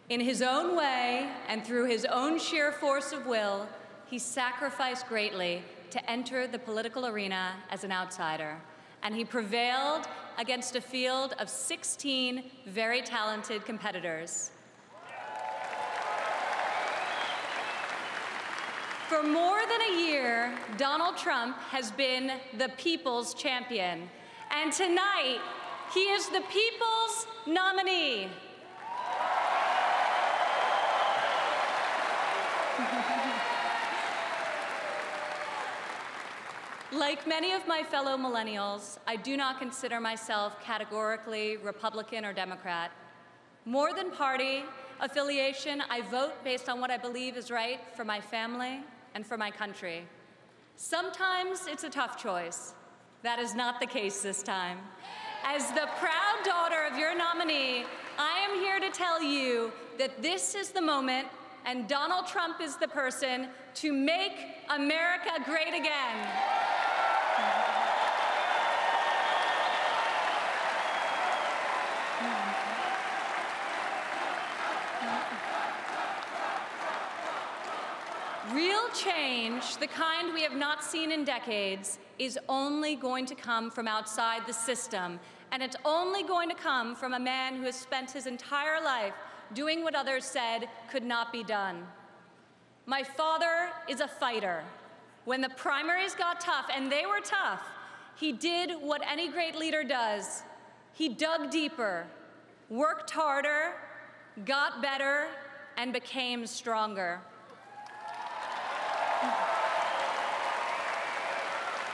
In his own way and through his own sheer force of will, he sacrificed greatly to enter the political arena as an outsider, and he prevailed against a field of 16 very talented competitors. For more than a year, Donald Trump has been the people's champion, and tonight, he is the people's nominee. Like many of my fellow millennials, I do not consider myself categorically Republican or Democrat. More than party affiliation, I vote based on what I believe is right for my family and for my country. Sometimes it's a tough choice. That is not the case this time. As the proud daughter of your nominee, I am here to tell you that this is the moment and Donald Trump is the person to make America great again. Real change, the kind we have not seen in decades, is only going to come from outside the system. And it's only going to come from a man who has spent his entire life doing what others said could not be done. My father is a fighter. When the primaries got tough, and they were tough, he did what any great leader does. He dug deeper, worked harder, got better, and became stronger.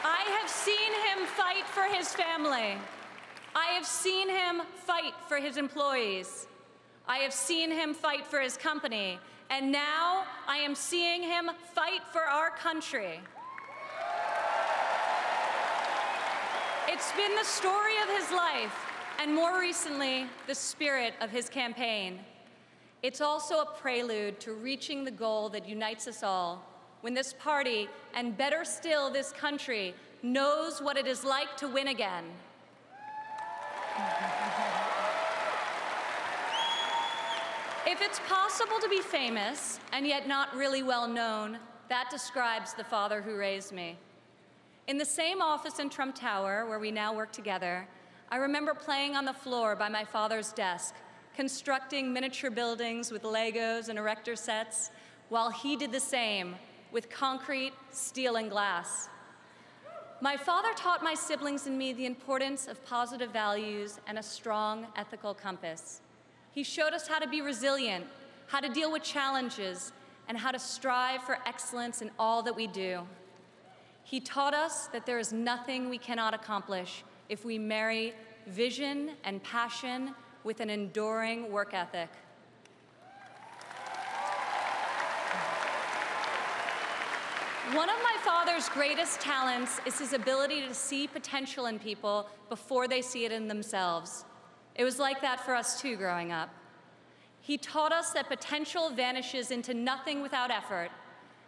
I have seen him fight for his family. I have seen him fight for his employees. I have seen him fight for his company. And now I am seeing him fight for our country. It's been the story of his life, and more recently, the spirit of his campaign. It's also a prelude to reaching the goal that unites us all, when this party, and better still this country, knows what it is like to win again. If it's possible to be famous and yet not really well known, that describes the father who raised me. In the same office in Trump Tower, where we now work together, I remember playing on the floor by my father's desk, constructing miniature buildings with Legos and erector sets, while he did the same with concrete, steel, and glass. My father taught my siblings and me the importance of positive values and a strong ethical compass. He showed us how to be resilient, how to deal with challenges, and how to strive for excellence in all that we do. He taught us that there is nothing we cannot accomplish if we marry vision and passion with an enduring work ethic. One of my father's greatest talents is his ability to see potential in people before they see it in themselves. It was like that for us too growing up. He taught us that potential vanishes into nothing without effort,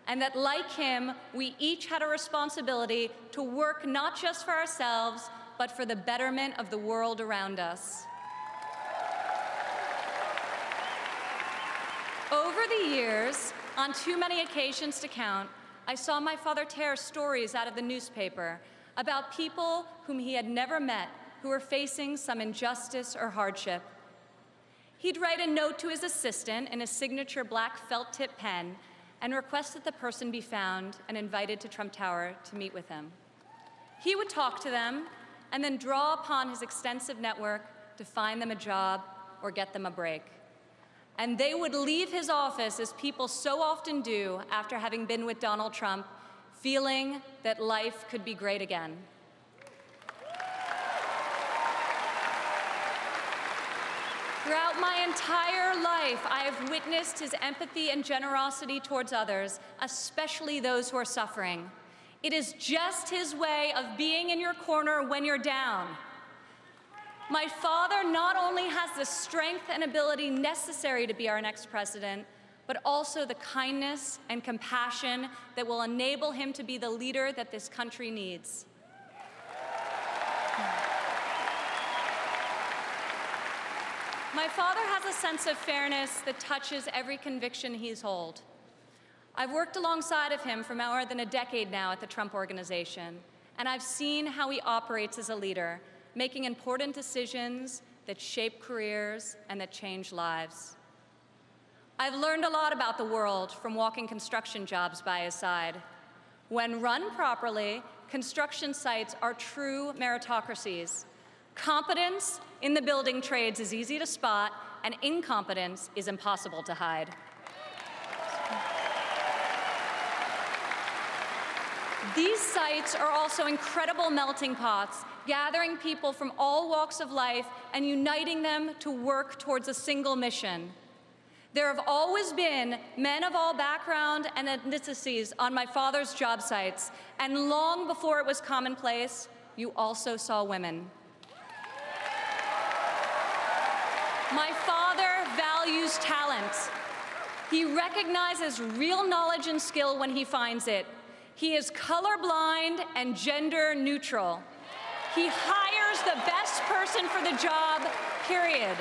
and that like him, we each had a responsibility to work not just for ourselves, but for the betterment of the world around us. Over the years, on too many occasions to count, I saw my father tear stories out of the newspaper about people whom he had never met who were facing some injustice or hardship. He'd write a note to his assistant in a signature black felt-tip pen and request that the person be found and invited to Trump Tower to meet with him. He would talk to them and then draw upon his extensive network to find them a job or get them a break. And they would leave his office, as people so often do after having been with Donald Trump, feeling that life could be great again. Throughout my entire life, I have witnessed his empathy and generosity towards others, especially those who are suffering. It is just his way of being in your corner when you're down. My father not only has the strength and ability necessary to be our next president, but also the kindness and compassion that will enable him to be the leader that this country needs. My father has a sense of fairness that touches every conviction he's held. I've worked alongside of him for more than a decade now at the Trump Organization, and I've seen how he operates as a leader, making important decisions that shape careers and that change lives. I've learned a lot about the world from walking construction jobs by his side. When run properly, construction sites are true meritocracies. Competence in the building trades is easy to spot, and incompetence is impossible to hide. These sites are also incredible melting pots, gathering people from all walks of life and uniting them to work towards a single mission. There have always been men of all background and ethnicities on my father's job sites, and long before it was commonplace, you also saw women. My father values talent. He recognizes real knowledge and skill when he finds it. He is colorblind and gender neutral. He hires the best person for the job, period.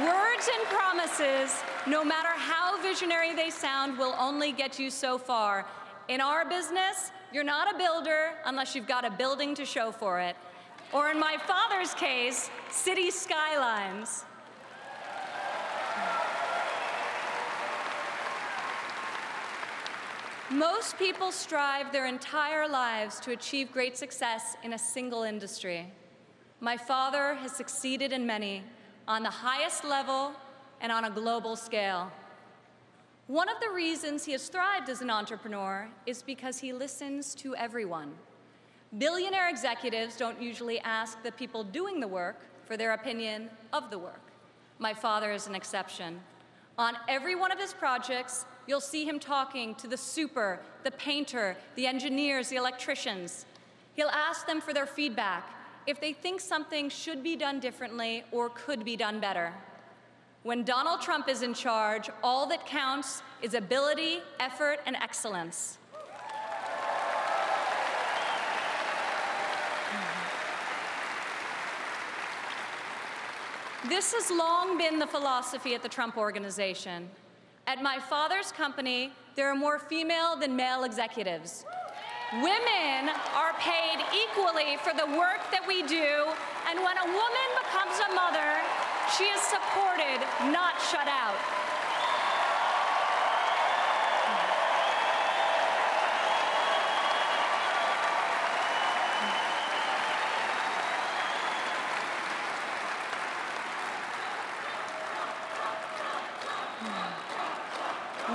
Words and promises, no matter how visionary they sound, will only get you so far. In our business, you're not a builder unless you've got a building to show for it. Or in my father's case, city skylines. Most people strive their entire lives to achieve great success in a single industry. My father has succeeded in many, on the highest level and on a global scale. One of the reasons he has thrived as an entrepreneur is because he listens to everyone. Billionaire executives don't usually ask the people doing the work for their opinion of the work. My father is an exception. On every one of his projects, you'll see him talking to the super, the painter, the engineers, the electricians. He'll ask them for their feedback, if they think something should be done differently or could be done better. When Donald Trump is in charge, all that counts is ability, effort, and excellence. This has long been the philosophy at the Trump Organization. At my father's company, there are more female than male executives. Women are paid equally for the work that we do, and when a woman becomes a mother, she is supported, not shut out.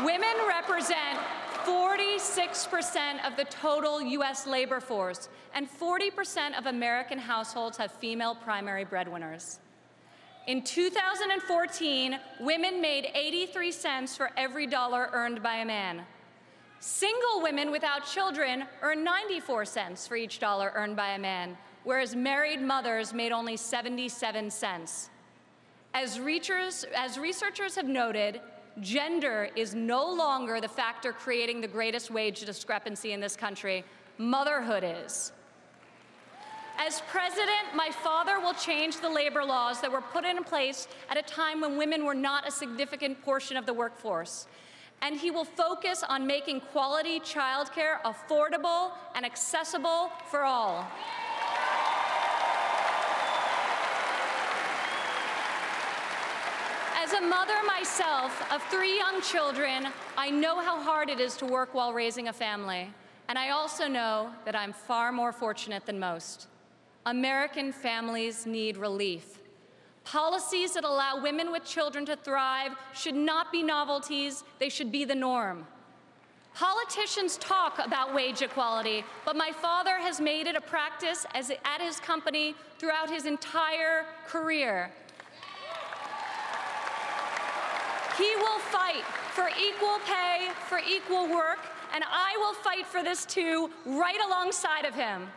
Women represent 46% of the total U.S. labor force, and 40% of American households have female primary breadwinners. In 2014, women made 83 cents for every dollar earned by a man. Single women without children earn 94 cents for each dollar earned by a man, whereas married mothers made only 77 cents. As researchers have noted, gender is no longer the factor creating the greatest wage discrepancy in this country. Motherhood is. As president, my father will change the labor laws that were put in place at a time when women were not a significant portion of the workforce. And he will focus on making quality childcare affordable and accessible for all. As a mother myself of 3 young children, I know how hard it is to work while raising a family. And I also know that I'm far more fortunate than most. American families need relief. Policies that allow women with children to thrive should not be novelties, they should be the norm. Politicians talk about wage equality, but my father has made it a practice at his company throughout his entire career. He will fight for equal pay, for equal work, and I will fight for this too, right alongside of him.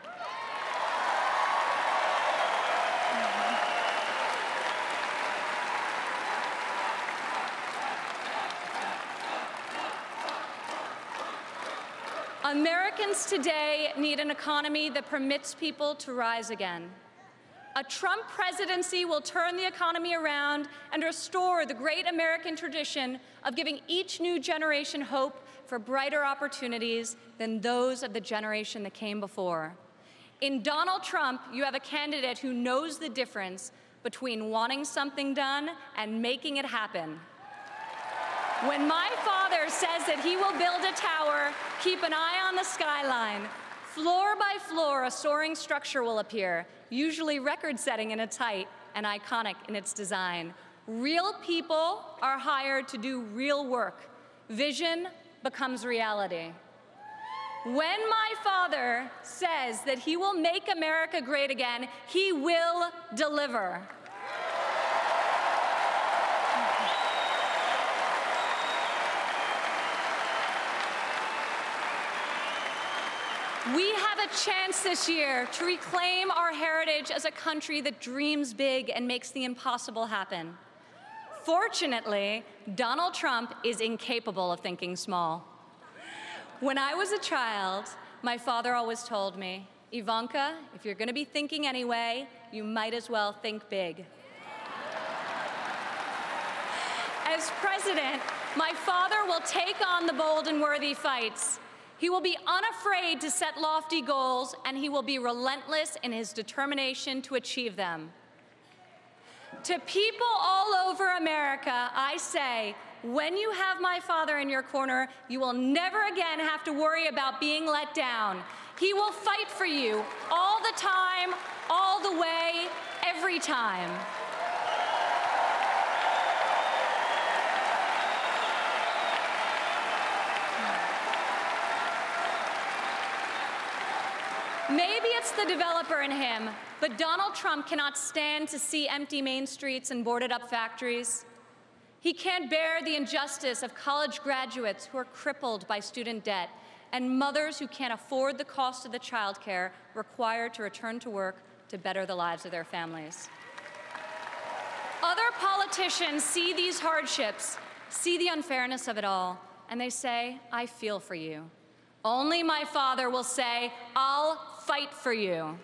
Americans today need an economy that permits people to rise again. A Trump presidency will turn the economy around and restore the great American tradition of giving each new generation hope for brighter opportunities than those of the generation that came before. In Donald Trump, you have a candidate who knows the difference between wanting something done and making it happen. When my father says that he will build a tower, keep an eye on the skyline. Floor by floor, a soaring structure will appear, usually record-setting in its height and iconic in its design. Real people are hired to do real work. Vision becomes reality. When my father says that he will make America great again, he will deliver. We have a chance this year to reclaim our heritage as a country that dreams big and makes the impossible happen. Fortunately, Donald Trump is incapable of thinking small. When I was a child, my father always told me, Ivanka, if you're going to be thinking anyway, you might as well think big. As president, my father will take on the bold and worthy fights. He will be unafraid to set lofty goals, and he will be relentless in his determination to achieve them. To people all over America, I say, when you have my father in your corner, you will never again have to worry about being let down. He will fight for you all the time, all the way, every time. Maybe it's the developer in him, but Donald Trump cannot stand to see empty main streets and boarded up factories. He can't bear the injustice of college graduates who are crippled by student debt and mothers who can't afford the cost of the childcare required to return to work to better the lives of their families. Other politicians see these hardships, see the unfairness of it all, and they say, I feel for you. Only my father will say, I'll fight for you.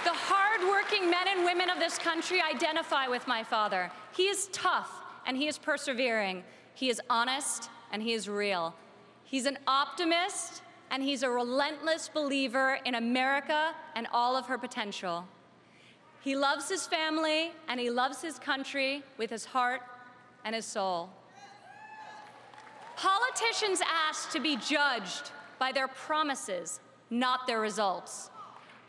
The hard-working men and women of this country identify with my father. He is tough, and he is persevering. He is honest, and he is real. He's an optimist, and he's a relentless believer in America and all of her potential. He loves his family, and he loves his country with his heart and his soul. Politicians ask to be judged by their promises, not their results.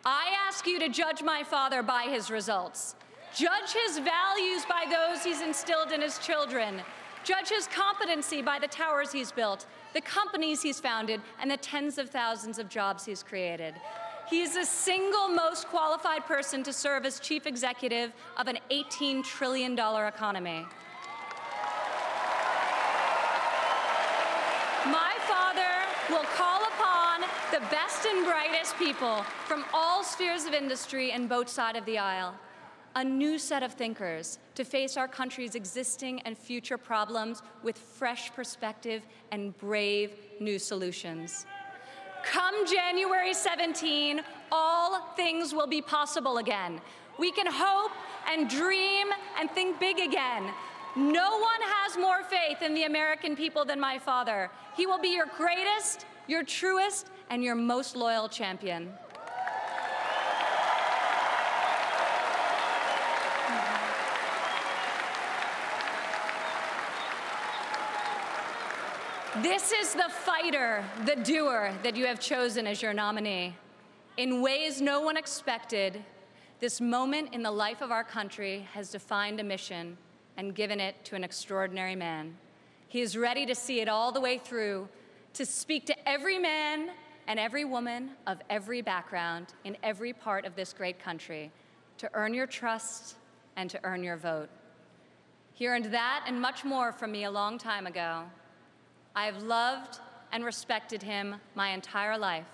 I ask you to judge my father by his results. Judge his values by those he's instilled in his children. Judge his competency by the towers he's built, the companies he's founded, and the tens of thousands of jobs he's created. He is the single most qualified person to serve as chief executive of an $18 trillion economy. My father will call upon the best and brightest people from all spheres of industry and both sides of the aisle, a new set of thinkers to face our country's existing and future problems with fresh perspective and brave new solutions. Come January 17, all things will be possible again. We can hope and dream and think big again. No one has more faith in the American people than my father. He will be your greatest, your truest, and your most loyal champion. This is the fighter, the doer that you have chosen as your nominee. In ways no one expected, this moment in the life of our country has defined a mission and given it to an extraordinary man. He is ready to see it all the way through, to speak to every man and every woman of every background in every part of this great country, to earn your trust and to earn your vote. He earned that and much more from me a long time ago. I have loved and respected him my entire life,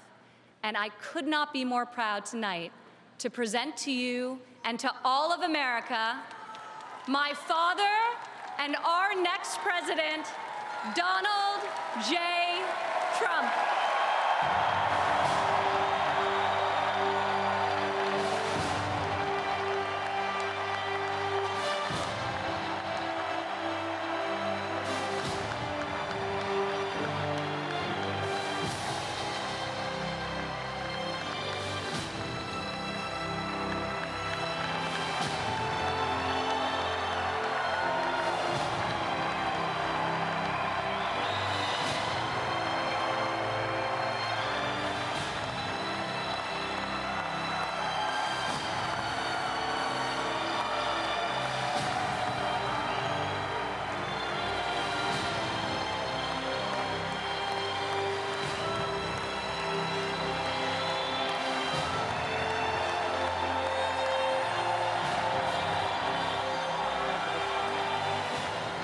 and I could not be more proud tonight to present to you and to all of America my father and our next president, Donald J. Trump.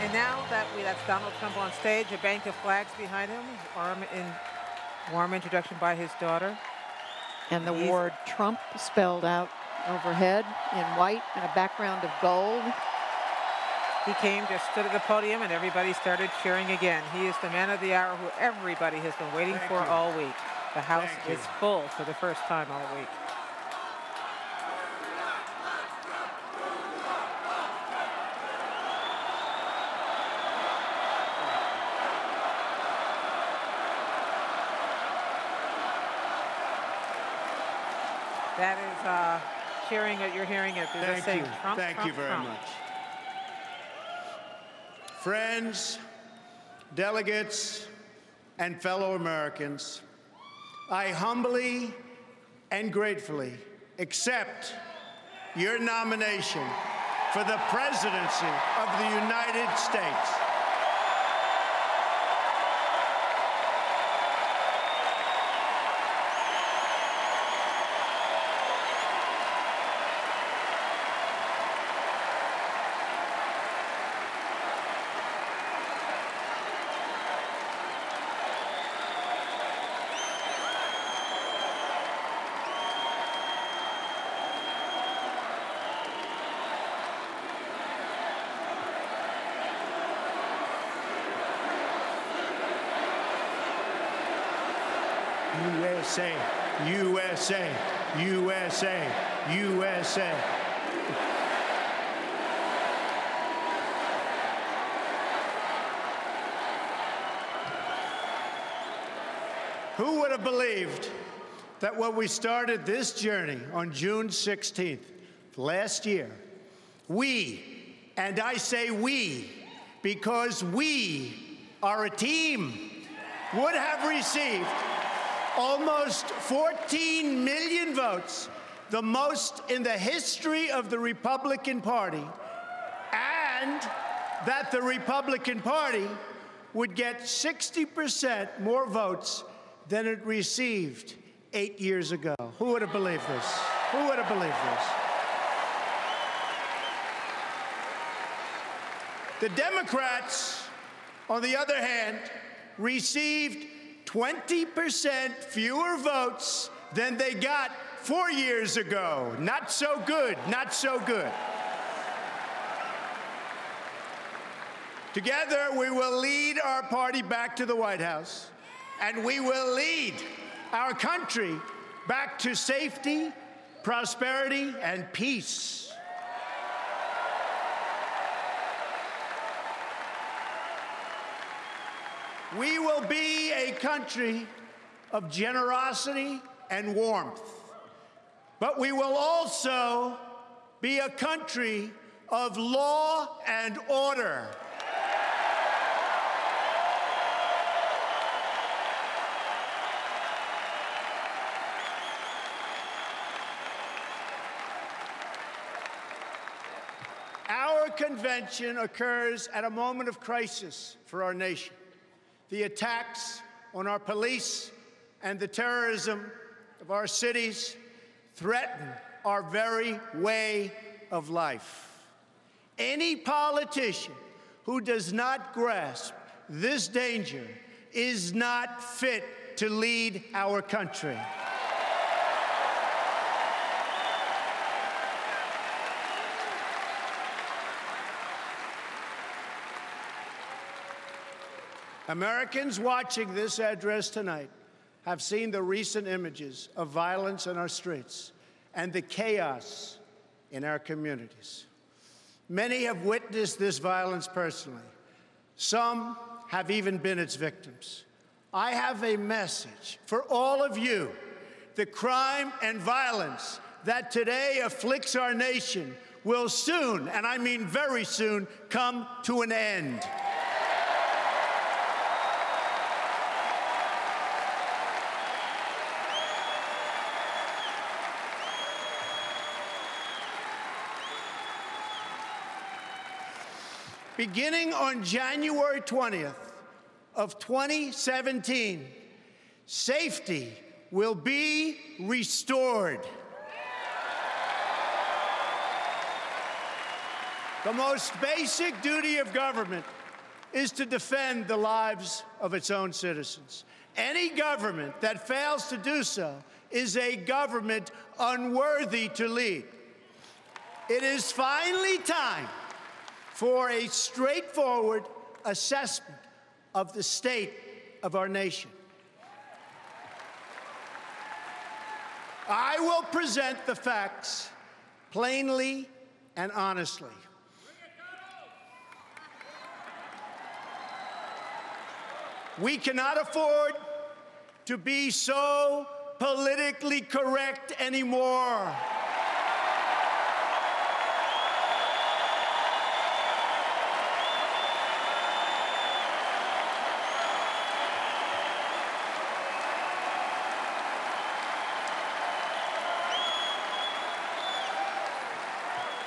And now that's Donald Trump on stage, a bank of flags behind him, in warm introduction by his daughter. And the word Trump spelled out overhead in white and a background of gold. He came, just stood at the podium, and everybody started cheering again. He is the man of the hour who everybody has been waiting for all week. The House is full for the first time all week. That is cheering it. You're hearing it. They're Thank saying you. Trump, Thank Trump, you very Trump. much. Friends, delegates, and fellow Americans, I humbly and gratefully accept your nomination for the presidency of the United States. USA, USA, USA, USA. Who would have believed that when we started this journey on June 16th last year, we, and I say we, because we are a team, would have received almost 14 million votes, the most in the history of the Republican Party, and that the Republican Party would get 60% more votes than it received 8 years ago. Who would have believed this? Who would have believed this? The Democrats, on the other hand, received 20% fewer votes than they got 4 years ago. Not so good, not so good. Together, we will lead our party back to the White House, and we will lead our country back to safety, prosperity, and peace. We will be a country of generosity and warmth, but we will also be a country of law and order. Our convention occurs at a moment of crisis for our nation. The attacks on our police and the terrorism of our cities threaten our very way of life. Any politician who does not grasp this danger is not fit to lead our country. Americans watching this address tonight have seen the recent images of violence in our streets and the chaos in our communities. Many have witnessed this violence personally. Some have even been its victims. I have a message for all of you. The crime and violence that today afflicts our nation will soon, and I mean very soon, come to an end. Beginning on January 20th of 2017, safety will be restored. The most basic duty of government is to defend the lives of its own citizens. Any government that fails to do so is a government unworthy to lead. It is finally time for a straightforward assessment of the state of our nation. I will present the facts plainly and honestly. We cannot afford to be so politically correct anymore.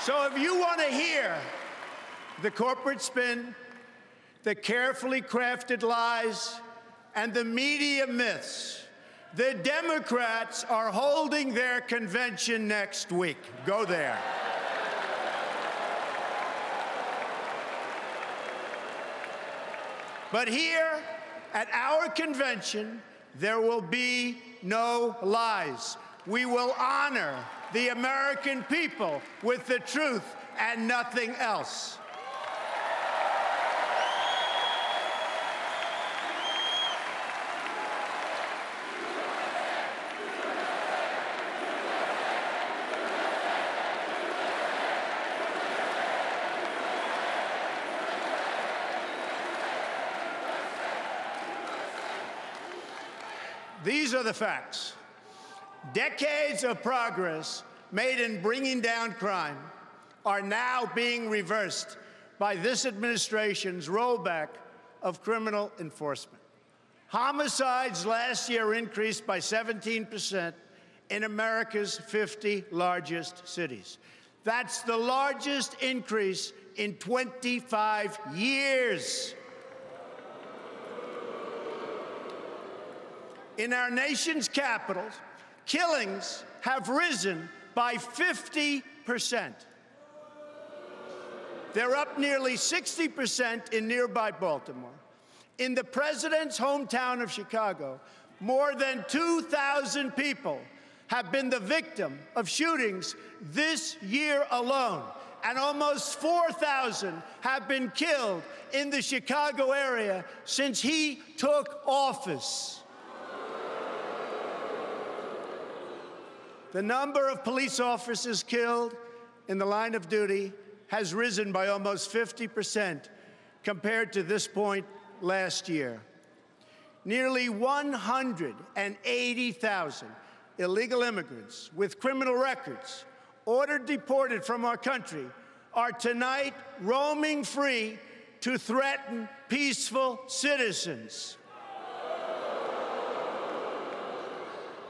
So if you want to hear the corporate spin, the carefully crafted lies, and the media myths, the Democrats are holding their convention next week. Go there. But here at our convention, there will be no lies. We will honor the American people with the truth and nothing else. These are the facts. Decades of progress made in bringing down crime are now being reversed by this administration's rollback of criminal enforcement. Homicides last year increased by 17% in America's 50 largest cities. That's the largest increase in 25 years. In our nation's capitals, killings have risen by 50%. They're up nearly 60% in nearby Baltimore. In the president's hometown of Chicago, more than 2,000 people have been the victim of shootings this year alone, and almost 4,000 have been killed in the Chicago area since he took office. The number of police officers killed in the line of duty has risen by almost 50% compared to this point last year. Nearly 180,000 illegal immigrants with criminal records ordered deported from our country are tonight roaming free to threaten peaceful citizens.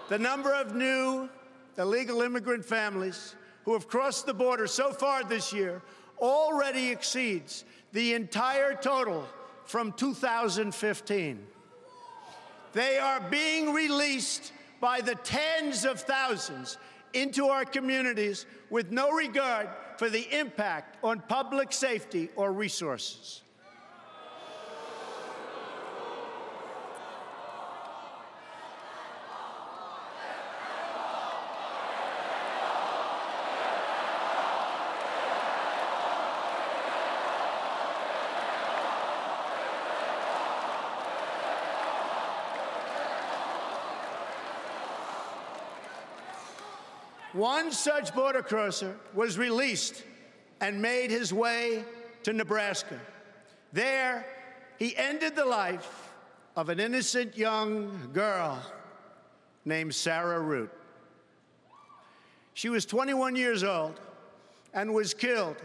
The number of new illegal immigrant families who have crossed the border so far this year already exceeds the entire total from 2015. They are being released by the tens of thousands into our communities with no regard for the impact on public safety or resources. One such border crosser was released and made his way to Nebraska. There, he ended the life of an innocent young girl named Sarah Root. She was 21 years old and was killed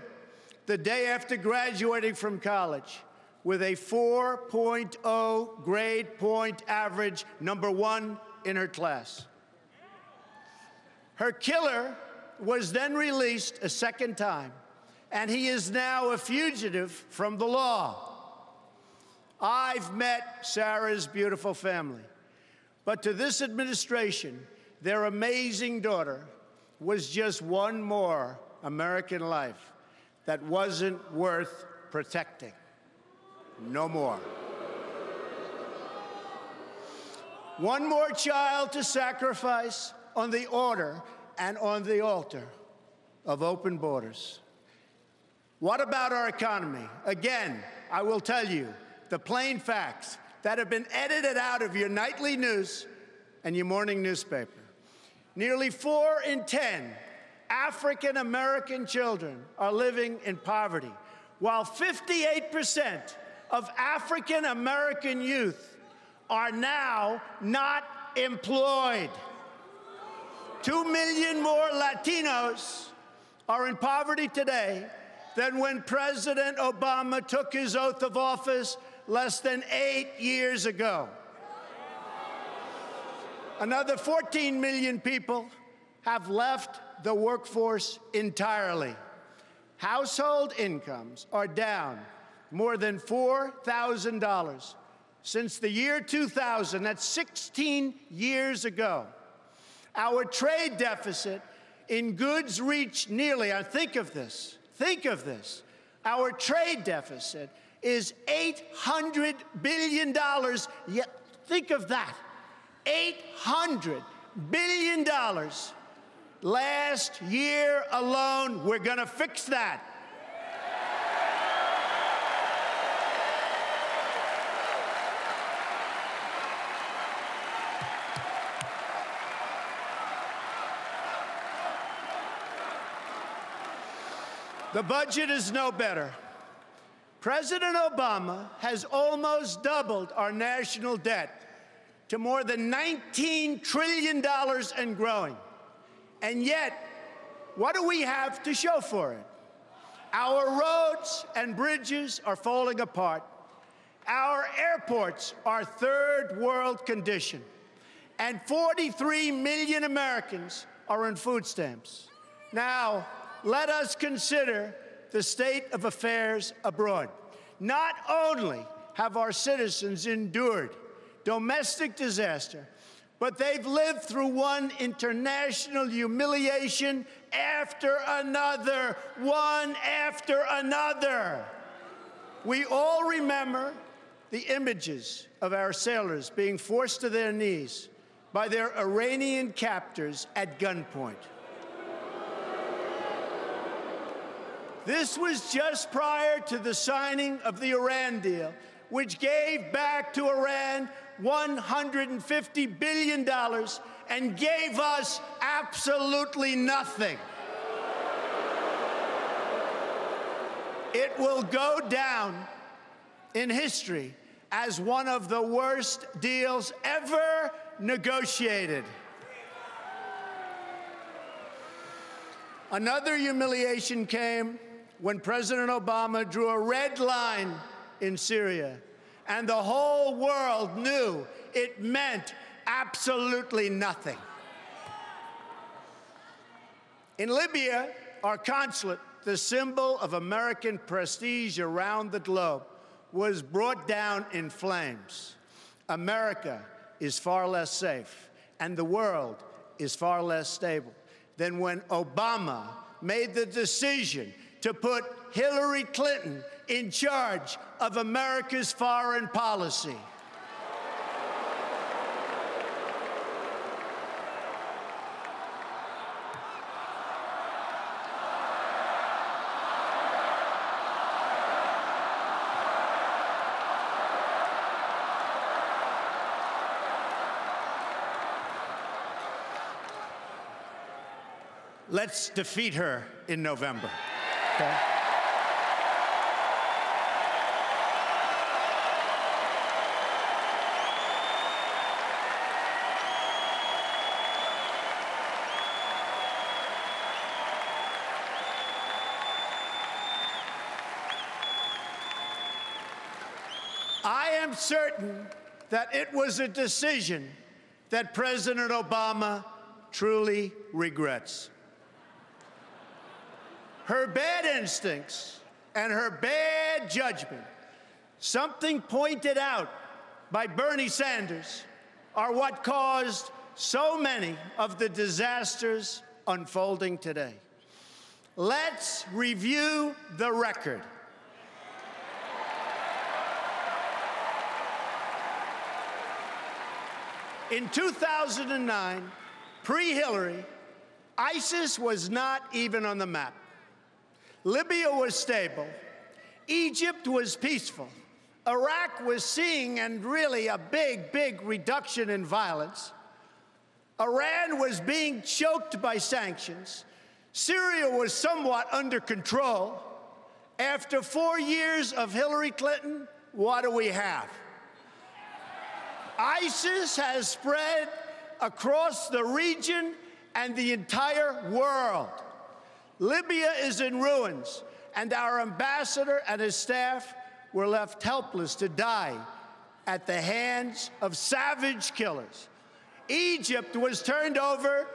the day after graduating from college with a 4.0 grade point average, #1 in her class. Her killer was then released a second time, and he is now a fugitive from the law. I've met Sarah's beautiful family, but to this administration, their amazing daughter was just one more American life that wasn't worth protecting. No more. One more child to sacrifice on the order and on the altar of open borders. What about our economy? Again, I will tell you the plain facts that have been edited out of your nightly news and your morning newspaper. Nearly 4 in 10 African American children are living in poverty, while 58% of African American youth are now not employed. 2 million more Latinos are in poverty today than when President Obama took his oath of office less than 8 years ago. Another 14 million people have left the workforce entirely. Household incomes are down more than $4,000 since the year 2000. That's 16 years ago. Our trade deficit in goods reached nearly, think of this, our trade deficit is $800 billion. Yet, think of that, $800 billion. Last year alone, we're going to fix that. The budget is no better. President Obama has almost doubled our national debt to more than $19 trillion and growing. And yet, what do we have to show for it? Our roads and bridges are falling apart. Our airports are third world condition. And 43 million Americans are on food stamps. Now, let us consider the state of affairs abroad. Not only have our citizens endured domestic disaster, but they've lived through one international humiliation after another, one after another. We all remember the images of our sailors being forced to their knees by their Iranian captors at gunpoint. This was just prior to the signing of the Iran deal, which gave back to Iran $150 billion and gave us absolutely nothing. It will go down in history as one of the worst deals ever negotiated. Another humiliation came when President Obama drew a red line in Syria, and the whole world knew it meant absolutely nothing. In Libya, our consulate, the symbol of American prestige around the globe, was brought down in flames. America is far less safe, and the world is far less stable than when Obama made the decision to put Hillary Clinton in charge of America's foreign policy. Let's defeat her in November. Okay? I am certain that it was a decision that President Obama truly regrets. Her bad instincts and her bad judgment, something pointed out by Bernie Sanders, are what caused so many of the disasters unfolding today. Let's review the record. In 2009, pre-Hillary, ISIS was not even on the map. Libya was stable. Egypt was peaceful. Iraq was seeing, and really a big, big reduction in violence. Iran was being choked by sanctions. Syria was somewhat under control. After 4 years of Hillary Clinton, what do we have? ISIS has spread across the region and the entire world. Libya is in ruins, and our ambassador and his staff were left helpless to die at the hands of savage killers. Egypt was turned over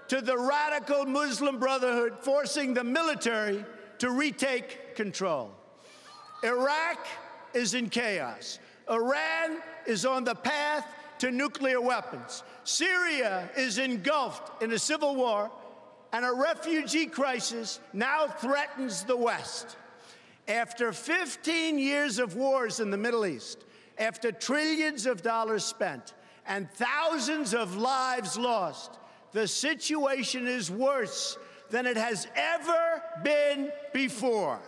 to the radical Muslim Brotherhood, forcing the military to retake control. Iraq is in chaos. Iran is on the path to nuclear weapons. Syria is engulfed in a civil war, and a refugee crisis now threatens the West. After 15 years of wars in the Middle East, after trillions of dollars spent and thousands of lives lost, the situation is worse than it has ever been before.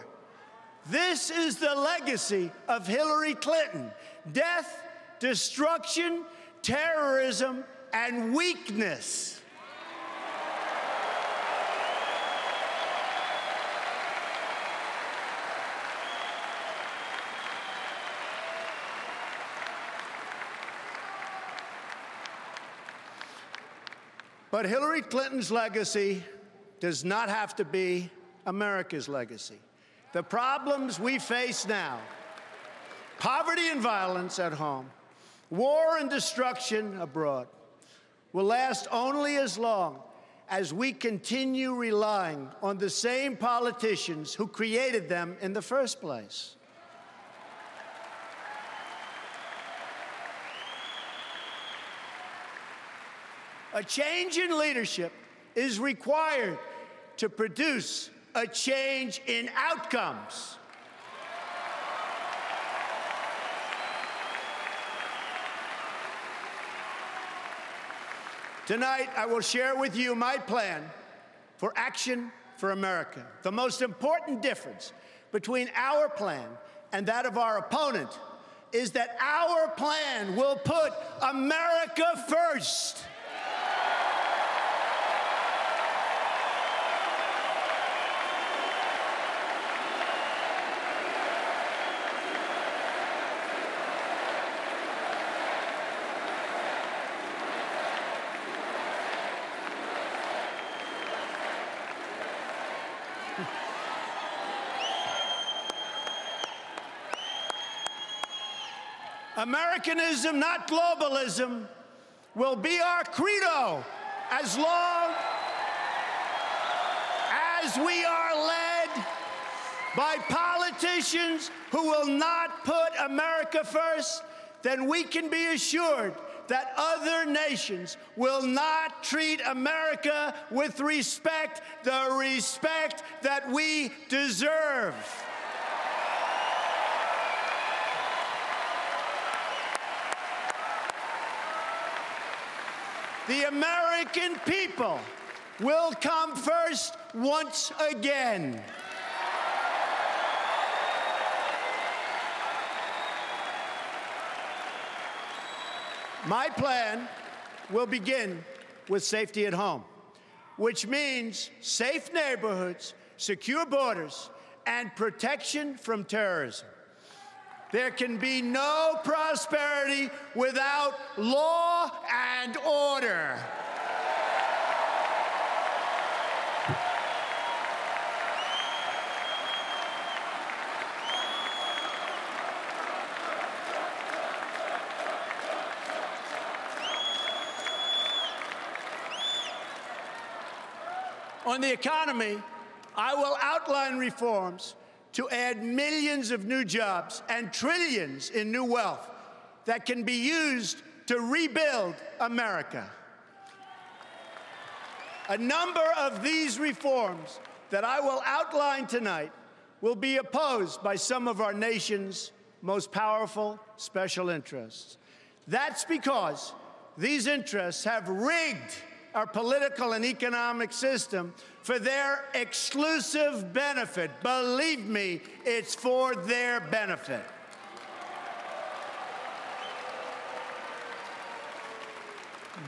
This is the legacy of Hillary Clinton: death, destruction, terrorism, and weakness. But Hillary Clinton's legacy does not have to be America's legacy. The problems we face now, poverty and violence at home, war and destruction abroad, will last only as long as we continue relying on the same politicians who created them in the first place. A change in leadership is required to produce a change in outcomes. Tonight, I will share with you my plan for Action for America. The most important difference between our plan and that of our opponent is that our plan will put America first. Americanism, not globalism, will be our credo as long as we are led by politicians who will not put America first. Then we can be assured that other nations will not treat America with respect, the respect that we deserve. The American people will come first once again. My plan will begin with safety at home, which means safe neighborhoods, secure borders, and protection from terrorism. There can be no prosperity without law and order. On the economy, I will outline reforms to add millions of new jobs and trillions in new wealth that can be used to rebuild America. A number of these reforms that I will outline tonight will be opposed by some of our nation's most powerful special interests. That's because these interests have rigged our political and economic system for their exclusive benefit. Believe me, it's for their benefit.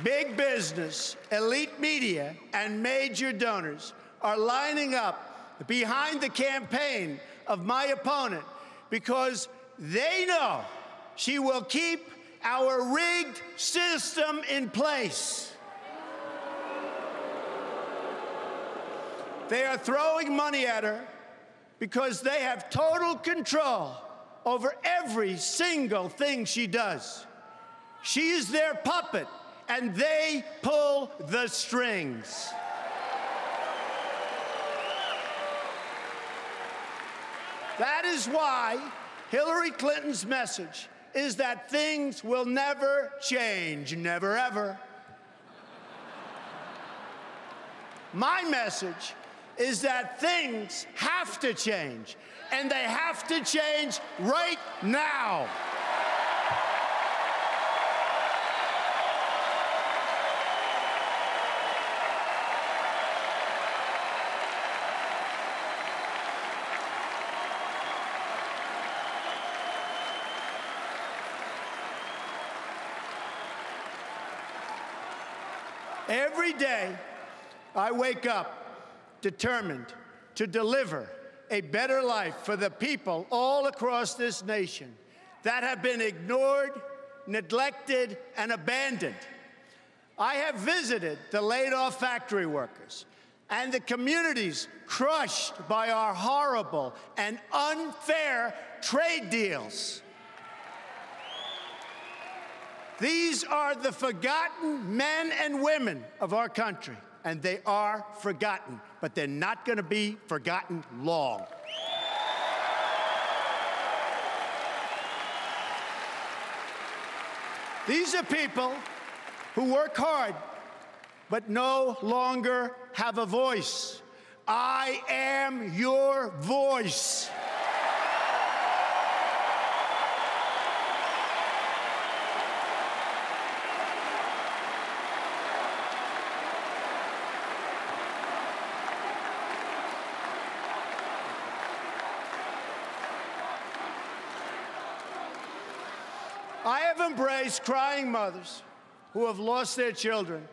Big business, elite media, and major donors are lining up behind the campaign of my opponent because they know she will keep our rigged system in place. They are throwing money at her because they have total control over every single thing she does. She is their puppet, and they pull the strings. That is why Hillary Clinton's message is that things will never change, never ever. My message is that things have to change, and they have to change right now. Every day, I wake up determined to deliver a better life for the people all across this nation that have been ignored, neglected, and abandoned. I have visited the laid-off factory workers and the communities crushed by our horrible and unfair trade deals. These are the forgotten men and women of our country, and they are forgotten, but they're not going to be forgotten long. These are people who work hard, but no longer have a voice. I am your voice. I have embraced crying mothers who have lost their children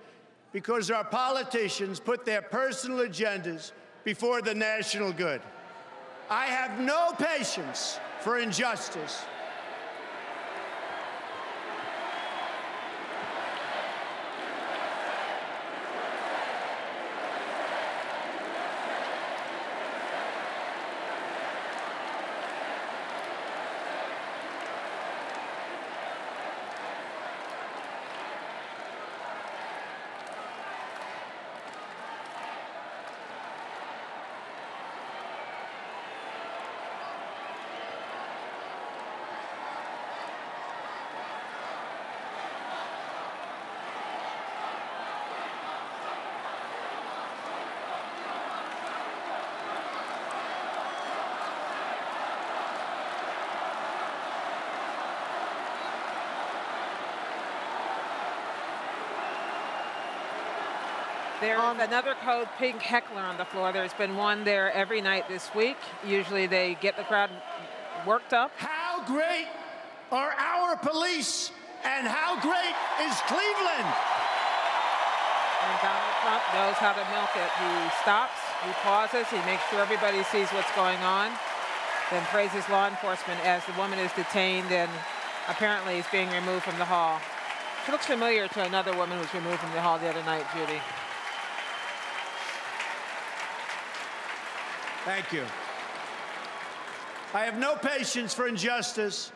because our politicians put their personal agendas before the national good. I have no patience for injustice. There's another Code Pink heckler on the floor. There's been one there every night this week. Usually they get the crowd worked up. How great are our police, and how great is Cleveland? And Donald Trump knows how to milk it. He stops, he pauses, he makes sure everybody sees what's going on, then praises law enforcement as the woman is detained and apparently is being removed from the hall. She looks familiar to another woman who was removed from the hall the other night, Judy. Thank you. I have no patience for injustice,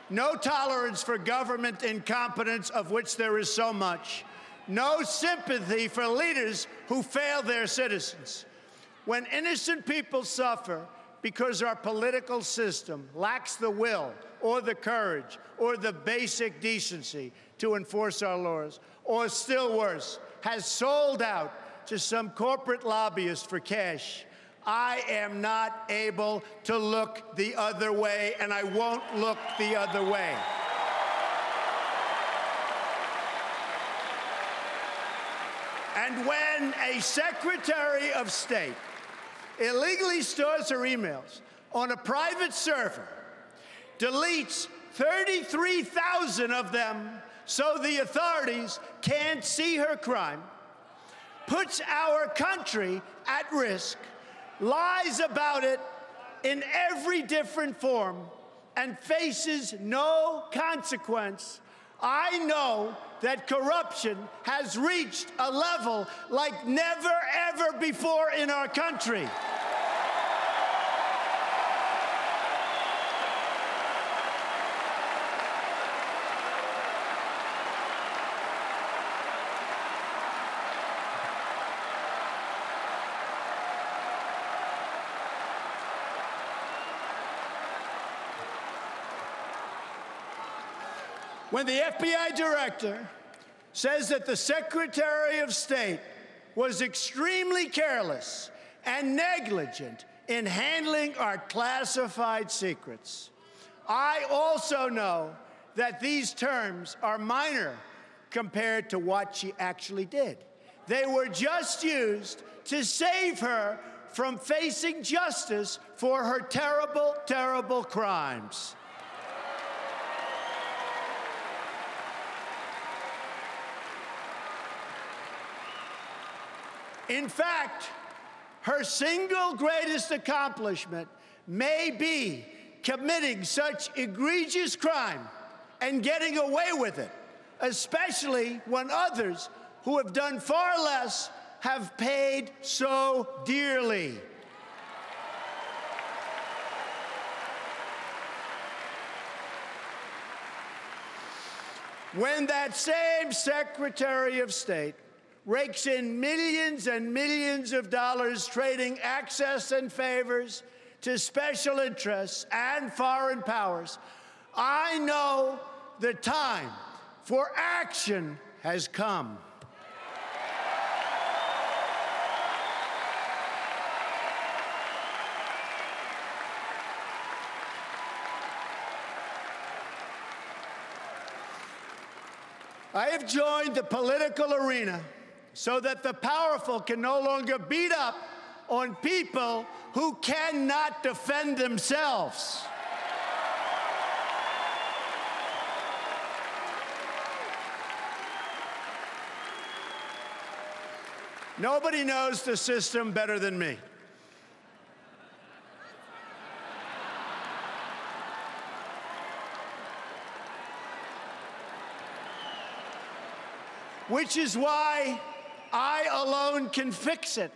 no tolerance for government incompetence, of which there is so much, no sympathy for leaders who fail their citizens. When innocent people suffer because our political system lacks the will or the courage or the basic decency to enforce our laws, or still worse, has sold out to some corporate lobbyist for cash, I am not able to look the other way, and I won't look the other way. And when a Secretary of State illegally stores her emails on a private server, deletes 33,000 of them so the authorities can't see her crime, puts our country at risk, lies about it in every different form, and faces no consequence, I know that corruption has reached a level like never, ever before in our country. When the FBI director says that the Secretary of State was extremely careless and negligent in handling our classified secrets, I also know that these terms are minor compared to what she actually did. They were just used to save her from facing justice for her terrible, terrible crimes. In fact, her single greatest accomplishment may be committing such egregious crime and getting away with it, especially when others who have done far less have paid so dearly. When that same Secretary of State rakes in millions and millions of dollars trading access and favors to special interests and foreign powers, I know the time for action has come. I have joined the political arena so that the powerful can no longer beat up on people who cannot defend themselves. Nobody knows the system better than me. Which is why I alone can fix it.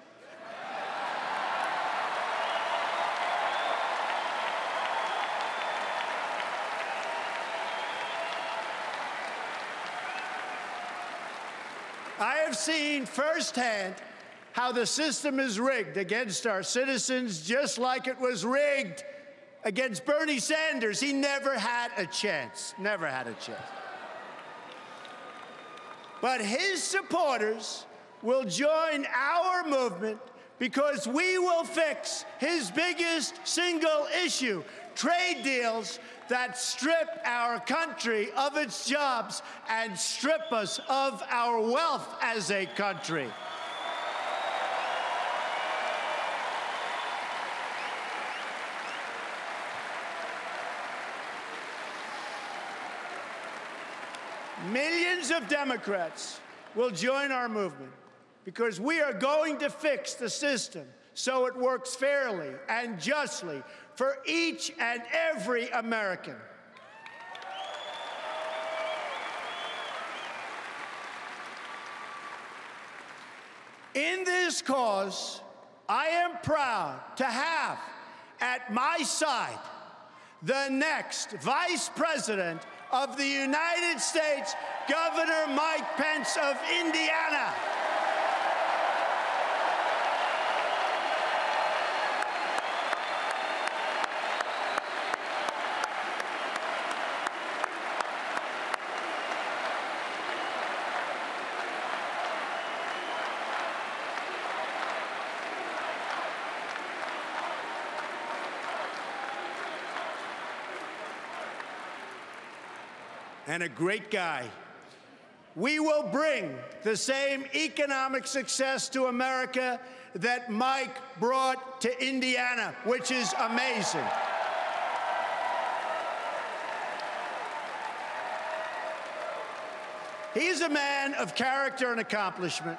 I have seen firsthand how the system is rigged against our citizens, just like it was rigged against Bernie Sanders. He never had a chance, never had a chance. But his supporters will join our movement because we will fix his biggest single issue, trade deals that strip our country of its jobs and strip us of our wealth as a country. Millions of Democrats will join our movement because we are going to fix the system so it works fairly and justly for each and every American. In this cause, I am proud to have at my side the next Vice President of the United States, Governor Mike Pence of Indiana. And a great guy. we will bring the same economic success to America that Mike brought to Indiana, which is amazing. He's a man of character and accomplishment.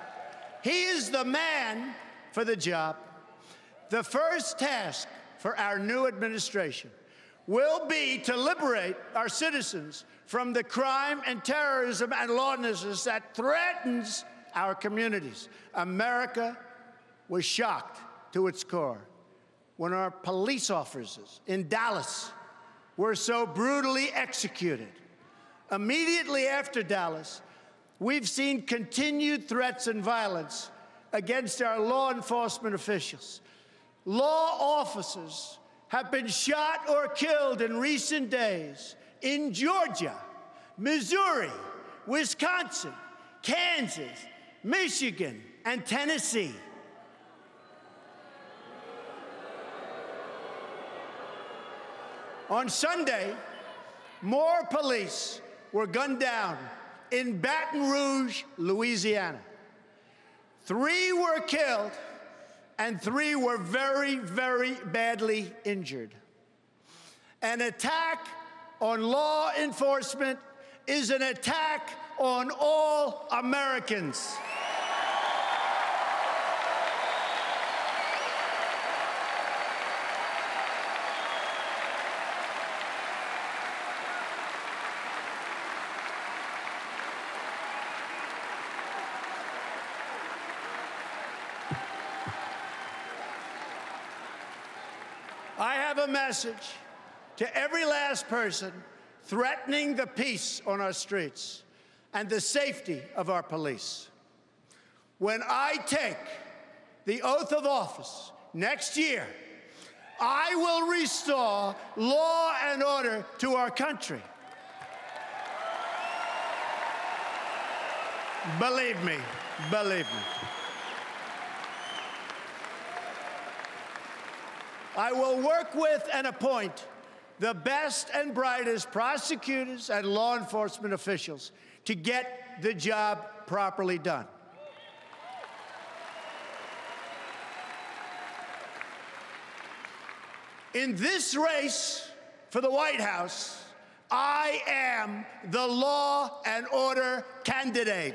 He is the man for the job. The first task for our new administration will be to liberate our citizens from the crime and terrorism and lawlessness that threatens our communities. America was shocked to its core when our police officers in Dallas were so brutally executed. Immediately after Dallas, we've seen continued threats and violence against our law enforcement officials. Law officers have been shot or killed in recent days in Georgia, Missouri, Wisconsin, Kansas, Michigan, and Tennessee. On Sunday, more police were gunned down in Baton Rouge, Louisiana. 3 were killed, and 3 were very, very badly injured. An attack on law enforcement is an attack on all Americans. I have a message to every last person threatening the peace on our streets and the safety of our police. When I take the oath of office next year, I will restore law and order to our country. Believe me, believe me. I will work with and appoint the best and brightest prosecutors and law enforcement officials to get the job properly done. In this race for the White House, I am the law and order candidate.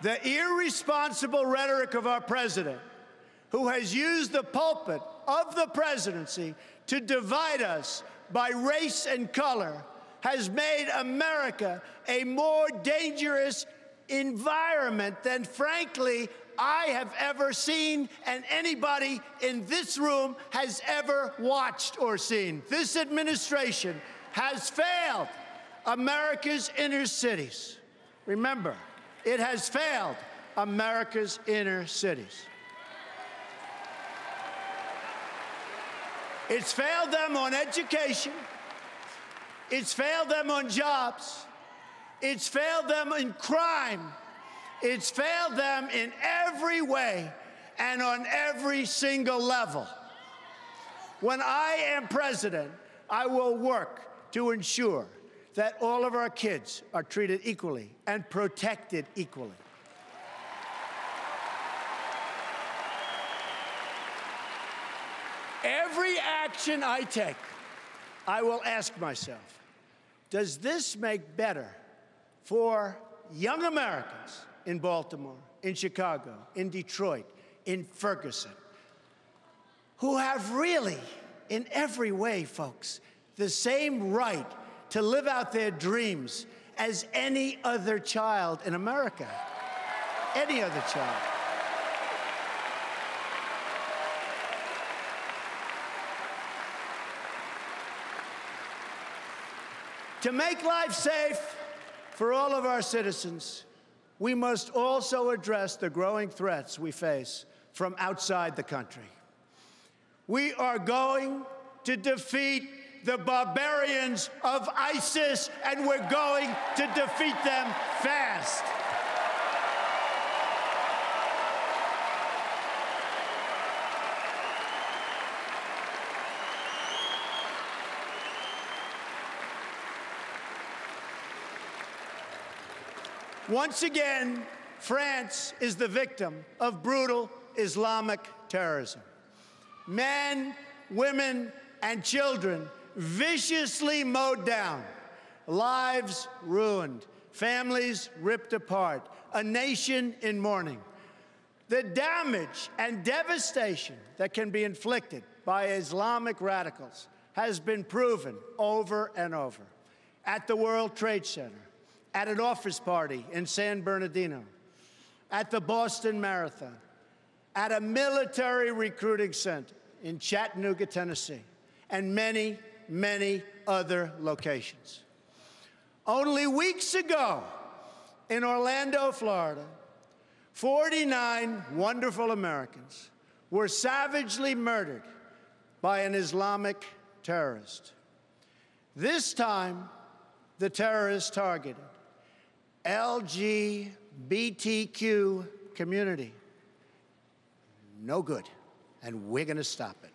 The irresponsible rhetoric of our president, who has used the pulpit of the presidency to divide us by race and color, has made America a more dangerous environment than, frankly, I have ever seen and anybody in this room has ever watched or seen. This administration has failed America's inner cities. Remember, it has failed America's inner cities. It's failed them on education. It's failed them on jobs. It's failed them in crime. It's failed them in every way and on every single level. When I am president, I will work to ensure that all of our kids are treated equally and protected equally. Every action I take, I will ask myself, does this make better for young Americans in Baltimore, in Chicago, in Detroit, in Ferguson, who have really, in every way, folks, the same right to live out their dreams as any other child in America? Any other child. To make life safe for all of our citizens, we must also address the growing threats we face from outside the country. We are going to defeat the barbarians of ISIS, and we're going to defeat them fast. Once again, France is the victim of brutal Islamic terrorism. Men, women, and children viciously mowed down, lives ruined, families ripped apart, a nation in mourning. The damage and devastation that can be inflicted by Islamic radicals has been proven over and over. At the World Trade Center, at an office party in San Bernardino, at the Boston Marathon, at a military recruiting center in Chattanooga, Tennessee, and many, many other locations. Only weeks ago, in Orlando, Florida, 49 wonderful Americans were savagely murdered by an Islamic terrorist. This time, the terrorist targeted LGBTQ community. No good, and we're going to stop it.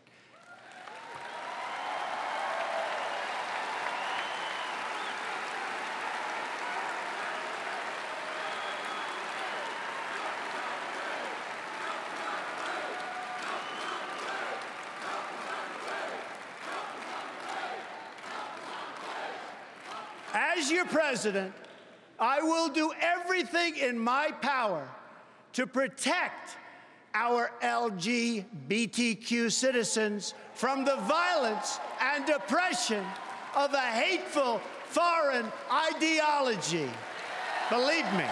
As your president, I will do everything in my power to protect our LGBTQ citizens from the violence and oppression of a hateful foreign ideology. Believe me.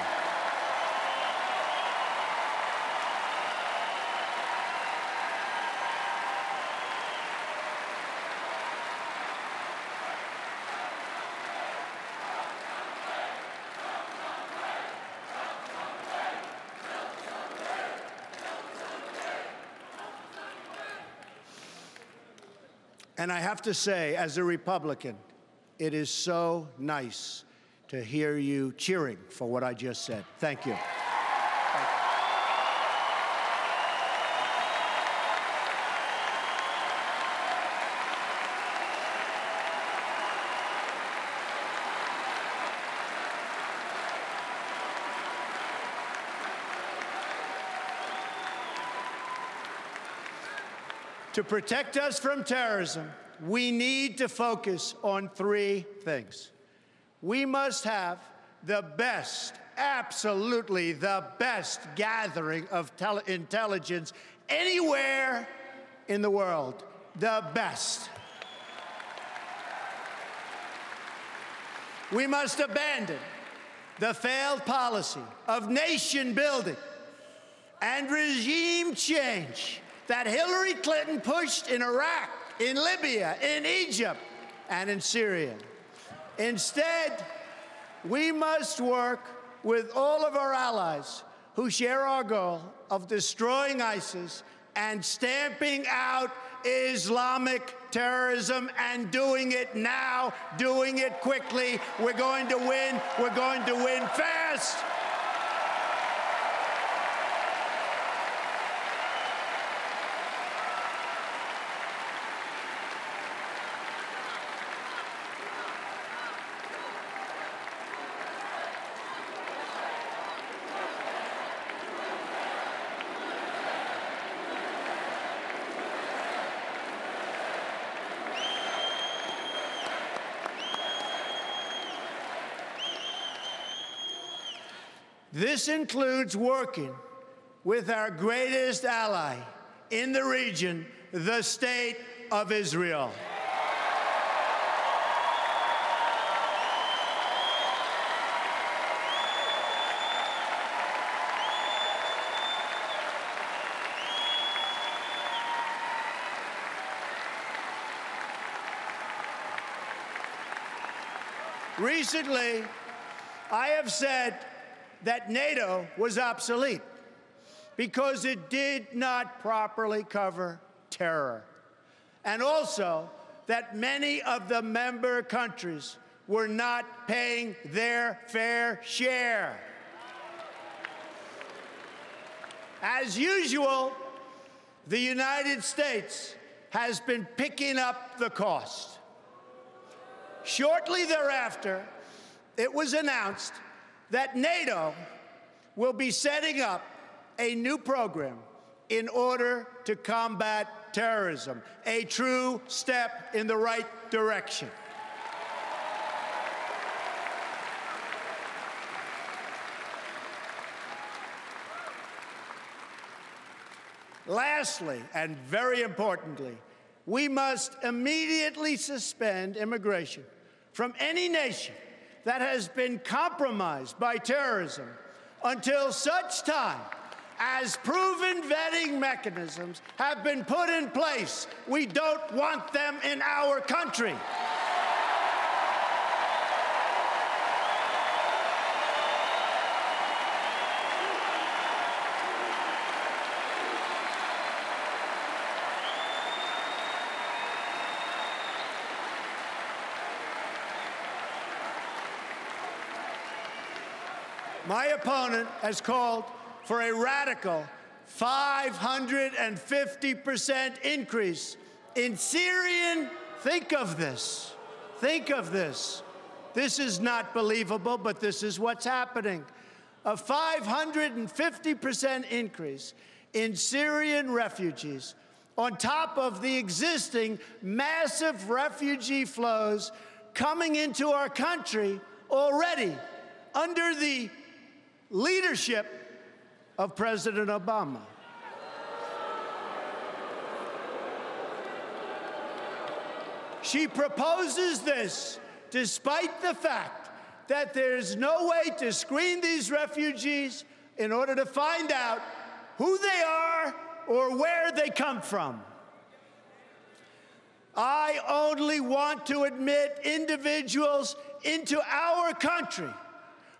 And I have to say, as a Republican, it is so nice to hear you cheering for what I just said. Thank you. To protect us from terrorism, we need to focus on three things. We must have the best, absolutely the best gathering of intelligence anywhere in the world. The best. We must abandon the failed policy of nation building and regime change that Hillary Clinton pushed in Iraq, in Libya, in Egypt, and in Syria. Instead, we must work with all of our allies who share our goal of destroying ISIS and stamping out Islamic terrorism, and doing it now, doing it quickly. We're going to win. We're going to win fast. This includes working with our greatest ally in the region, the State of Israel. Recently, I have said that NATO was obsolete because it did not properly cover terror, and also that many of the member countries were not paying their fair share. As usual, the United States has been picking up the cost. Shortly thereafter, it was announced that NATO will be setting up a new program in order to combat terrorism, a true step in the right direction. Lastly, and very importantly, we must immediately suspend immigration from any nation that has been compromised by terrorism until such time as proven vetting mechanisms have been put in place. We don't want them in our country. My opponent has called for a radical 550% increase in Syrian, think of this, this is not believable, but this is what's happening, a 550% increase in Syrian refugees on top of the existing massive refugee flows coming into our country already under the leadership of President Obama. She proposes this despite the fact that there's no way to screen these refugees in order to find out who they are or where they come from. I only want to admit individuals into our country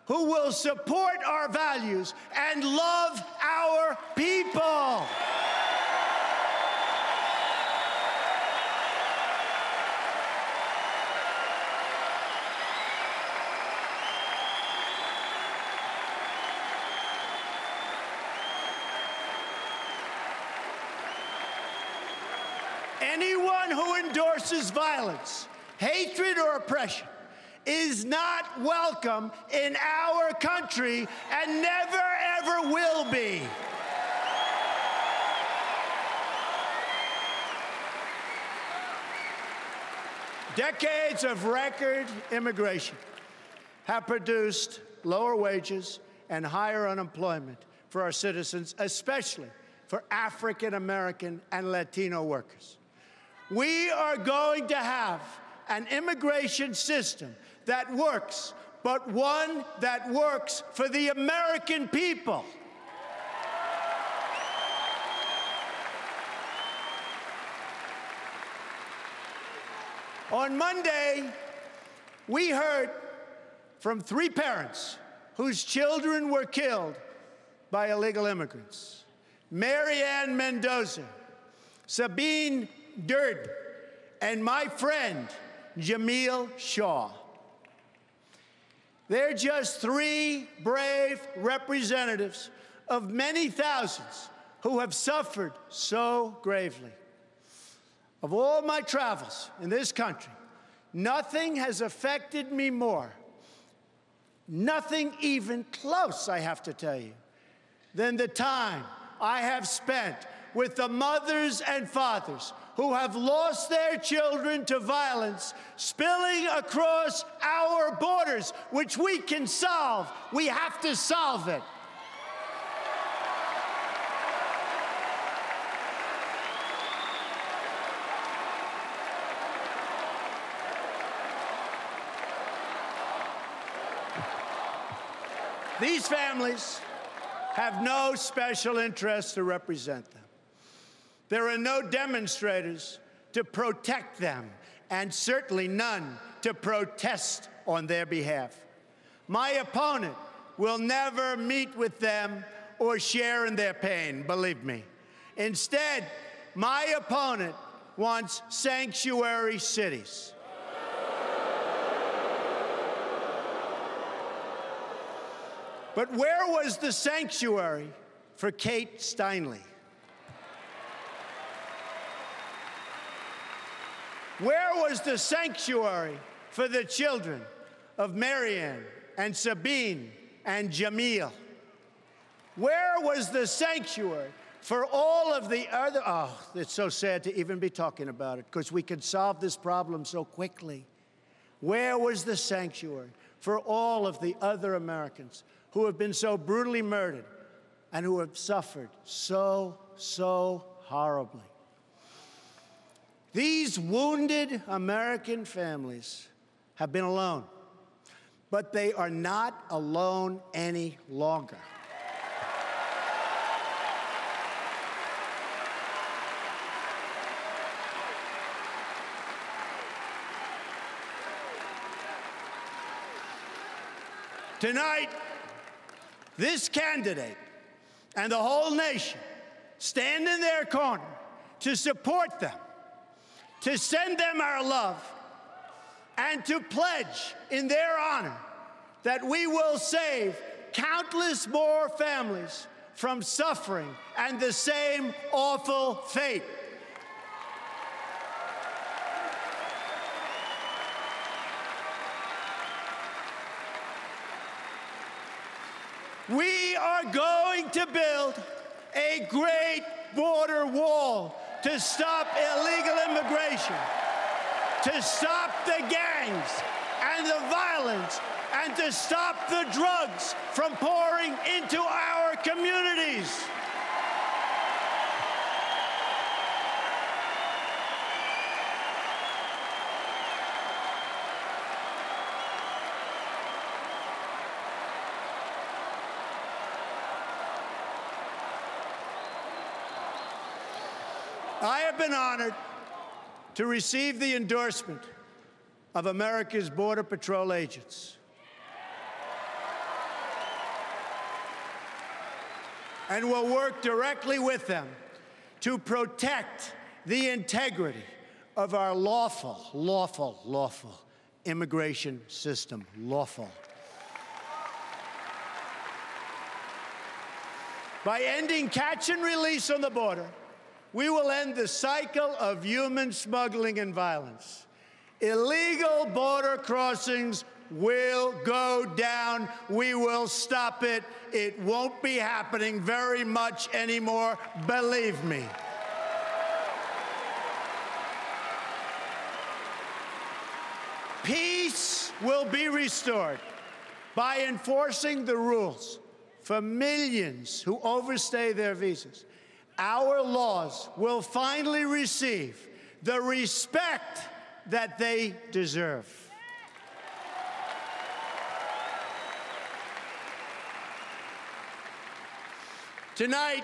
who will support our values and love our people. Anyone who endorses violence, hatred, or oppression is not welcome in our country and never, ever will be. Decades of record immigration have produced lower wages and higher unemployment for our citizens, especially for African American and Latino workers. We are going to have an immigration system that works, but one that works for the American people. On Monday, we heard from 3 parents whose children were killed by illegal immigrants: Marianne Mendoza, Sabine Durd, and my friend, Jamil Shaw. They're just 3 brave representatives of many thousands who have suffered so gravely. Of all my travels in this country, nothing has affected me more, nothing even close, I have to tell you, than the time I have spent with the mothers and fathers who have lost their children to violence spilling across our borders, which we can solve. We have to solve it. These families have no special interest to represent them. There are no demonstrators to protect them, and certainly none to protest on their behalf. My opponent will never meet with them or share in their pain, believe me. Instead, my opponent wants sanctuary cities. But where was the sanctuary for Kate Steinle? Where was the sanctuary for the children of Marianne and Sabine and Jamil? Where was the sanctuary for all of the other? Oh, it's so sad to even be talking about it because we could solve this problem so quickly. Where was the sanctuary for all of the other Americans who have been so brutally murdered and who have suffered so horribly? These wounded American families have been alone, but they are not alone any longer. Tonight, this candidate and the whole nation stand in their corner to support them, to send them our love, and to pledge in their honor that we will save countless more families from suffering and the same awful fate. We are going to build a great border wall to stop illegal immigration, to stop the gangs and the violence, and to stop the drugs from pouring into our communities. I have been honored to receive the endorsement of America's Border Patrol agents. And will work directly with them to protect the integrity of our lawful immigration system. Lawful. By ending catch and release on the border, we will end the cycle of human smuggling and violence. Illegal border crossings will go down. We will stop it. It won't be happening very much anymore, believe me. Peace will be restored by enforcing the rules for millions who overstay their visas. Our laws will finally receive the respect that they deserve. Tonight,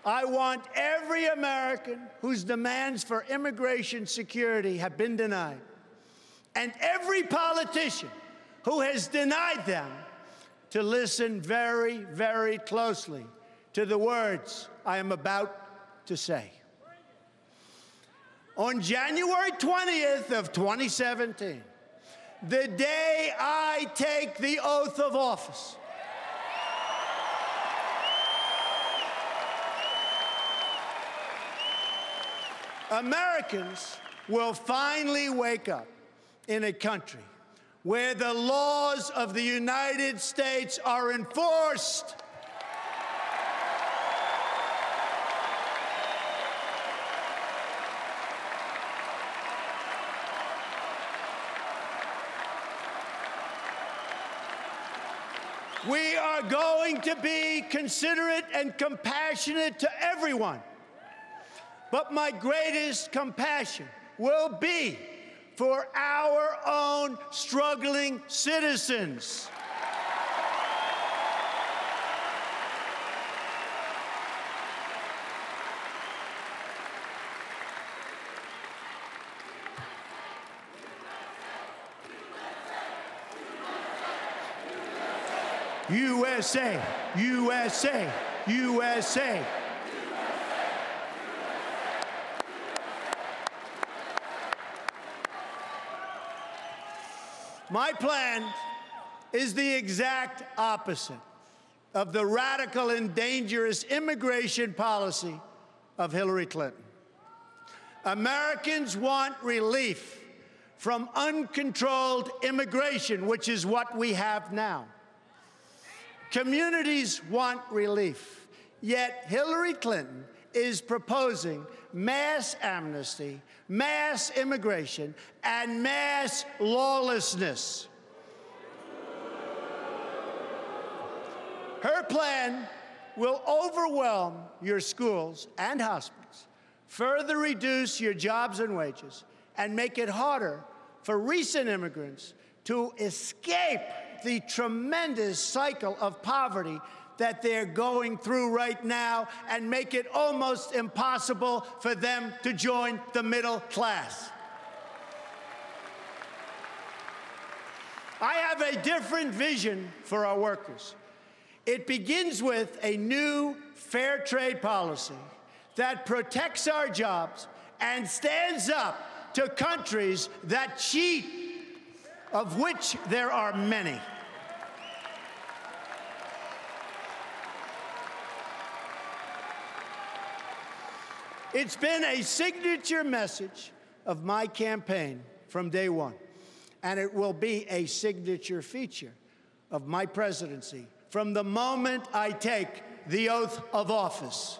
I want every American whose demands for immigration security have been denied, and every politician who has denied them, to listen very, very closely to the words I am about to say. On January 20th of 2017, the day I take the oath of office, Americans will finally wake up in a country where the laws of the United States are enforced. We are going to be considerate and compassionate to everyone. But my greatest compassion will be for our own struggling citizens. USA, USA, USA. My plan is the exact opposite of the radical and dangerous immigration policy of Hillary Clinton. Americans want relief from uncontrolled immigration, which is what we have now. Communities want relief, yet Hillary Clinton is proposing mass amnesty, mass immigration, and mass lawlessness. Her plan will overwhelm your schools and hospitals, further reduce your jobs and wages, and make it harder for recent immigrants to escape the tremendous cycle of poverty that they're going through right now, and make it almost impossible for them to join the middle class. I have a different vision for our workers. It begins with a new fair trade policy that protects our jobs and stands up to countries that cheat, of which there are many. It's been a signature message of my campaign from day one, and it will be a signature feature of my presidency from the moment I take the oath of office.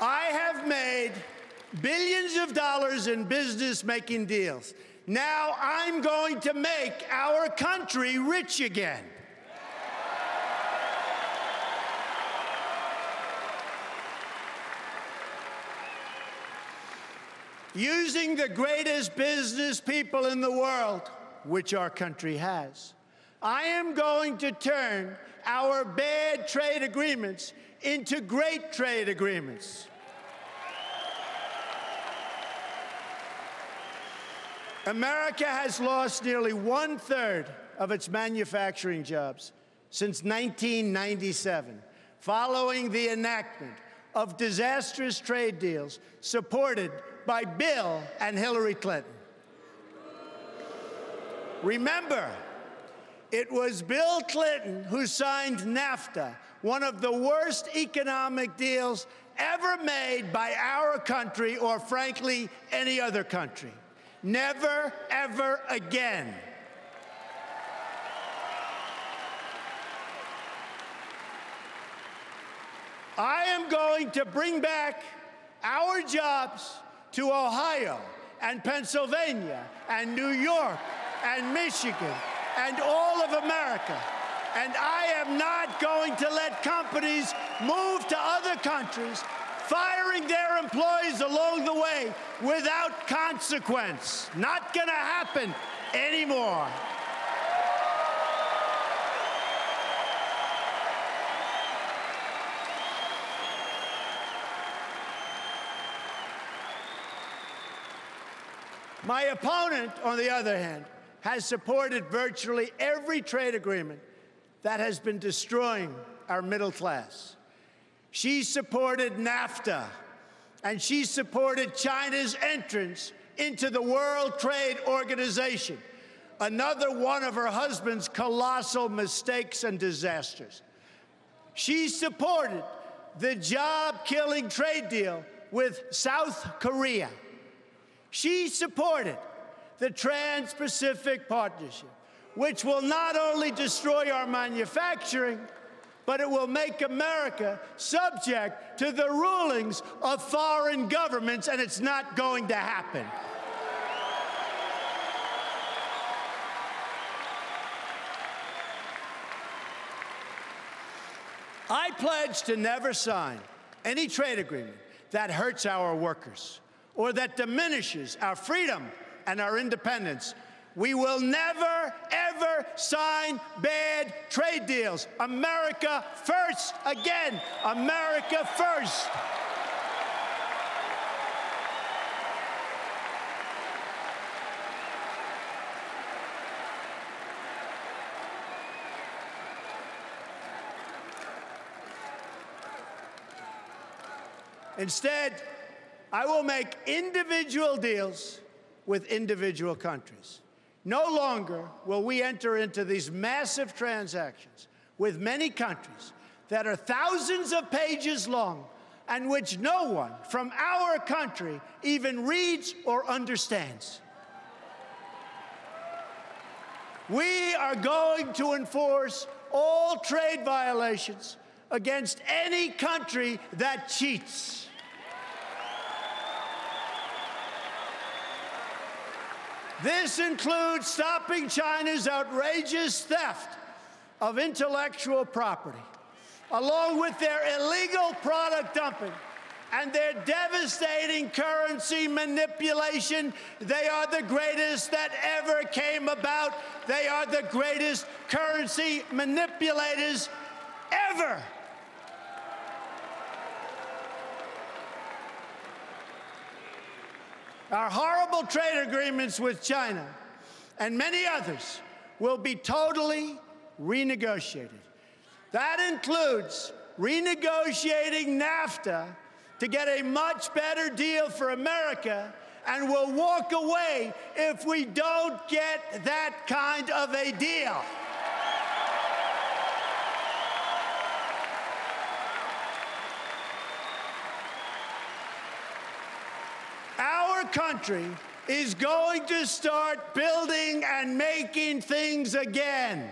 I have made billions of dollars in business-making deals. Now I'm going to make our country rich again. Using the greatest business people in the world, which our country has, I am going to turn our bad trade agreements into great trade agreements. America has lost nearly 1/3 of its manufacturing jobs since 1997, following the enactment of disastrous trade deals supported by Bill and Hillary Clinton. Remember, it was Bill Clinton who signed NAFTA, one of the worst economic deals ever made by our country, or frankly, any other country. Never, ever again. I am going to bring back our jobs to Ohio and Pennsylvania and New York and Michigan and all of America. And I am not going to let companies move to other countries, firing their employees along the way without consequence. Not going to happen anymore. My opponent, on the other hand, has supported virtually every trade agreement that has been destroying our middle class. She supported NAFTA, and she supported China's entrance into the World Trade Organization, another one of her husband's colossal mistakes and disasters. She supported the job-killing trade deal with South Korea. She supported the Trans-Pacific Partnership, which will not only destroy our manufacturing, but it will make America subject to the rulings of foreign governments, and it's not going to happen. I pledge to never sign any trade agreement that hurts our workers or that diminishes our freedom and our independence. We will never, ever sign bad trade deals. America first. Again, America first. Instead, I will make individual deals with individual countries. No longer will we enter into these massive transactions with many countries that are thousands of pages long and which no one from our country even reads or understands. We are going to enforce all trade violations against any country that cheats. This includes stopping China's outrageous theft of intellectual property, along with their illegal product dumping and their devastating currency manipulation. They are the greatest that ever came about. They are the greatest currency manipulators ever. Our horrible trade agreements with China and many others will be totally renegotiated. That includes renegotiating NAFTA to get a much better deal for America, and we'll walk away if we don't get that kind of a deal. Our country is going to start building and making things again.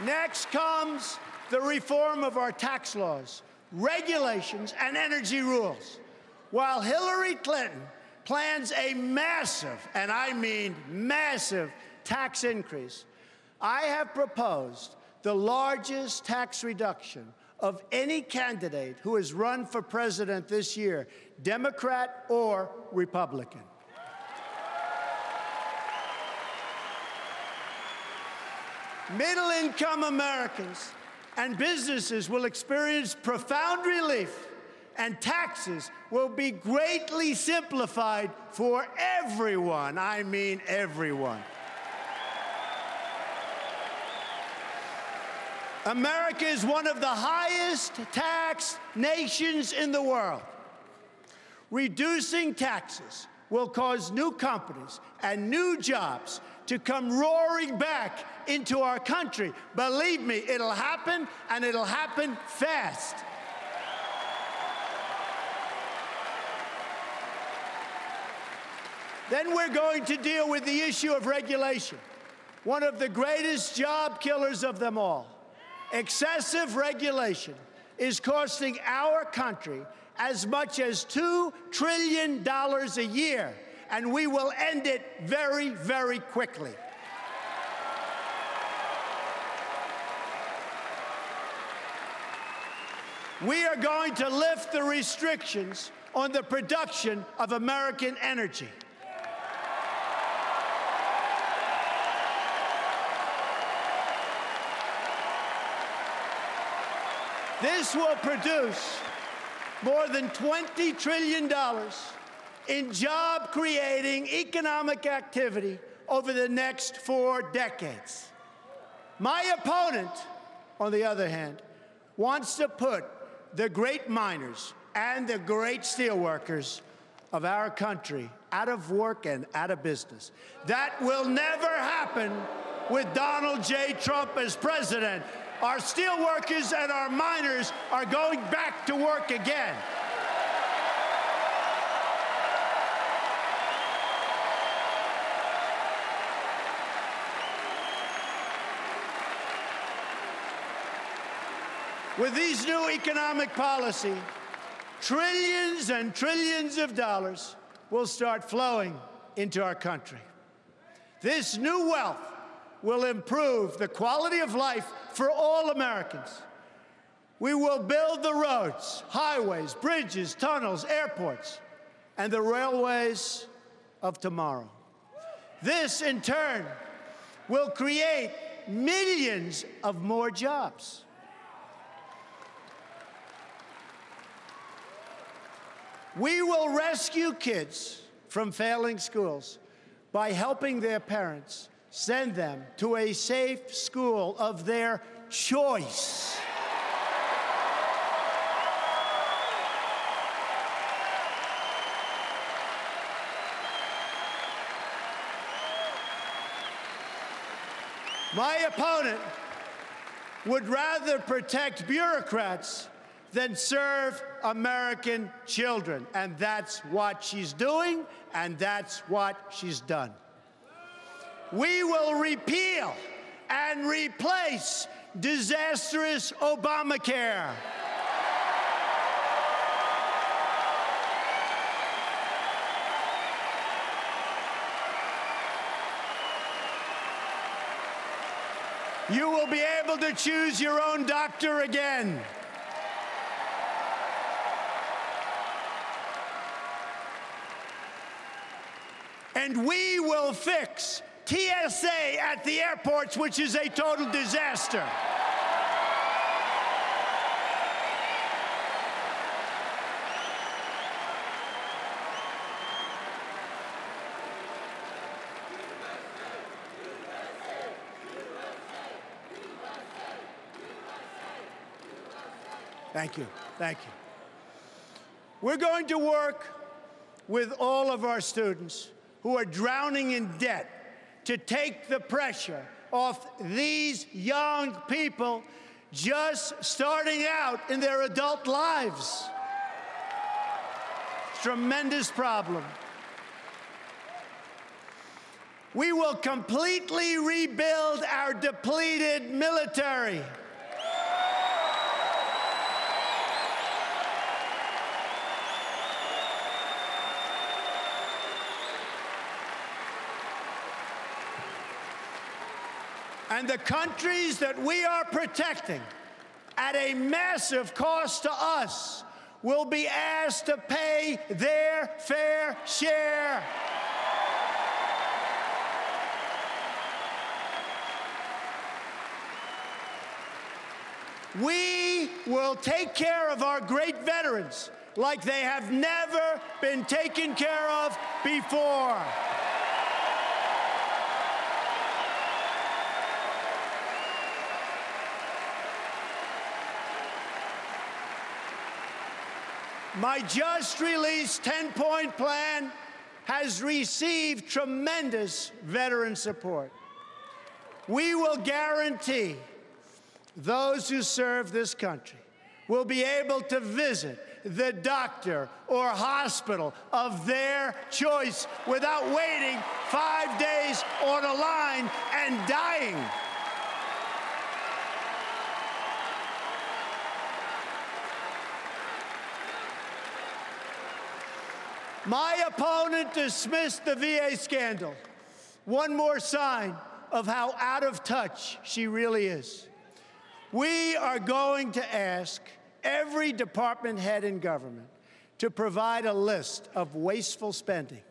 Next comes the reform of our tax laws, regulations, and energy rules. While Hillary Clinton plans a massive, and I mean massive, tax increase, I have proposed the largest tax reduction of any candidate who has run for president this year, Democrat or Republican. Middle-income Americans and businesses will experience profound relief, and taxes will be greatly simplified for everyone. I mean everyone. America is one of the highest taxed nations in the world. Reducing taxes will cause new companies and new jobs to come roaring back into our country. Believe me, it'll happen, and it'll happen fast. Then we're going to deal with the issue of regulation, one of the greatest job killers of them all. Excessive regulation is costing our country as much as $2 trillion a year, and we will end it very, very quickly. We are going to lift the restrictions on the production of American energy. This will produce more than $20 trillion in job-creating economic activity over the next 4 decades. My opponent, on the other hand, wants to put the great miners and the great steelworkers of our country out of work and out of business. That will never happen with Donald J. Trump as president. Our steelworkers and our miners are going back to work again. With these new economic policy, trillions and trillions of dollars will start flowing into our country. This new wealth will improve the quality of life for all Americans. We will build the roads, highways, bridges, tunnels, airports, and the railways of tomorrow. This, in turn, will create millions of more jobs. We will rescue kids from failing schools by helping their parents send them to a safe school of their choice. My opponent would rather protect bureaucrats than serve American children. And that's what she's doing, and that's what she's done. We will repeal and replace disastrous Obamacare. You will be able to choose your own doctor again. And we will fix TSA at the airports, which is a total disaster. Thank you. Thank you. We're going to work with all of our students who are drowning in debt to take the pressure off these young people just starting out in their adult lives. Tremendous problem. We will completely rebuild our depleted military. And the countries that we are protecting at a massive cost to us will be asked to pay their fair share. We will take care of our great veterans like they have never been taken care of before. My just-released 10-point plan has received tremendous veteran support. We will guarantee those who serve this country will be able to visit the doctor or hospital of their choice without waiting 5 days on a line and dying. My opponent dismissed the VA scandal. One more sign of how out of touch she really is. We are going to ask every department head in government to provide a list of wasteful spending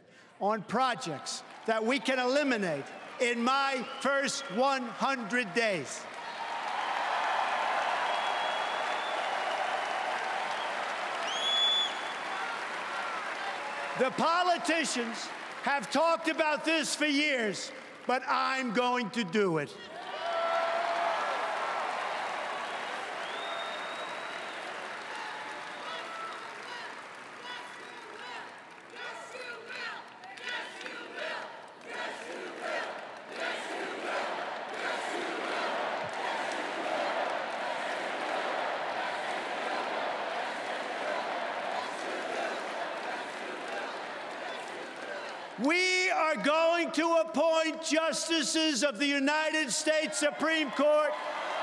on projects that we can eliminate in my first 100 days. The politicians have talked about this for years, but I'm going to do it. We are going to appoint justices of the United States Supreme Court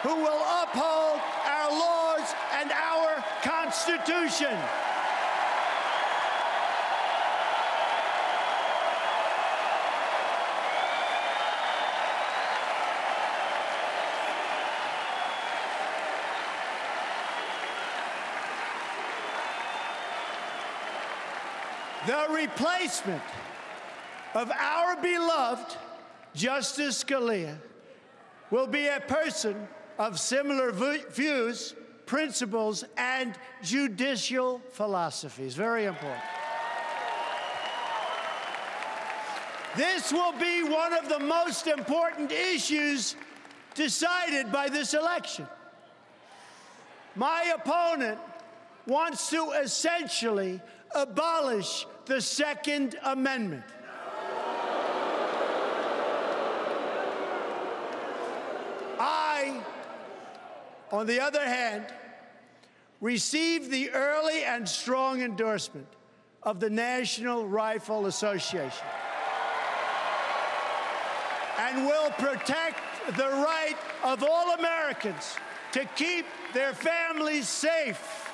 who will uphold our laws and our Constitution. The replacement of our beloved Justice Scalia will be a person of similar views, principles, and judicial philosophies. Very important. This will be one of the most important issues decided by this election. My opponent wants to essentially abolish the Second Amendment. I, on the other hand, received the early and strong endorsement of the National Rifle Association and will protect the right of all Americans to keep their families safe.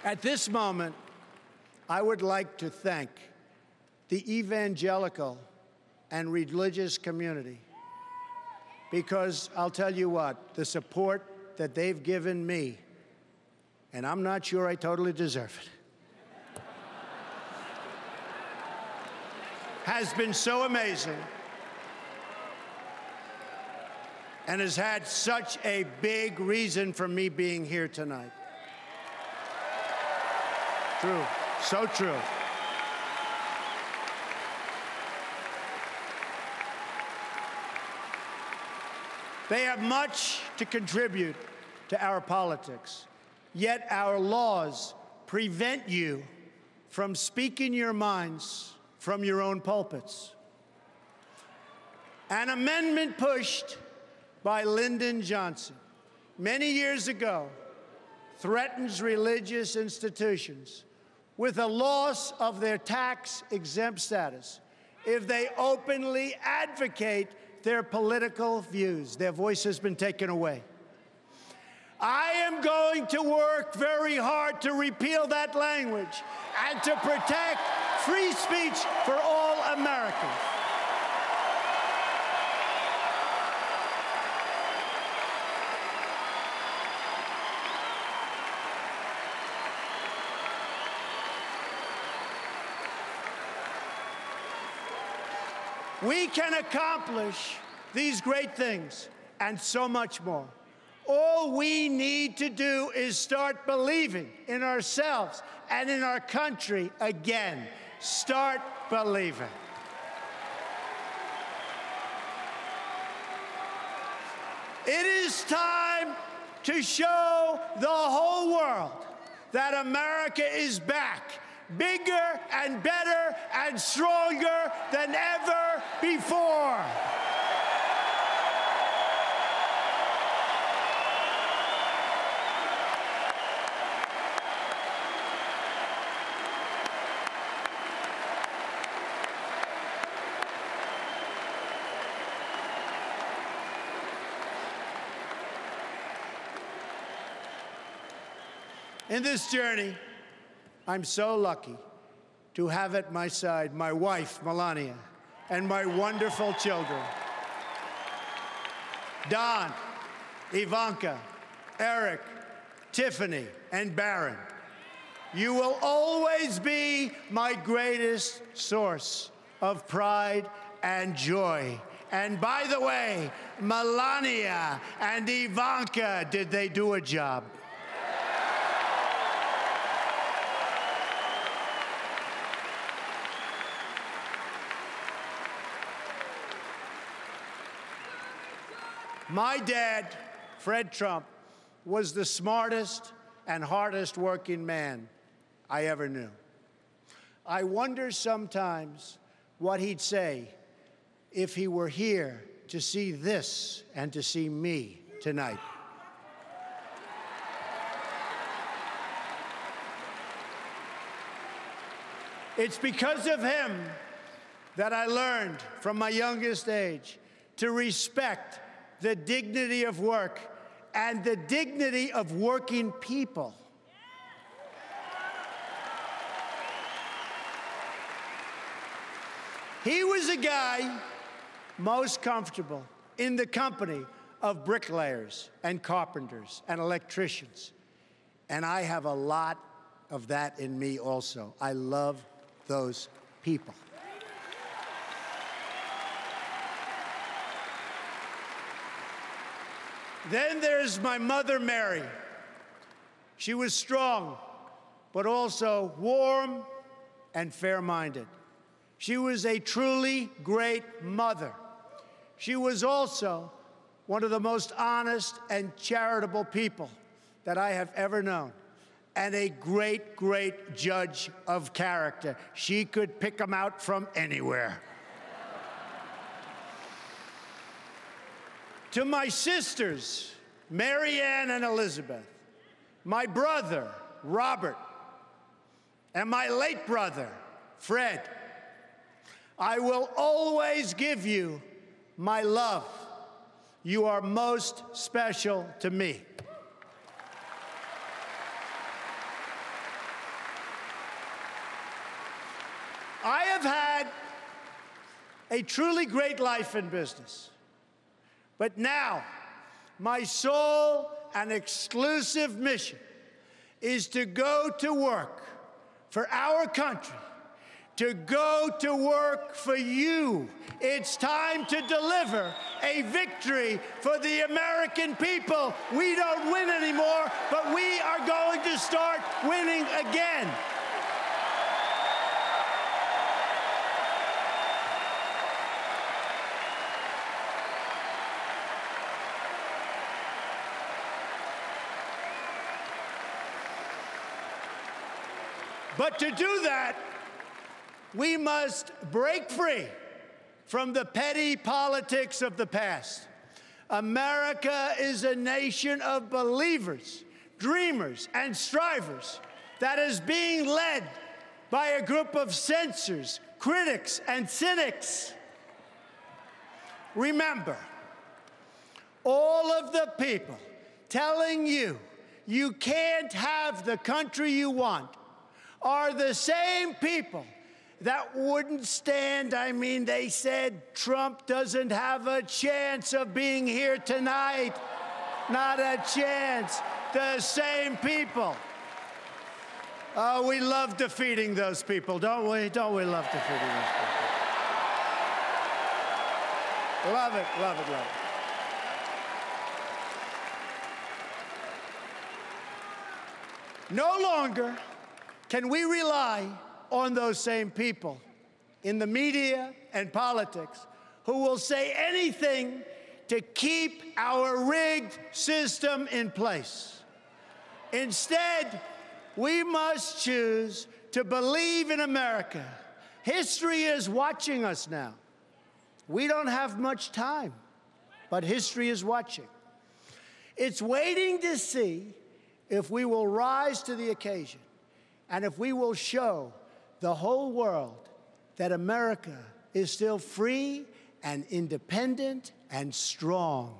At this moment, I would like to thank the evangelical and religious community, because I'll tell you what, the support that they've given me, and I'm not sure I totally deserve it, has been so amazing and has had such a big reason for me being here tonight. True, so true. They have much to contribute to our politics, yet our laws prevent you from speaking your minds from your own pulpits. An amendment pushed by Lyndon Johnson many years ago threatens religious institutions with a loss of their tax-exempt status if they openly advocate their political views. Their voice has been taken away. I am going to work very hard to repeal that language and to protect free speech for all Americans. We can accomplish these great things and so much more. All we need to do is start believing in ourselves and in our country again. Start believing. It is time to show the whole world that America is back, bigger and better and stronger than ever before. In this journey, I'm so lucky to have at my side my wife, Melania, and my wonderful children, Don, Ivanka, Eric, Tiffany, and Barron. You will always be my greatest source of pride and joy. And by the way, Melania and Ivanka, did they do a job? My dad, Fred Trump, was the smartest and hardest working man I ever knew. I wonder sometimes what he'd say if he were here to see this and to see me tonight. It's because of him that I learned from my youngest age to respect the dignity of work and the dignity of working people. He was a guy most comfortable in the company of bricklayers and carpenters and electricians. And I have a lot of that in me also. I love those people. Then there's my mother, Mary. She was strong, but also warm and fair-minded. She was a truly great mother. She was also one of the most honest and charitable people that I have ever known, and a great, great judge of character. She could pick them out from anywhere. To my sisters, Mary Ann and Elizabeth, my brother, Robert, and my late brother, Fred, I will always give you my love. You are most special to me. I have had a truly great life in business, but now my sole and exclusive mission is to go to work for our country, to go to work for you. It's time to deliver a victory for the American people. We don't win anymore, but we are going to start winning again. But to do that, we must break free from the petty politics of the past. America is a nation of believers, dreamers, and strivers that is being led by a group of censors, critics, and cynics. Remember, all of the people telling you you can't have the country you want are the same people that wouldn't stand. I mean, they said Trump doesn't have a chance of being here tonight. Not a chance. The same people. Oh, we love defeating those people, don't we? Don't we love defeating those people? Love it, love it, love it. No longer can we rely on those same people in the media and politics who will say anything to keep our rigged system in place. Instead, we must choose to believe in America. History is watching us now. We don't have much time, but history is watching. It's waiting to see if we will rise to the occasion and if we will show the whole world that America is still free and independent and strong.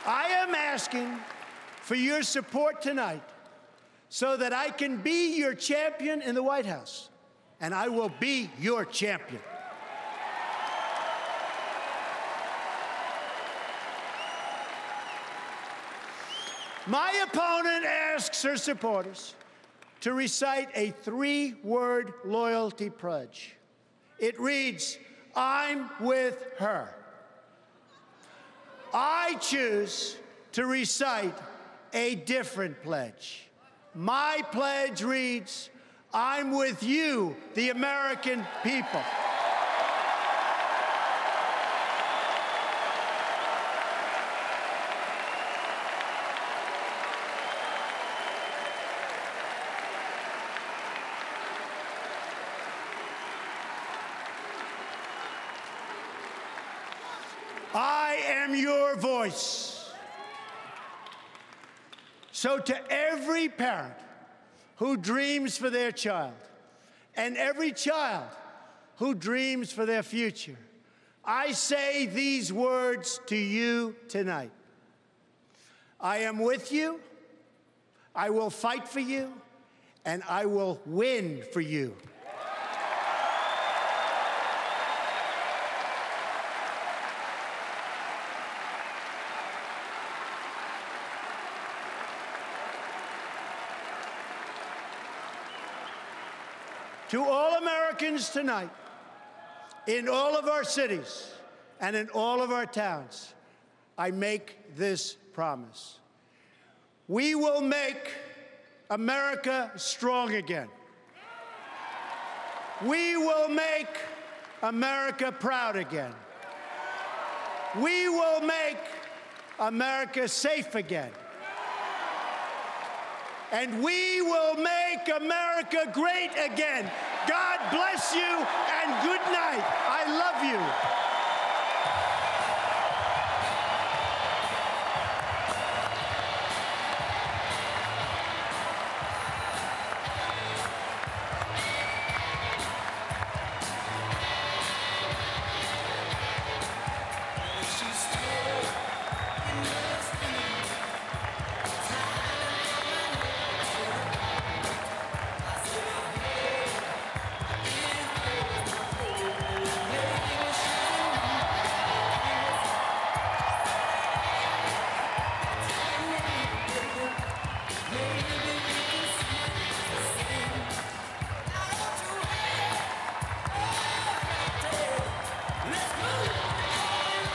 I am asking for your support tonight so that I can be your champion in the White House, and I will be your champion. My opponent asks her supporters to recite a 3-word loyalty pledge. It reads, "I'm with her." I choose to recite a different pledge. My pledge reads, "I'm with you, the American people." I am your voice. So to every parent who dreams for their child and every child who dreams for their future, I say these words to you tonight. I am with you, I will fight for you, and I will win for you. To all Americans tonight, in all of our cities, and in all of our towns, I make this promise. We will make America strong again. We will make America proud again. We will make America safe again. And we will make America great again. God bless you and good night. I love you.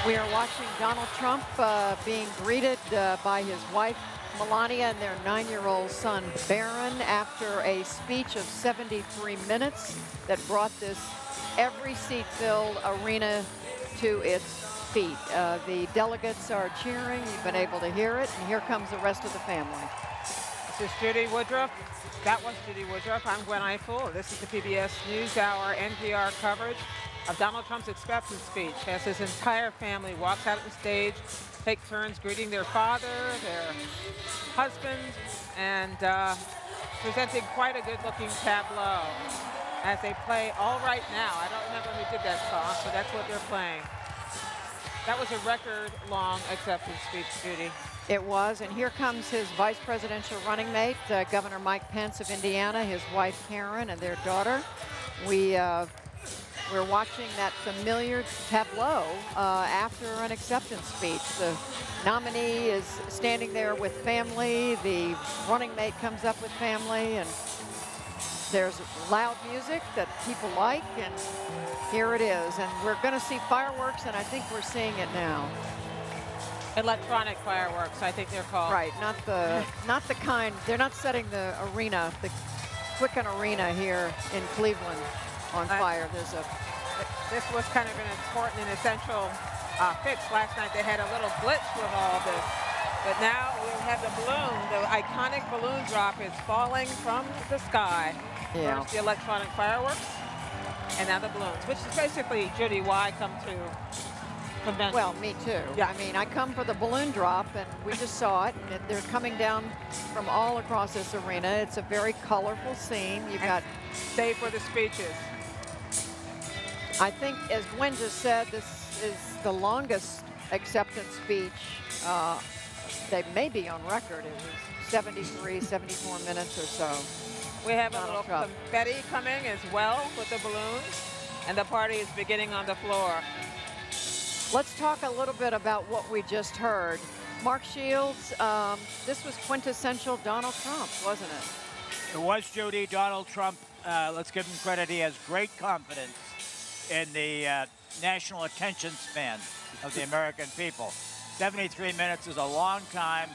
We are watching Donald Trump being greeted by his wife, Melania, and their 9-year-old son, Barron, after a speech of 73 minutes that brought this every-seat-filled arena to its feet. The delegates are cheering. You've been able to hear it, and here comes the rest of the family. This is Judy Woodruff. That was Judy Woodruff. I'm Gwen Eiffel. This is the PBS NewsHour NPR coverage of Donald Trump's acceptance speech as his entire family walks out on the stage, take turns greeting their father, their husband, and presenting quite a good-looking tableau as they play All Right Now. I don't remember who did that song, but that's what they're playing. That was a record-long acceptance speech, Judy. It was, and here comes his vice presidential running mate, Governor Mike Pence of Indiana, his wife Karen, and their daughter. We're watching that familiar tableau after an acceptance speech. The nominee is standing there with family. The running mate comes up with family, and there's loud music that people like, and here it is. And we're going to see fireworks, and I think we're seeing it now. Electronic fireworks, I think they're called. Right, not the kind. They're not setting the arena, the Quicken Arena here in Cleveland on fire. This was kind of an important and essential fix. Last night they had a little glitch with all this. But now we have the balloon. The iconic balloon drop is falling from the sky. Yeah. First the electronic fireworks, and now the balloons, which is basically, Judy, why I come to convention. Well, me too. Yeah. I mean, I come for the balloon drop, and we just saw it. And they're coming down from all across this arena. It's a very colorful scene. You've got... Stay for the speeches. I think, as Gwen just said, this is the longest acceptance speech. They may be on record. It was 73, 74 minutes or so. We have a little confetti coming as well with the balloons, and the party is beginning on the floor. Let's talk a little bit about what we just heard. Mark Shields, this was quintessential Donald Trump, wasn't it? It was, Judy. Donald Trump, let's give him credit, he has great confidence in the national attention span of the American people. 73 minutes is a long time,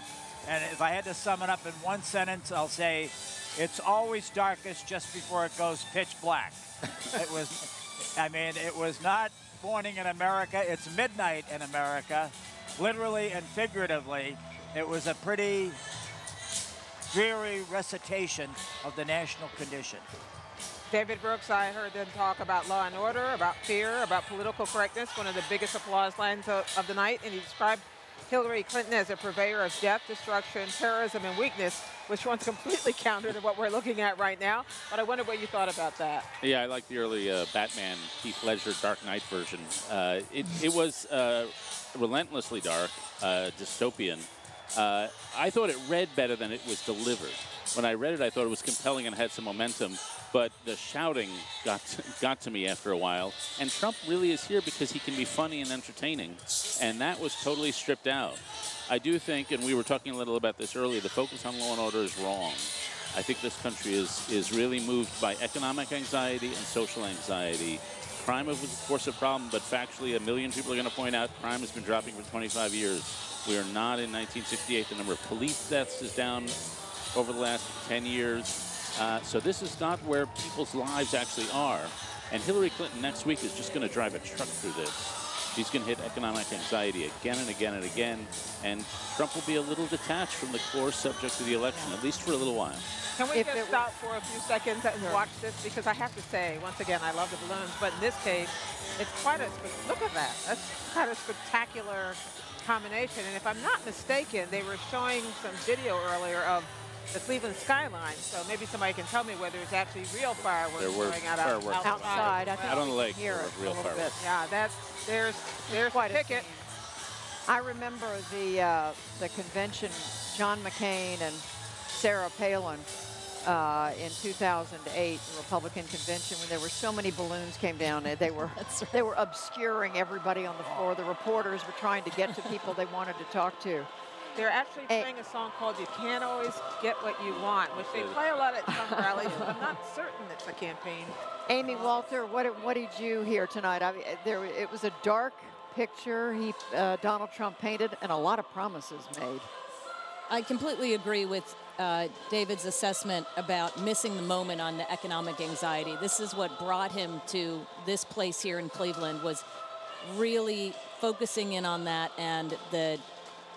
and if I had to sum it up in one sentence, I'll say it's always darkest just before it goes pitch black. It was not morning in America, it's midnight in America, literally and figuratively. It was a pretty dreary recitation of the national condition. David Brooks, I heard them talk about law and order, about fear, about political correctness, one of the biggest applause lines of the night, and he described Hillary Clinton as a purveyor of death, destruction, terrorism, and weakness, which runs completely counter to what we're looking at right now. But I wonder what you thought about that. Yeah, I like the early Batman, Heath Ledger, Dark Knight version. It was relentlessly dark, dystopian. I thought it read better than it was delivered. When I read it, I thought it was compelling and had some momentum, but the shouting got to me after a while. And Trump really is here because he can be funny and entertaining, and that was totally stripped out. I do think, and we were talking a little about this earlier, the focus on law and order is wrong. I think this country is really moved by economic anxiety and social anxiety, crime was, of course, a problem, but factually, 1 million people are going to point out crime has been dropping for 25 years. We are not in 1968. The number of police deaths is down over the last 10 years. So this is not where people's lives actually are. And Hillary Clinton next week is just going to drive a truck through this. She's going to hit economic anxiety again and again and again. And Trump will be a little detached from the core subject of the election, at least for a little while. Can we just stop for a few seconds and watch this? Because I have to say, once again, I love the balloons, but in this case, it's quite a, look at that. That's kind of spectacular combination. And if I'm not mistaken, they were showing some video earlier of the Cleveland skyline. So maybe somebody can tell me whether it's actually real fireworks going out outside. Out on the lake, here real fireworks. Yeah, there's quite Pickett. I remember the convention, John McCain and Sarah Palin in 2008, the Republican convention, when there were so many balloons came down. They were obscuring everybody on the floor. The reporters were trying to get to people they wanted to talk to. They're actually playing a song called "You Can't Always Get What You Want," which they play a lot at Trump rallies. I'm not certain it's a campaign. Amy Walter, what did you hear tonight? I mean, it was a dark picture Donald Trump painted, and a lot of promises made. I completely agree with David's assessment about missing the moment on the economic anxiety. This is what brought him to this place here in Cleveland, was really focusing in on that and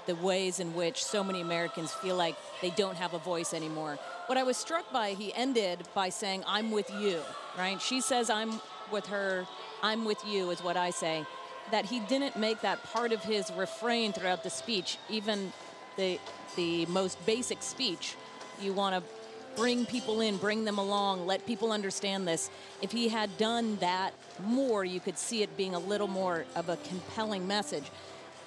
the ways in which so many Americans feel like they don't have a voice anymore. What I was struck by, he ended by saying, "I'm with you," right? She says, "I'm with her, I'm with you," is what I say. That he didn't make that part of his refrain throughout the speech, even the most basic speech. You want to bring people in, bring them along, let people understand this. If he had done that more, you could see it being a little more of a compelling message.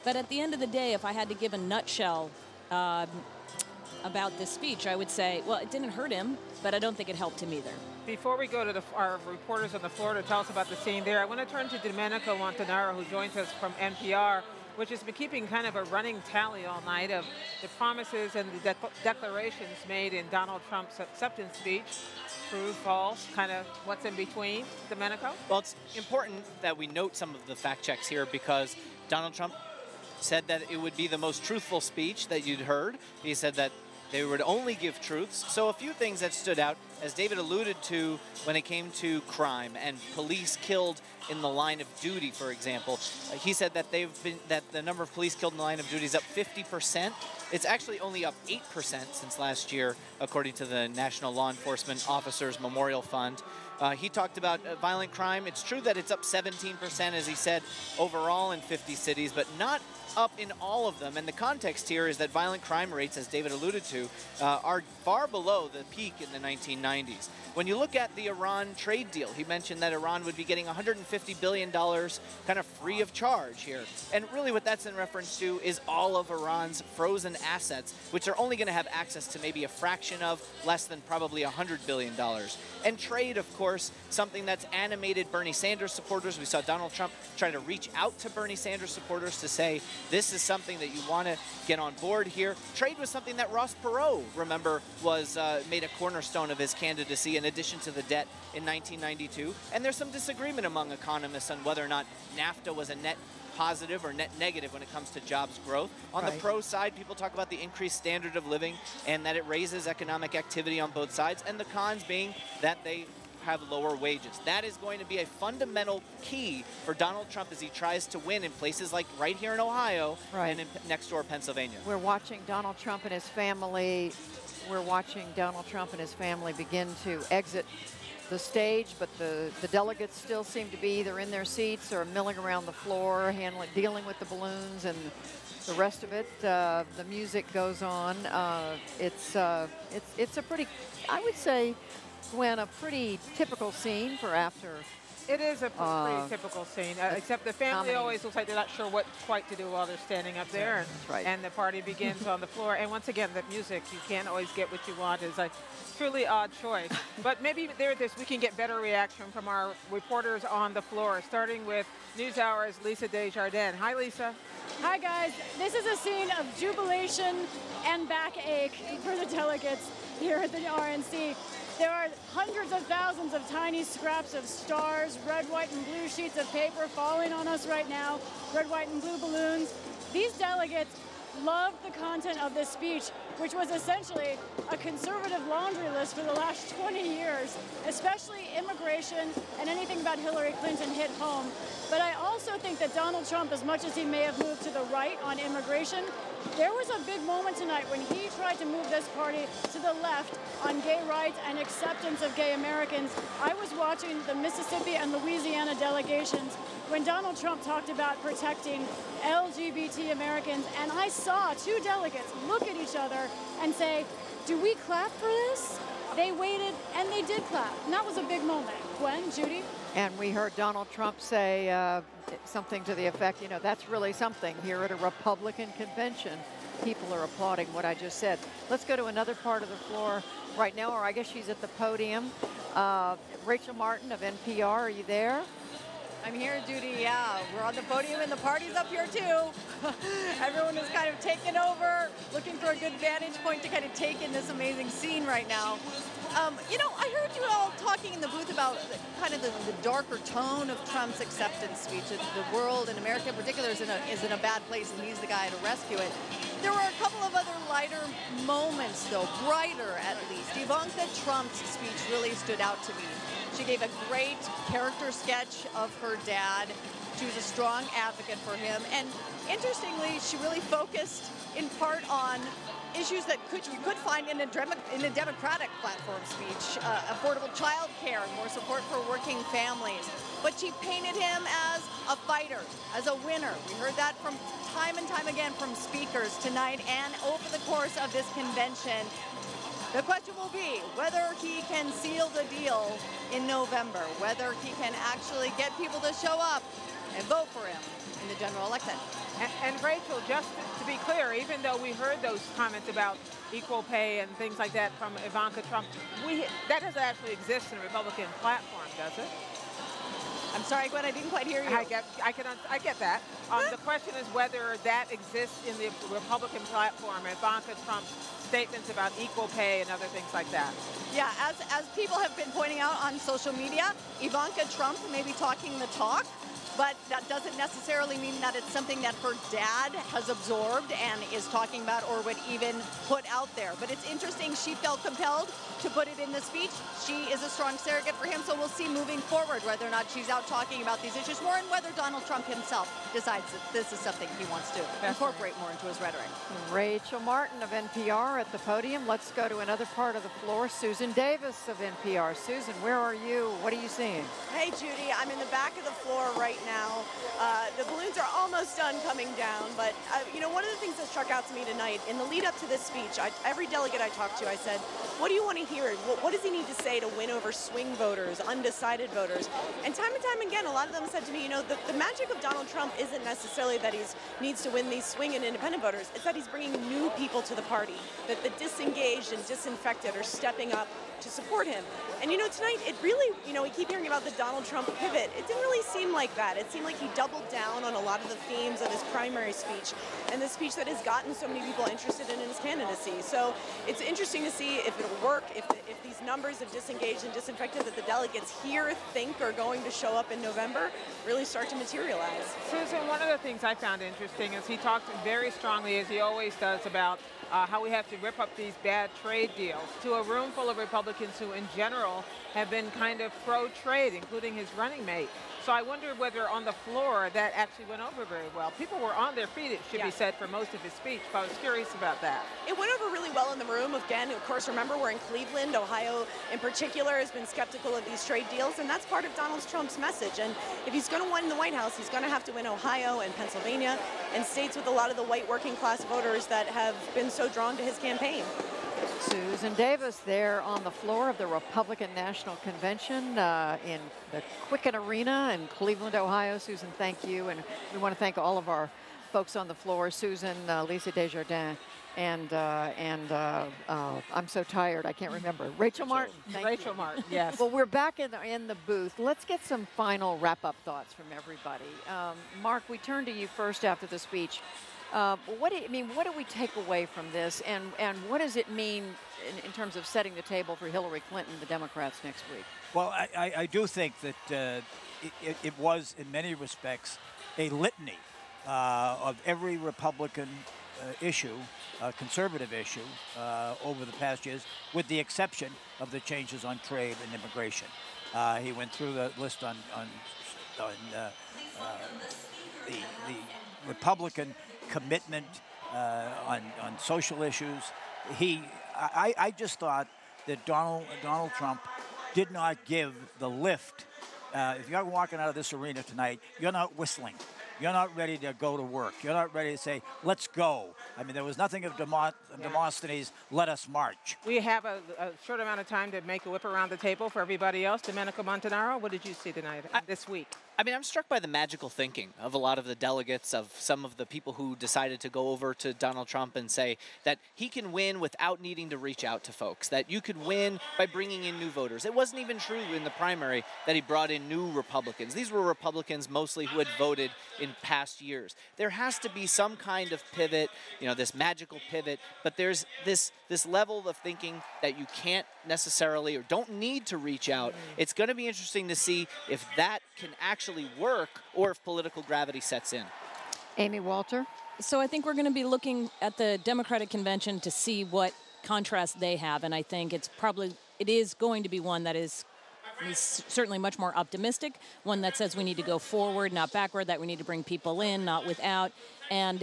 But at the end of the day, if I had to give a nutshell about this speech, I would say, well, it didn't hurt him, but I don't think it helped him either. Before we go to our reporters on the floor to tell us about the scene there, I want to turn to Domenico Montanaro, who joins us from NPR, which has been keeping kind of a running tally all night of the promises and the declarations made in Donald Trump's acceptance speech. True, false, kind of what's in between. Domenico? Well, it's important that we note some of the fact checks here, because Donald Trump said that it would be the most truthful speech that you'd heard. He said that they would only give truths. So a few things that stood out, as David alluded to, when it came to crime and police killed in the line of duty, for example. He said that the number of police killed in the line of duty is up 50%. It's actually only up 8% since last year, according to the National Law Enforcement Officers Memorial Fund. He talked about violent crime. It's true that it's up 17%, as he said, overall in 50 cities, but not up in all of them. And the context here is that violent crime rates, as David alluded to, are far below the peak in the 1990s. When you look at the Iran trade deal, he mentioned that Iran would be getting $150 billion kind of free of charge here. And really what that's in reference to is all of Iran's frozen assets, which are only going to have access to maybe a fraction of, less than probably $100 billion. And trade, of course, something that's animated Bernie Sanders supporters. We saw Donald Trump try to reach out to Bernie Sanders supporters to say, this is something that you want to get on board here. Trade was something that Ross Perot, remember, was made a cornerstone of his candidacy in addition to the debt in 1992. And there's some disagreement among economists on whether or not NAFTA was a net positive or net negative when it comes to jobs growth. On the pro side, people talk about the increased standard of living and that it raises economic activity on both sides, and the cons being that they have lower wages. That is going to be a fundamental key for Donald Trump as he tries to win in places like right here in Ohio and in next door Pennsylvania. We're watching Donald Trump and his family. We're watching Donald Trump and his family begin to exit the stage, but the delegates still seem to be either in their seats or milling around the floor, dealing with the balloons and the rest of it. The music goes on. It's a pretty, I would say, Gwen, a pretty typical scene for after. It is a pretty typical scene, except the family always looks like they're not sure what quite to do while they're standing up there. And the party begins on the floor. And once again, the music, you can't always get what you want, is a truly odd choice. But maybe we can get better reaction from our reporters on the floor, starting with NewsHour's Lisa Desjardins. Hi, Lisa. Hi, guys. This is a scene of jubilation and backache for the delegates here at the RNC. There are hundreds of thousands of tiny scraps of stars, red, white, and blue sheets of paper falling on us right now, red, white, and blue balloons. These delegates loved the content of this speech, which was essentially a conservative laundry list for the last 20 years, especially immigration and anything about Hillary Clinton hit home. But I also think that Donald Trump, as much as he may have moved to the right on immigration, there was a big moment tonight when he tried to move this party to the left on gay rights and acceptance of gay Americans. I was watching the Mississippi and Louisiana delegations when Donald Trump talked about protecting LGBT Americans, and I saw two delegates look at each other and say, do we clap for this? They waited, and they did clap, and that was a big moment. Gwen, Judy? And we heard Donald Trump say something to the effect, you know, that's really something. Here at a Republican convention, people are applauding what I just said. Let's go to another part of the floor right now, or I guess she's at the podium. Rachel Martin of NPR, are you there? I'm here, Judy, yeah. We're on the podium and the party's up here too. Everyone is kind of taking over, looking for a good vantage point to kind of take in this amazing scene right now. You know, I heard you all talking in the booth about kind of the darker tone of Trump's acceptance speech. The world, and America in particular, is in a bad place, and he's the guy to rescue it. There were a couple of other lighter moments, though, brighter at least. Ivanka Trump's speech really stood out to me. She gave a great character sketch of her dad. She was a strong advocate for him. And interestingly, she really focused in part on issues that you could find in a Democratic platform speech, affordable child care, more support for working families. But she painted him as a fighter, as a winner. We heard that from time and time again from speakers tonight and over the course of this convention. The question will be whether he can seal the deal in November, whether he can actually get people to show up and vote for him in the general election. And Rachel, just to be clear, even though we heard those comments about equal pay and things like that from Ivanka Trump, that doesn't actually exist in a Republican platform, does it? I'm sorry, Gwen, I didn't quite hear you. I get that. The question is whether that exists in the Republican platform, Ivanka Trump's statements about equal pay and other things like that. Yeah, as people have been pointing out on social media, Ivanka Trump may be talking the talk, but that doesn't necessarily mean that it's something that her dad has absorbed and is talking about or would even put out there. But it's interesting, she felt compelled to put it in the speech. She is a strong surrogate for him, so we'll see moving forward whether or not she's out talking about these issues more and whether Donald Trump himself decides that this is something he wants to incorporate more into his rhetoric. Rachel Martin of NPR at the podium. Let's go to another part of the floor. Susan Davis of NPR. Susan, where are you? What are you seeing? Hey, Judy, I'm in the back of the floor right now. The balloons are almost done coming down, but you know, one of the things that struck out to me tonight, in the lead up to this speech, every delegate I talked to, I said, what do you want to hear? What does he need to say to win over swing voters, undecided voters? And time again, a lot of them said to me, you know, the magic of Donald Trump isn't necessarily that he needs to win these swing and independent voters, it's that he's bringing new people to the party, that the disengaged and disinfected are stepping up to support him. And you know, tonight, it really, you know, we keep hearing about the Donald Trump pivot. It didn't really seem like that. It seemed like he doubled down on a lot of the themes of his primary speech and the speech that has gotten so many people interested in his candidacy. So it's interesting to see if it'll work, if these numbers of disengaged and disinfected that the delegates here think are going to show up in November really start to materialize. Susan, one of the things I found interesting is he talked very strongly, as he always does, about how we have to rip up these bad trade deals to a room full of Republicans who in general have been kind of pro-trade, including his running mate. So I wonder whether on the floor that actually went over very well. People were on their feet, it should be said, for most of his speech, but I was curious about that. It went over really well in the room. Again, of course, remember, we're in Cleveland. Ohio, in particular, has been skeptical of these trade deals, and that's part of Donald Trump's message. And if he's going to win the White House, he's going to have to win Ohio and Pennsylvania and states with a lot of the white working class voters that have been so drawn to his campaign. Susan Davis there on the floor of the Republican National Convention in the Quicken Arena in Cleveland, Ohio. Susan, thank you. And we want to thank all of our folks on the floor, Susan, Lisa Desjardins, and I'm so tired, I can't remember. Rachel Martin. Rachel Martin, yes. Well, we're back in the booth. Let's get some final wrap-up thoughts from everybody. Mark, we turn to you first after the speech. What do we take away from this, and what does it mean in terms of setting the table for Hillary Clinton, the Democrats, next week? Well, I do think that it was, in many respects, a litany of every Republican issue, conservative issue, over the past years, with the exception of the changes on trade and immigration. He went through the list on the Republican commitment on social issues. I just thought that Donald Trump did not give the lift. If you're walking out of this arena tonight, you're not whistling. You're not ready to go to work. You're not ready to say, let's go. I mean, there was nothing of Demosthenes, let us march. We have a short amount of time to make a whip around the table for everybody else. Domenico Montanaro, what did you see tonight, this week? I mean, I'm struck by the magical thinking of a lot of the delegates, of some of the people who decided to go over to Donald Trump and say that he can win without needing to reach out to folks, that you could win by bringing in new voters. It wasn't even true in the primary that he brought in new Republicans. These were Republicans mostly who had voted in past years. There has to be some kind of pivot, you know, this magical pivot, but there's this level of thinking that you can't necessarily or don't need to reach out. It's going to be interesting to see if that can actually work or if political gravity sets in. Amy Walter? So I think we're going to be looking at the Democratic Convention to see what contrast they have, and I think it is going to be one that is certainly much more optimistic, one that says we need to go forward, not backward, that we need to bring people in, not without. And,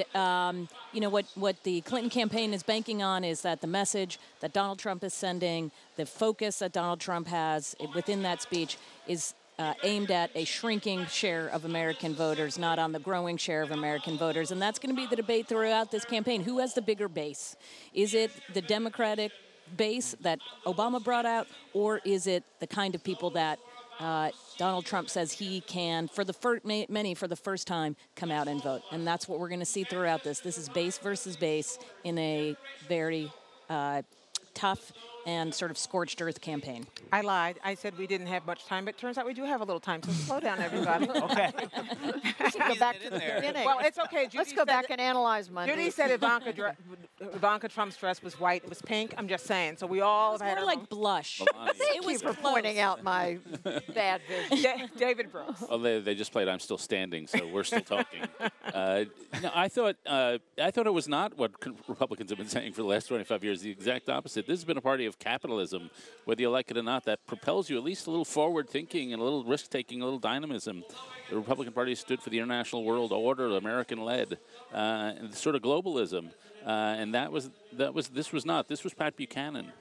you know, what the Clinton campaign is banking on is that the message that Donald Trump is sending, the focus that Donald Trump has within that speech is aimed at a shrinking share of American voters, not on the growing share of American voters. And that's going to be the debate throughout this campaign. Who has the bigger base? Is it the Democratic base that Obama brought out, or is it the kind of people that Donald Trump says he can, for the first time, come out and vote? And that's what we're going to see throughout this. This is base versus base in a very tough and sort of scorched earth campaign. I lied. I said we didn't have much time, but it turns out we do have a little time, so slow down, everybody. Okay. Let's go back to the beginning. Well, it's okay. Judy Let's go back and analyze Monday. Judy said Ivanka Trump's dress was white. It was pink. I'm just saying. So we all have had more like blush. Thank you for pointing out my bad vision. David Brooks. Oh, they just played I'm Still Standing, so we're still talking. No, I thought it was not what Republicans have been saying for the last 25 years. The exact opposite. This has been a party of capitalism, whether you like it or not, that propels you at least a little forward thinking and a little risk taking, a little dynamism. The Republican Party stood for the international world order, American led, and sort of globalism. And this was not. This was Pat Buchanan,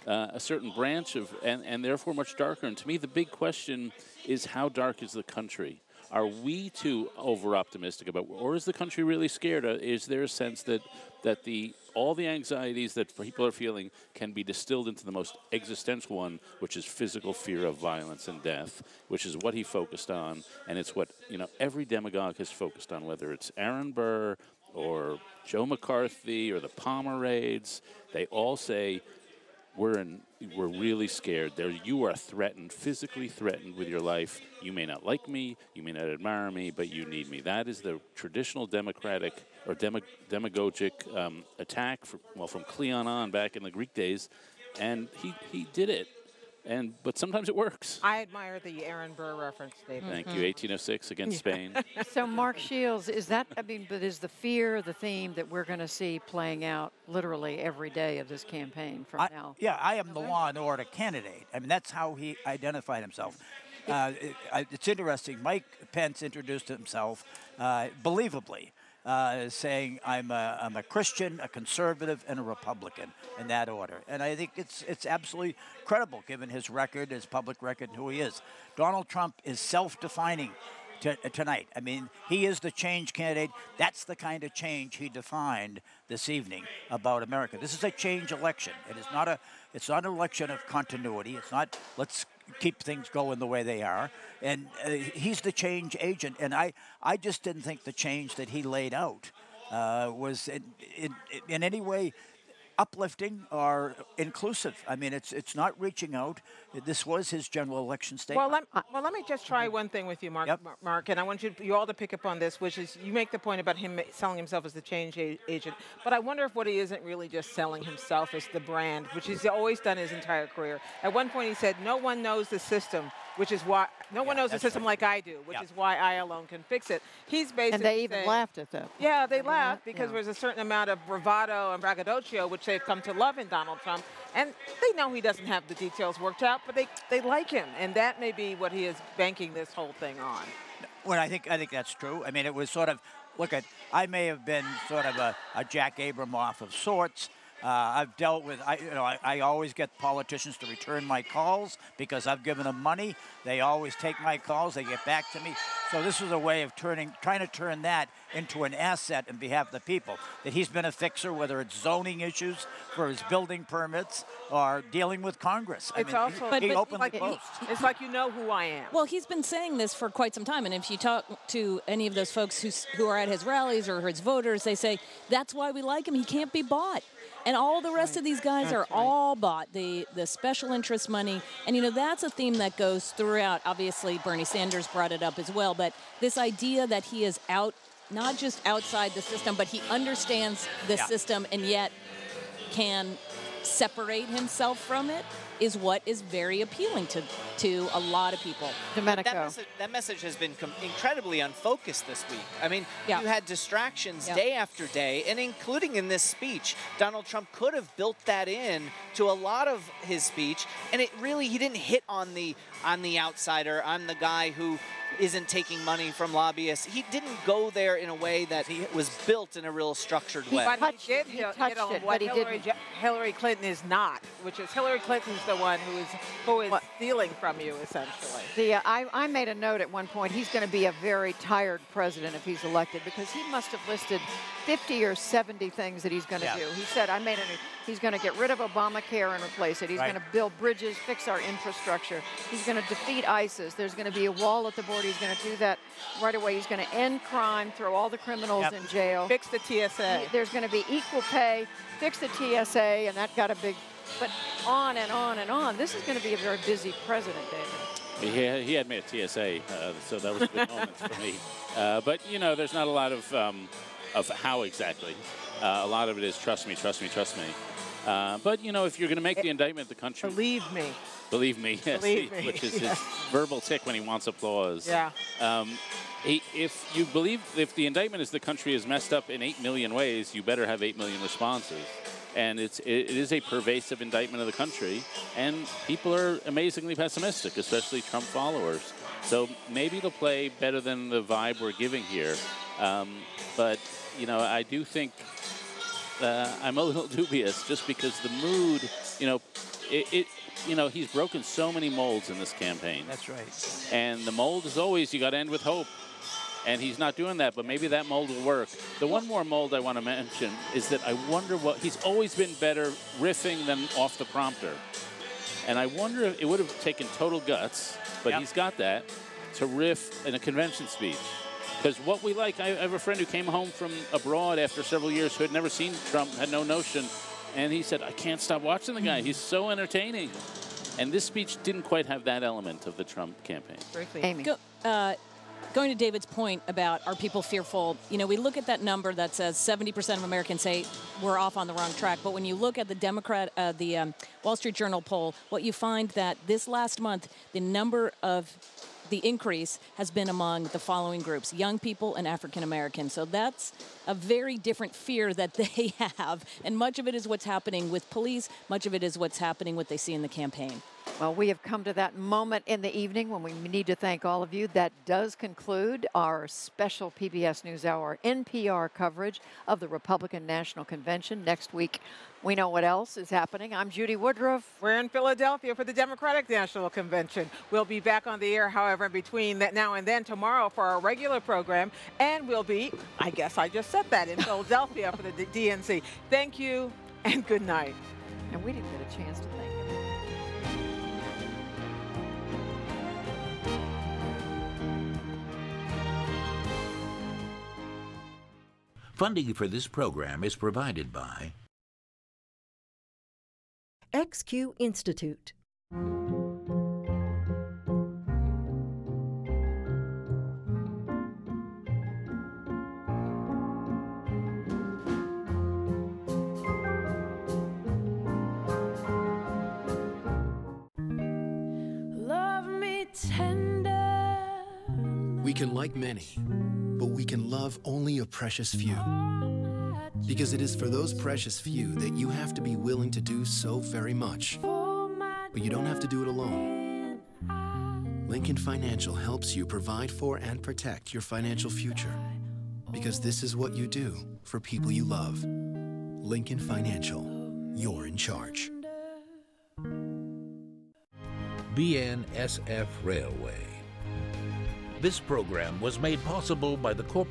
a certain branch of, and therefore much darker. And to me, the big question is, how dark is the country? Are we too over-optimistic about, or is the country really scared? Is there a sense that all the anxieties that people are feeling can be distilled into the most existential one, which is physical fear of violence and death, which is what he focused on, and it's what every demagogue has focused on, whether it's Aaron Burr or Joe McCarthy or the Pomerades. They all say, we're really scared. You are threatened, physically threatened with your life. You may not like me, you may not admire me, but you need me. That is the traditional democratic or demagogic attack from Cleon on back in the Greek days, and he did it. But sometimes it works. I admire the Aaron Burr reference, David. Thank you. 1806 against Spain. So, Mark Shields, is the fear the theme that we're going to see playing out literally every day of this campaign from now? Yeah, I am the law and order candidate. I mean, that's how he identified himself. It's interesting. Mike Pence introduced himself believably, saying I'm a Christian, a conservative, and a Republican in that order. And I think it's absolutely credible given his record, his public record, and who he is. Donald Trump is self-defining tonight. I mean, he is the change candidate. That's the kind of change he defined this evening about America. This is a change election. It's not an election of continuity. It's not let's keep things going the way they are. And he's the change agent. And I just didn't think the change that he laid out was in any way uplifting or inclusive. I mean, it's not reaching out. This was his general election statement. Well, let me just try one thing with you, Mark. Yep. Mark, and I want you all to pick up on this, which is you make the point about him selling himself as the change agent, but I wonder if what he isn't really just selling himself as the brand, which he's always done his entire career. At one point, he said, "No one knows the system." Which is why no one knows the system like I do, which is why I alone can fix it. He's basically And they even saying, laughed at that. Yeah, they laughed because there's a certain amount of bravado and braggadocio, which they've come to love in Donald Trump. And they know he doesn't have the details worked out, but they like him. And that may be what he is banking this whole thing on. Well, I think that's true. I mean, it was sort of, I may have been sort of a Jack Abramoff of sorts. I've dealt with, I always get politicians to return my calls because I've given them money. They always take my calls. They get back to me. So this was a way of trying to turn that into an asset in behalf of the people. That he's been a fixer, whether it's zoning issues for his building permits or dealing with Congress. It's also, he opened the post. It's like you know who I am. Well, he's been saying this for quite some time, and if you talk to any of those folks who are at his rallies or his voters, they say that's why we like him. He can't be bought. And all the rest of these guys are all bought, the special interest money. And, that's a theme that goes throughout. Obviously, Bernie Sanders brought it up as well. But this idea that he is not just outside the system, but he understands the system and yet can separate himself from it is what is very appealing to a lot of people. Domenico. That message has been incredibly unfocused this week. I mean, you had distractions day after day, and including in this speech, Donald Trump could have built that in to a lot of his speech, and he didn't hit on the outsider, on the guy who isn't taking money from lobbyists. He didn't go there in a way that he was built in a real structured way. But he did hit on what Hillary Clinton is not, which is Hillary Clinton's the one who is stealing from you, essentially. I made a note at one point, he's going to be a very tired president if he's elected because he must have listed 50 or 70 things that he's going to do. He said, he's going to get rid of Obamacare and replace it. He's going to build bridges, fix our infrastructure. He's going to defeat ISIS. There's going to be a wall at the border. He's going to do that right away. He's going to end crime, throw all the criminals in jail. Fix the TSA. There's going to be equal pay, fix the TSA, and that got a big, but on and on and on. This is going to be a very busy president, David. He had me at TSA, so that was a good moment for me. But, there's not a lot of how exactly. A lot of it is trust me, trust me, trust me. But, if you're going to make the indictment, the country... Believe me. Believe me, yes. Believe me. Which is his verbal tick when he wants applause. Yeah. If the indictment is the country is messed up in 8 million ways, you better have 8 million responses. And it is a pervasive indictment of the country, and people are amazingly pessimistic, especially Trump followers. So maybe it'll play better than the vibe we're giving here. But, I do think I'm a little dubious just because the mood, he's broken so many molds in this campaign. That's right. And the mold is always, you got to end with hope. And he's not doing that, but maybe that mold will work. The one more mold I want to mention is that I wonder he's always been better riffing than off the prompter. And I wonder if it would have taken total guts, but he's got that, to riff in a convention speech. Because what we like, I have a friend who came home from abroad after several years who had never seen Trump, had no notion, and he said, I can't stop watching the guy. He's so entertaining. And this speech didn't quite have that element of the Trump campaign. Amy. Going to David's point about are people fearful, we look at that number that says 70% of Americans say we're off on the wrong track. But when you look at the Wall Street Journal poll, what you find that this last month, the increase has been among the following groups: young people and African Americans. So that's a very different fear that they have. And much of it is what's happening with police. Much of it is what's happening, what they see in the campaign. Well, we have come to that moment in the evening when we need to thank all of you. That does conclude our special PBS NewsHour NPR coverage of the Republican National Convention. Next week, we know what else is happening. I'm Judy Woodruff. We're in Philadelphia for the Democratic National Convention. We'll be back on the air, however, in between that now and then tomorrow for our regular program. And we'll be, I guess I just said that, in Philadelphia for the DNC. Thank you and good night. And we didn't get a chance to thank you. Funding for this program is provided by XQ Institute. We can like many, but we can love only a precious few. Because it is for those precious few that you have to be willing to do so very much. But you don't have to do it alone. Lincoln Financial helps you provide for and protect your financial future. Because this is what you do for people you love. Lincoln Financial, you're in charge. BNSF Railway. This program was made possible by the corporate